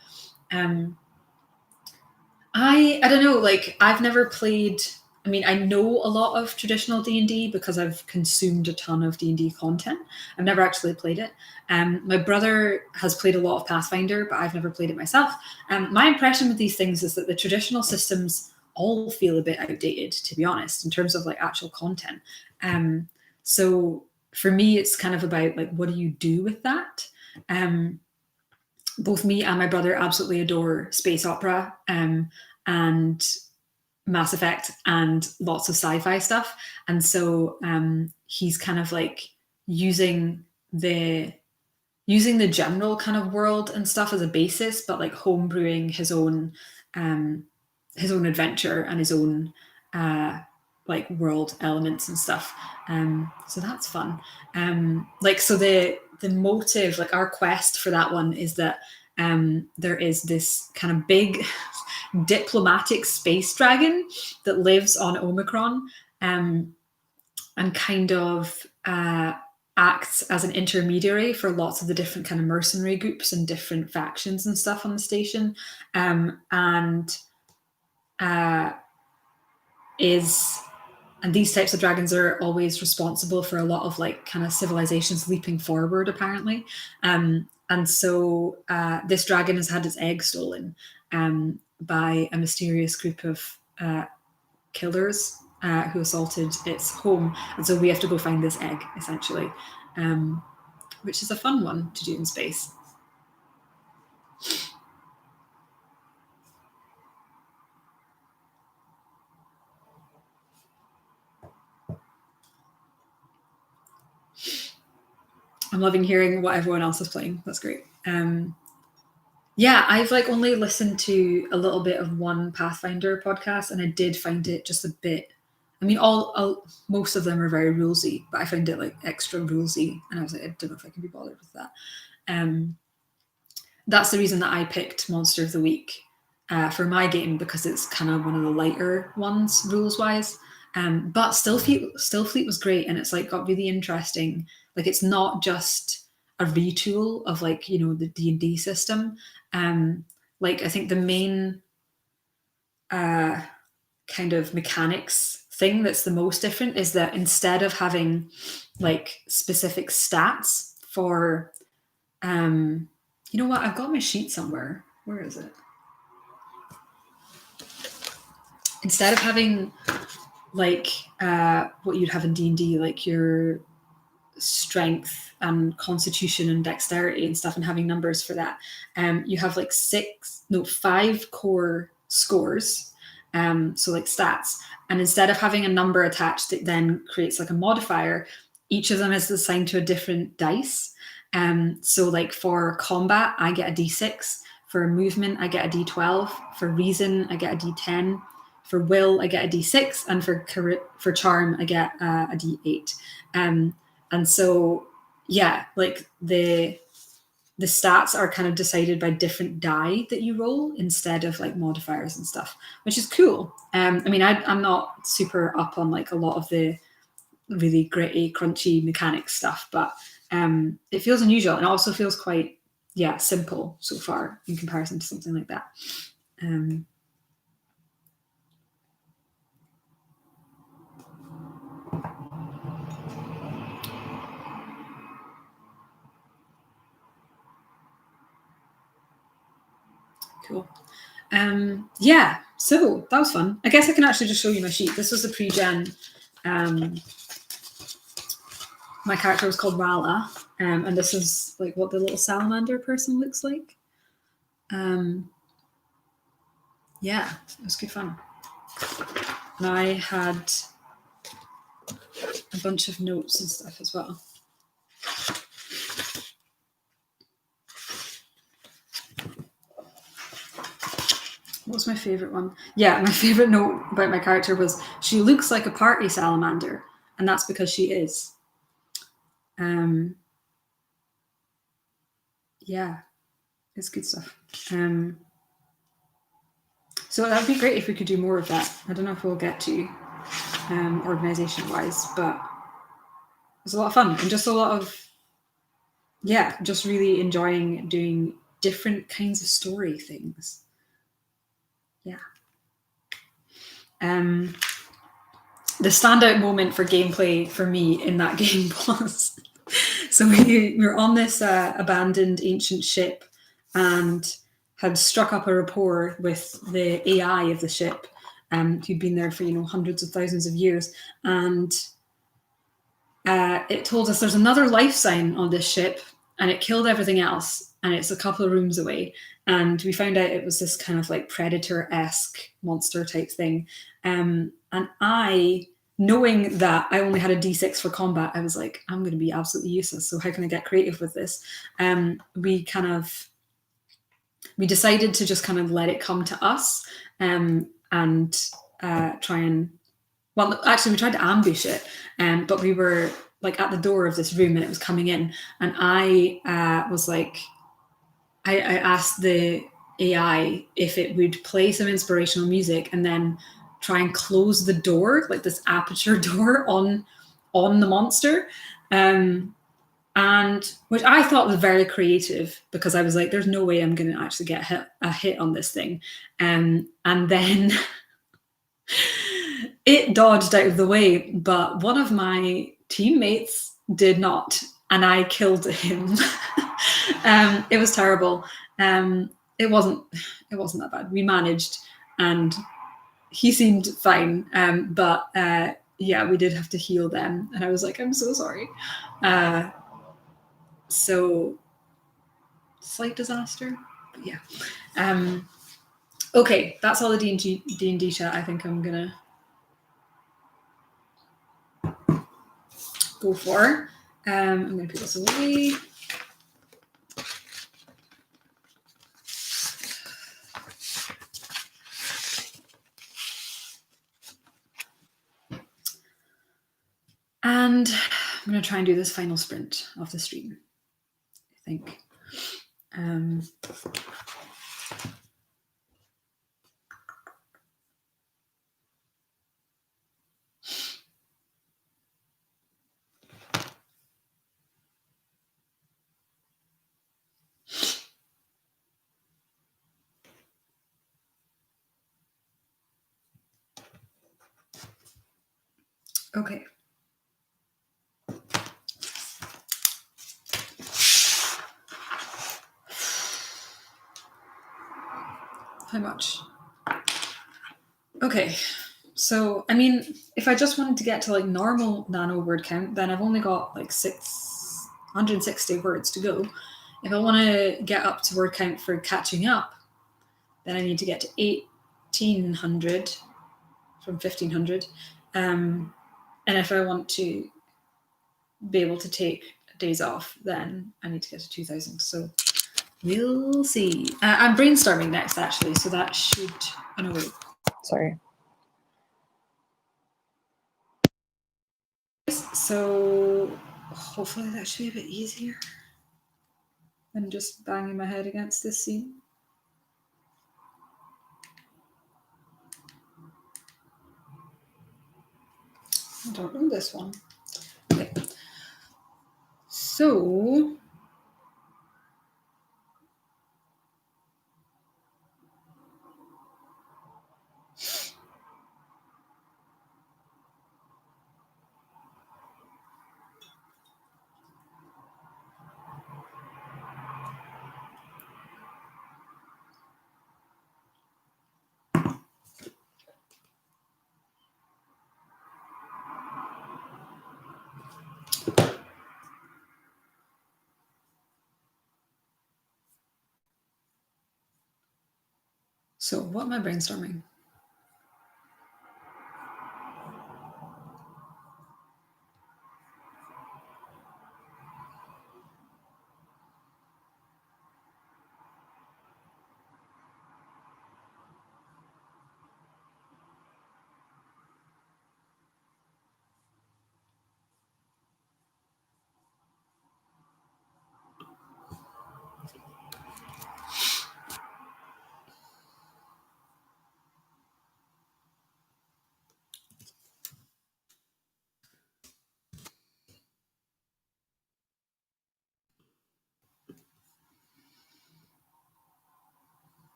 I don't know. Like, I've never played. I mean, I know a lot of traditional D&D because I've consumed a ton of D&D content. I've never actually played it. My brother has played a lot of Pathfinder, but I've never played it myself. My impression with these things is that the traditional systems all feel a bit outdated, to be honest, in terms of like actual content. So for me, it's kind of about like, what do you do with that? Both me and my brother absolutely adore space opera, and Mass Effect and lots of sci-fi stuff. And so he's kind of like using the general kind of world and stuff as a basis, but like homebrewing his own adventure and his own like world elements and stuff. So that's fun. Like, so the motive, like our quest for that one is that there is this kind of big diplomatic space dragon that lives on Omicron, and kind of acts as an intermediary for lots of the different kind of mercenary groups and different factions and stuff on the station, and these types of dragons are always responsible for a lot of like kind of civilizations leaping forward, apparently. And so this dragon has had its egg stolen by a mysterious group of killers who assaulted its home. And so we have to go find this egg, essentially, which is a fun one to do in space. I'm loving hearing what everyone else is playing. That's great. Yeah, I've like only listened to a little bit of one Pathfinder podcast, and I did find it just a bit. I mean, all most of them are very rulesy, but I find it like extra rulesy, and I was like, I don't know if I can be bothered with that. That's the reason that I picked Monster of the Week for my game, because it's kind of one of the lighter ones rules wise. But Stillfleet was great, and it's like got really interesting. Like, it's not just a retool of like, you know, the D&D system. Like, I think the main kind of mechanics thing that's the most different is that instead of having like specific stats for you know what, I've got my sheet somewhere. Where is it? Instead of having like what you'd have in D&D, like your strength and constitution and dexterity and stuff, and having numbers for that, you have like 5 core scores, so like stats, and instead of having a number attached, it then creates like a modifier. Each of them is assigned to a different dice. So like for combat, I get a d6. For movement, I get a d12. For reason, I get a d10. For will, I get a d6, and for charm, I get a d8. And so, yeah, like the stats are kind of decided by different die that you roll instead of like modifiers and stuff, which is cool. I mean, I'm not super up on like a lot of the really gritty, crunchy mechanics stuff, but it feels unusual and also feels quite, simple so far in comparison to something like that. Cool. So that was fun. I guess I can actually just show you my sheet. This was the pre-gen. My character was called Rala, and this is like what the little salamander person looks like. Yeah, it was good fun. And I had a bunch of notes and stuff as well. What was my favorite one? Yeah, my favorite note about my character was she looks like a party salamander, and that's because she is. Yeah, it's good stuff. So that'd be great if we could do more of that. I don't know if we'll get to organization-wise, but it was a lot of fun and just a lot of, just really enjoying doing different kinds of story things. Yeah. The standout moment for gameplay for me in that game was, so we were on this abandoned ancient ship and had struck up a rapport with the AI of the ship, who'd been there for hundreds of thousands of years, and it told us there's another life sign on this ship, and it killed everything else, and it's a couple of rooms away. And we found out it was this kind of like predator-esque monster type thing. And I, knowing that I only had a D6 for combat, I was like, I'm going to be absolutely useless. So how can I get creative with this? We decided to just kind of let it come to us, and try and, well, actually we tried to ambush it, but we were like at the door of this room and it was coming in, and I was like, I asked the AI if it would play some inspirational music and then try and close the door, like this aperture door on the monster, and which I thought was very creative, because I was like, there's no way I'm going to actually get a hit on this thing, and then it dodged out of the way, but one of my teammates did not, and I killed him. It was terrible. It wasn't that bad. We managed, and he seemed fine. But we did have to heal them, and I was like, I'm so sorry. So slight disaster, but yeah. Okay, that's all the D&D chat I think I'm gonna go for. I'm gonna put this away. And I'm going to try and do this final sprint of the stream, I think. Okay. How much? Okay. So, I mean, if I just wanted to get to like normal nano word count, then I've only got like 660 words to go. If I want to get up to word count for catching up, then I need to get to 1800 from 1500. And if I want to be able to take days off, then I need to get to 2000. So we'll see. I'm brainstorming next, actually, so that should... Oh, no, wait. Sorry. So hopefully that should be a bit easier than just banging my head against this scene. I don't know this one. Okay. So So what am I brainstorming?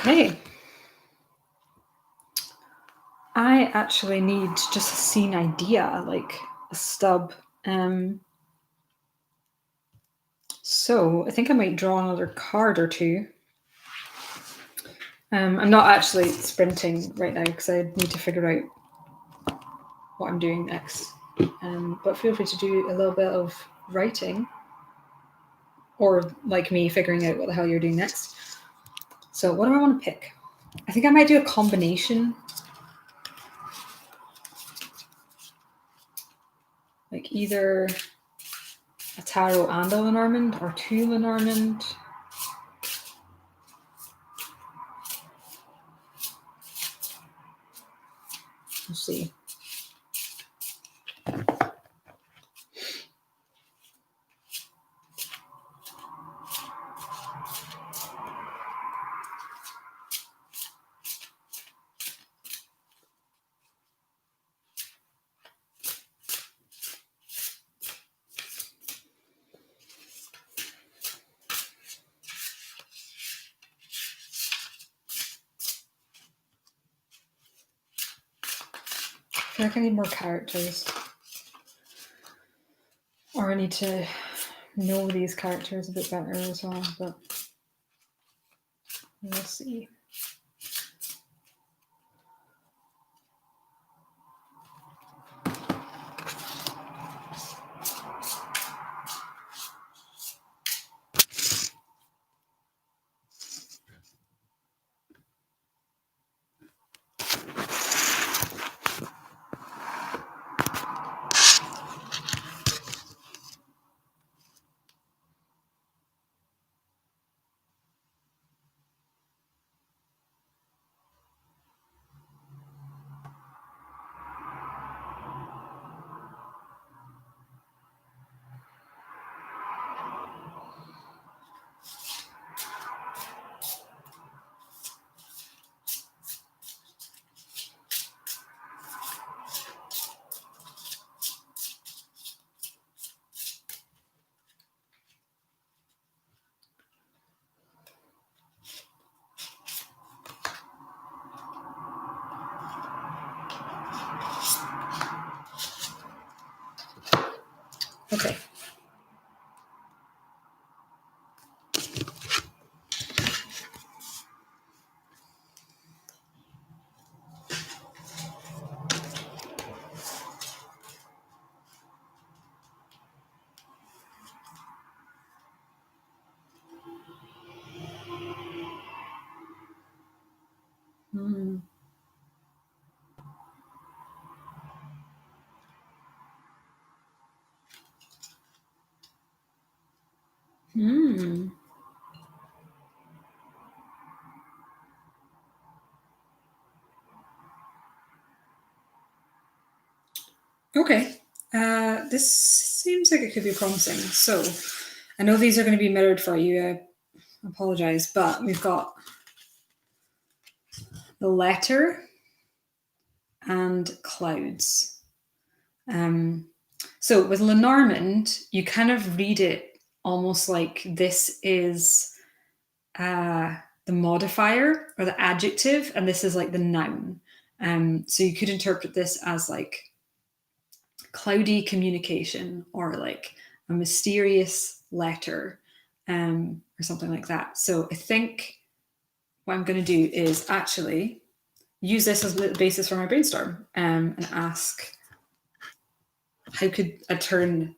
okay. I actually need just a scene idea, like a stub. So I think I might draw another card or two. I'm not actually sprinting right now because I need to figure out what I'm doing next. But feel free to do a little bit of writing, or like me, figuring out what the hell you're doing next. So what do I want to pick? I think I might do a combination. Like either a tarot and a Lenormand, or two Lenormand. We'll see. I feel like I need more characters. Or I need to know these characters a bit better as well, but we'll see. Okay. Hmm. Hmm. Okay. This seems like it could be promising. So, I know these are going to be mirrored for you. I apologize, but we've got the letter and clouds. So with Lenormand, you kind of read it almost like this is the modifier or the adjective, and this is like the noun. So you could interpret this as like cloudy communication or like a mysterious letter or something like that. So I think what I'm going to do is actually use this as the basis for my brainstorm and ask how could I turn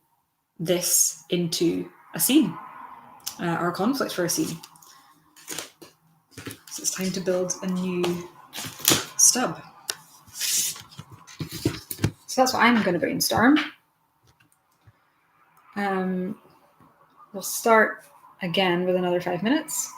this into a scene or a conflict for a scene. So it's time to build a new stub. So that's what I'm going to brainstorm. We'll start again with another 5 minutes.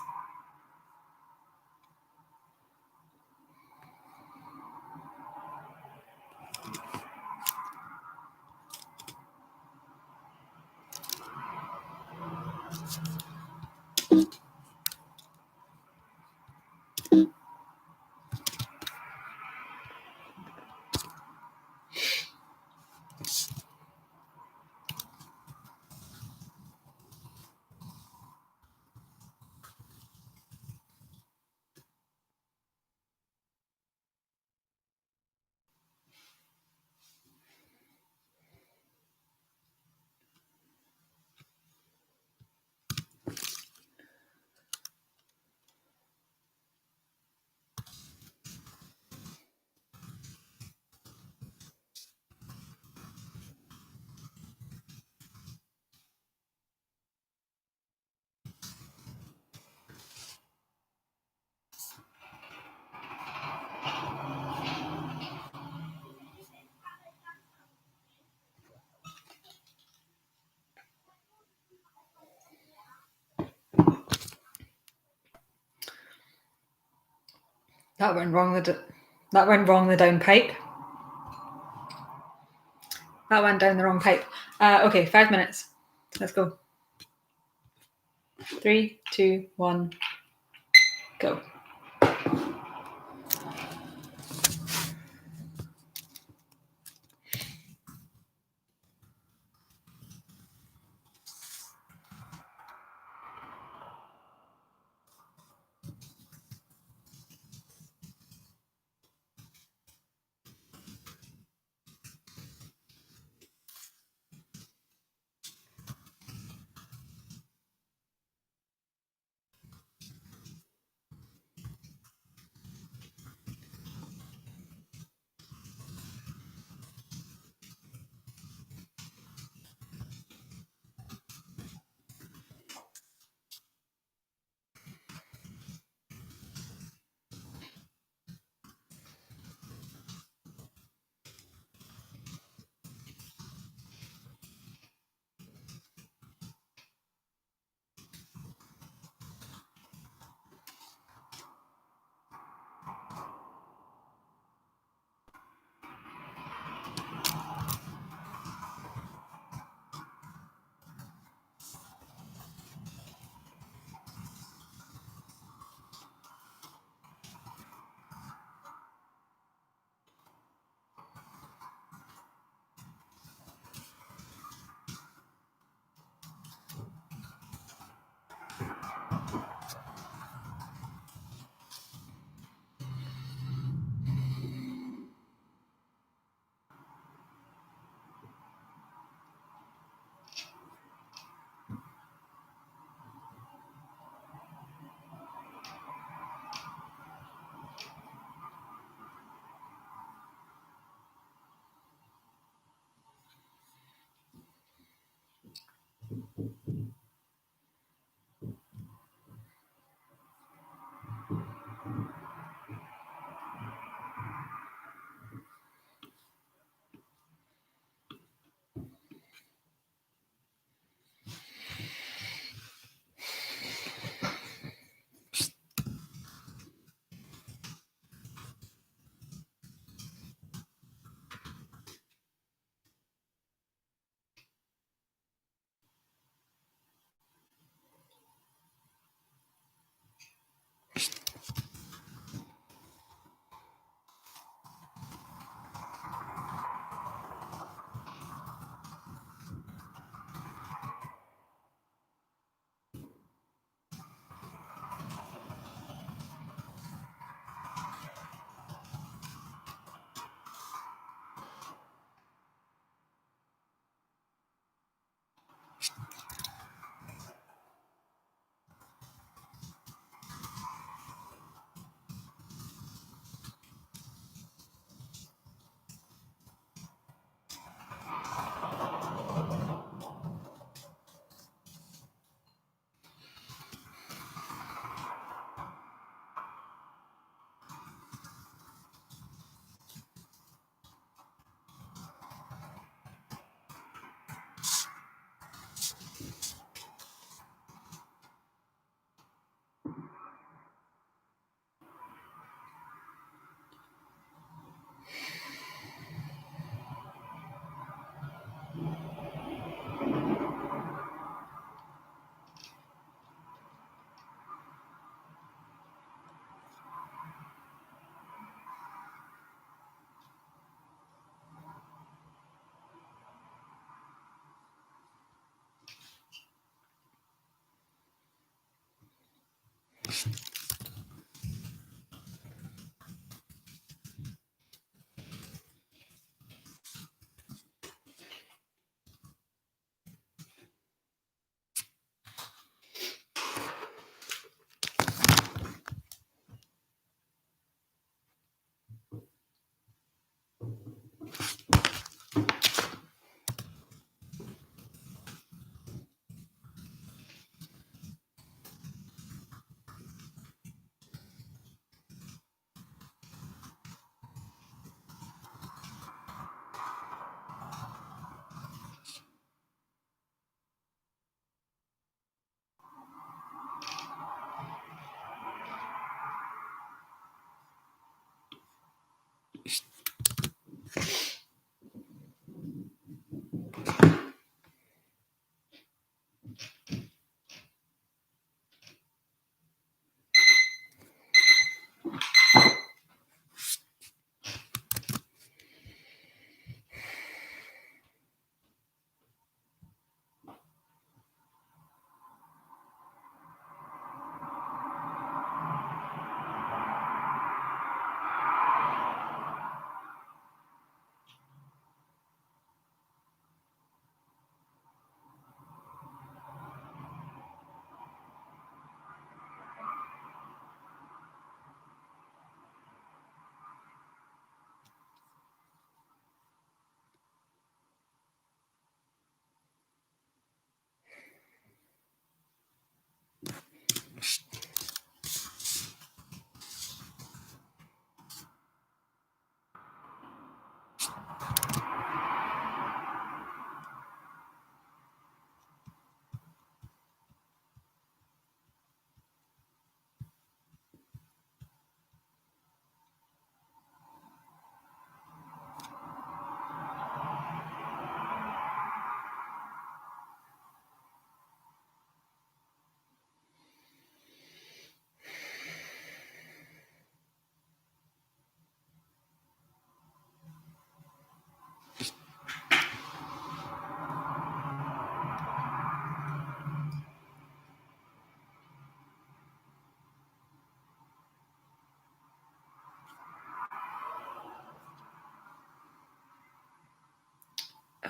That went wrong. That went wrong the down pipe. That went down the wrong pipe. Okay, 5 minutes. Let's go. 3, 2, 1, go.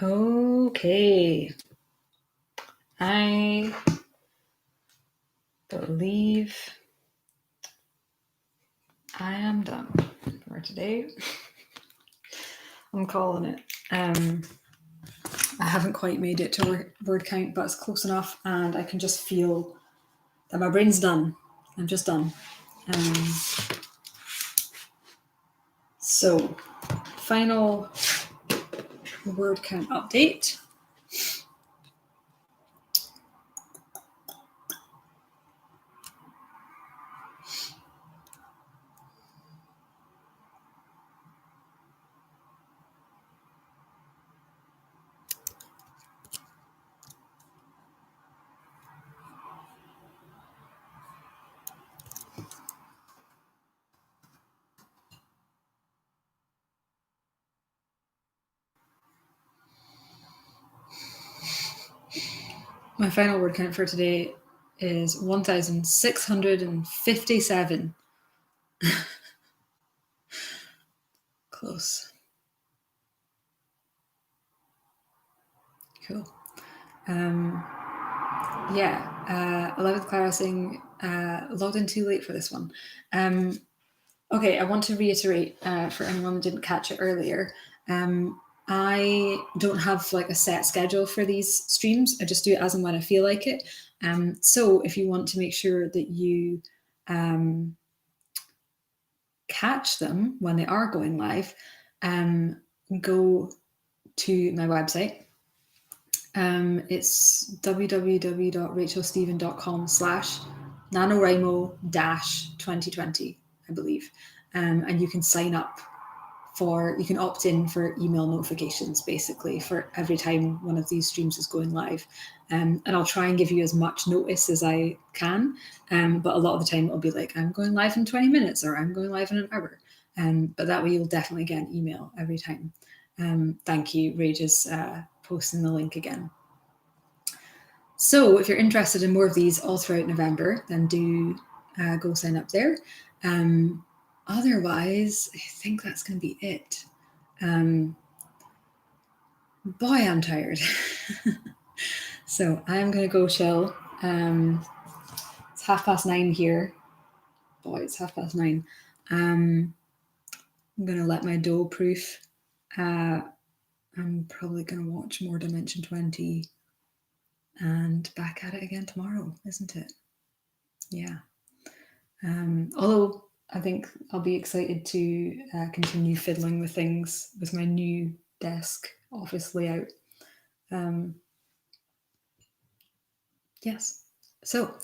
Okay. I believe I am done for today. I'm calling it. I haven't quite made it to word count, but it's close enough, and I can just feel that my brain's done. I'm just done. So, final word count update. My final word count for today is 1,657. Close. Cool. 11th classing, logged in too late for this one. Okay, I want to reiterate for anyone that didn't catch it earlier. I don't have like a set schedule for these streams. I just do it as and when I feel like it. So if you want to make sure that you catch them when they are going live, go to my website. It's www.rachelstephen.com/nanowrimo-2020, I believe. And you can sign up you can opt in for email notifications basically for every time one of these streams is going live. And I'll try and give you as much notice as I can. But a lot of the time it'll be like, I'm going live in 20 minutes or I'm going live in an hour. But that way you'll definitely get an email every time. Thank you, Rage's posting the link again. So if you're interested in more of these all throughout November, then do go sign up there. Otherwise, I think that's going to be it. Boy, I'm tired. So I'm going to go chill. It's 9:30 here. Boy, it's 9:30. I'm going to let my dough proof. I'm probably going to watch more Dimension 20 and back at it again tomorrow, isn't it? Yeah. Although I think I'll be excited to continue fiddling with things with my new desk office layout. Yes. So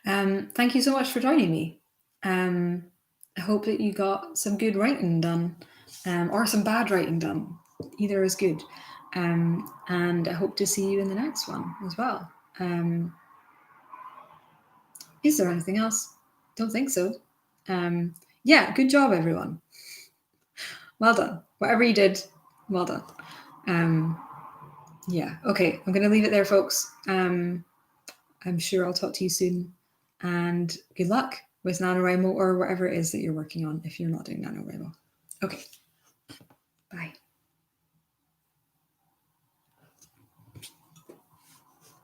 thank you so much for joining me. I hope that you got some good writing done or some bad writing done. Either is good. And I hope to see you in the next one as well. Is there anything else? Don't think so. Yeah, good job, everyone. Well done. Whatever you did, well done. Yeah, okay, I'm going to leave it there, folks. I'm sure I'll talk to you soon. And good luck with NaNoWriMo or whatever it is that you're working on if you're not doing NaNoWriMo. Okay, bye.